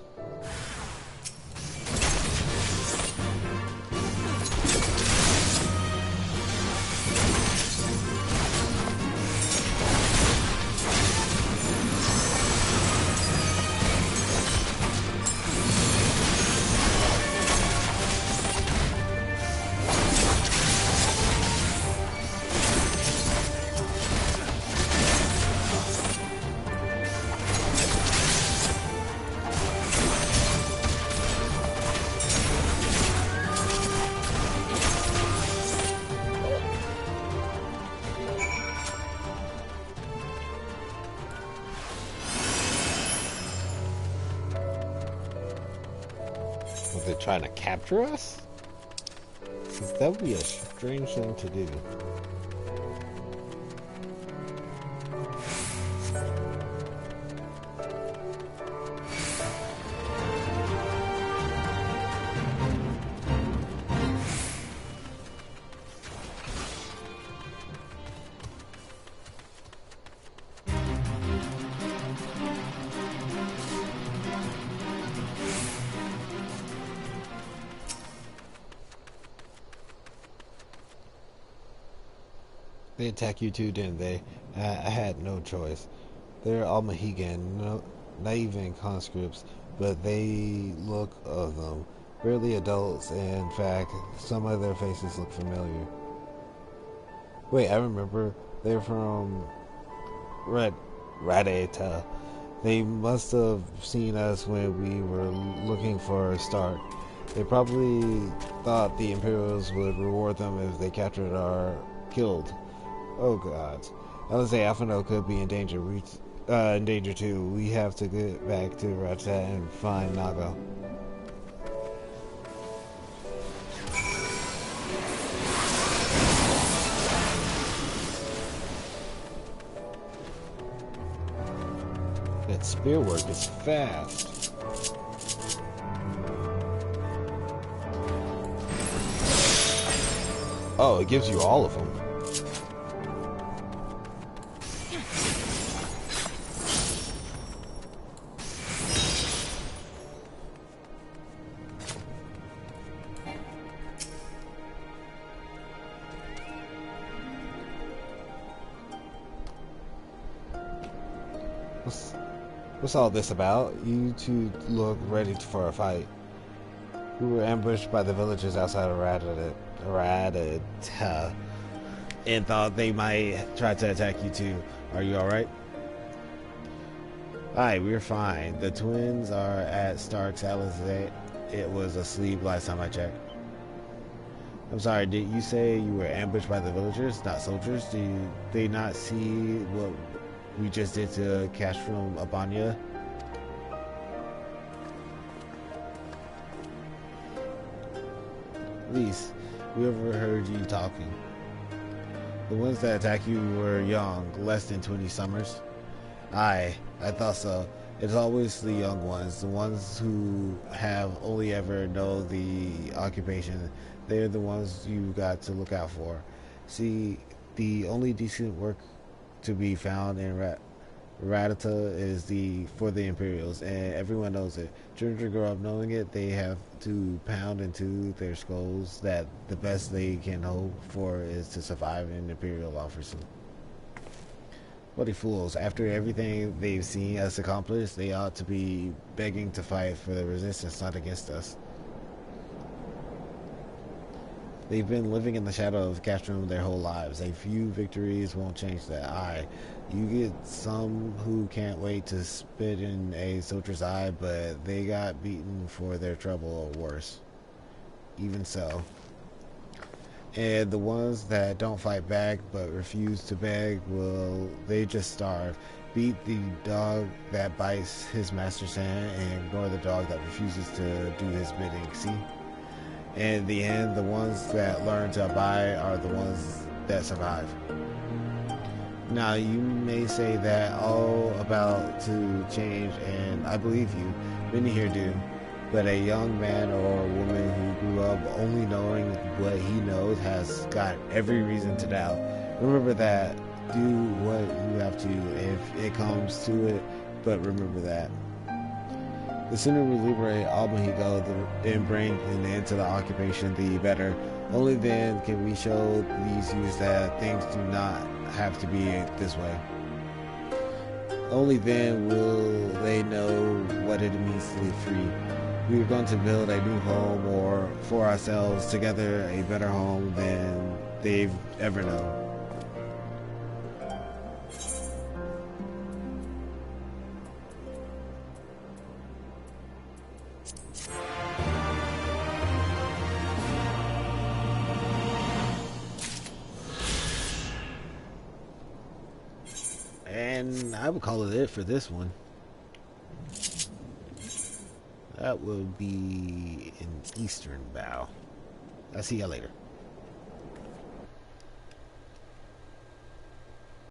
Was they trying to capture us? Because that would be a strange thing to do. They attacked you too, didn't they? I had no choice. They're all Mohegan, not even conscripts, but they look of them. Barely adults, and in fact, some of their faces look familiar. Wait, I remember. They're from Radata. They must have seen us when we were looking for a start. They probably thought the Imperials would reward them if they captured or killed. Oh God, Alizé Alphinaud could be in danger. In danger too. We have to get back to Radata and find Naga. That spear work is fast. Oh, it gives you all of them. What's all this about? You two look ready for a fight. We were ambushed by the villagers outside of Radata and thought they might try to attack you too. Are you alright? Aye, we're fine. The twins are at Stark's Alizé. It was asleep last time I checked. I'm sorry, did you say you were ambushed by the villagers, not soldiers? Did they not see what we just did to Cash from Abanya? Least, we overheard you talking. The ones that attacked you were young, less than 20 summers. Aye, I thought so. It's always the young ones, the ones who have only ever known the occupation. They're the ones you got to look out for. See, the only decent work to be found in Radata is for the Imperials, and everyone knows it. Children grow up knowing it. They have to pound into their skulls that the best they can hope for is to survive an Imperial officer. Bloody fools. After everything they've seen us accomplish, they ought to be begging to fight for the resistance, not against us. They've been living in the shadow of Castrum their whole lives. A few victories won't change that. You get some who can't wait to spit in a soldier's eye, but they got beaten for their trouble or worse. Even so. And the ones that don't fight back but refuse to beg, well, they just starve. Beat the dog that bites his master's hand and ignore the dog that refuses to do his bidding, see? In the end, the ones that learn to abide are the ones that survive. Now, you may say that all about to change, and I believe you. Many here do. But a young man or a woman who grew up only knowing what he knows has got every reason to doubt. Remember that. Do what you have to if it comes to it, but remember that. The sooner we liberate Almahigo and bring an end to the occupation, the better. Only then can we show these youths that things do not have to be this way. Only then will they know what it means to live free. We are going to build a new home, or for ourselves together, a better home than they've ever known. And I would call it for this one. That will be an Eastern Bow. I'll see y'all later.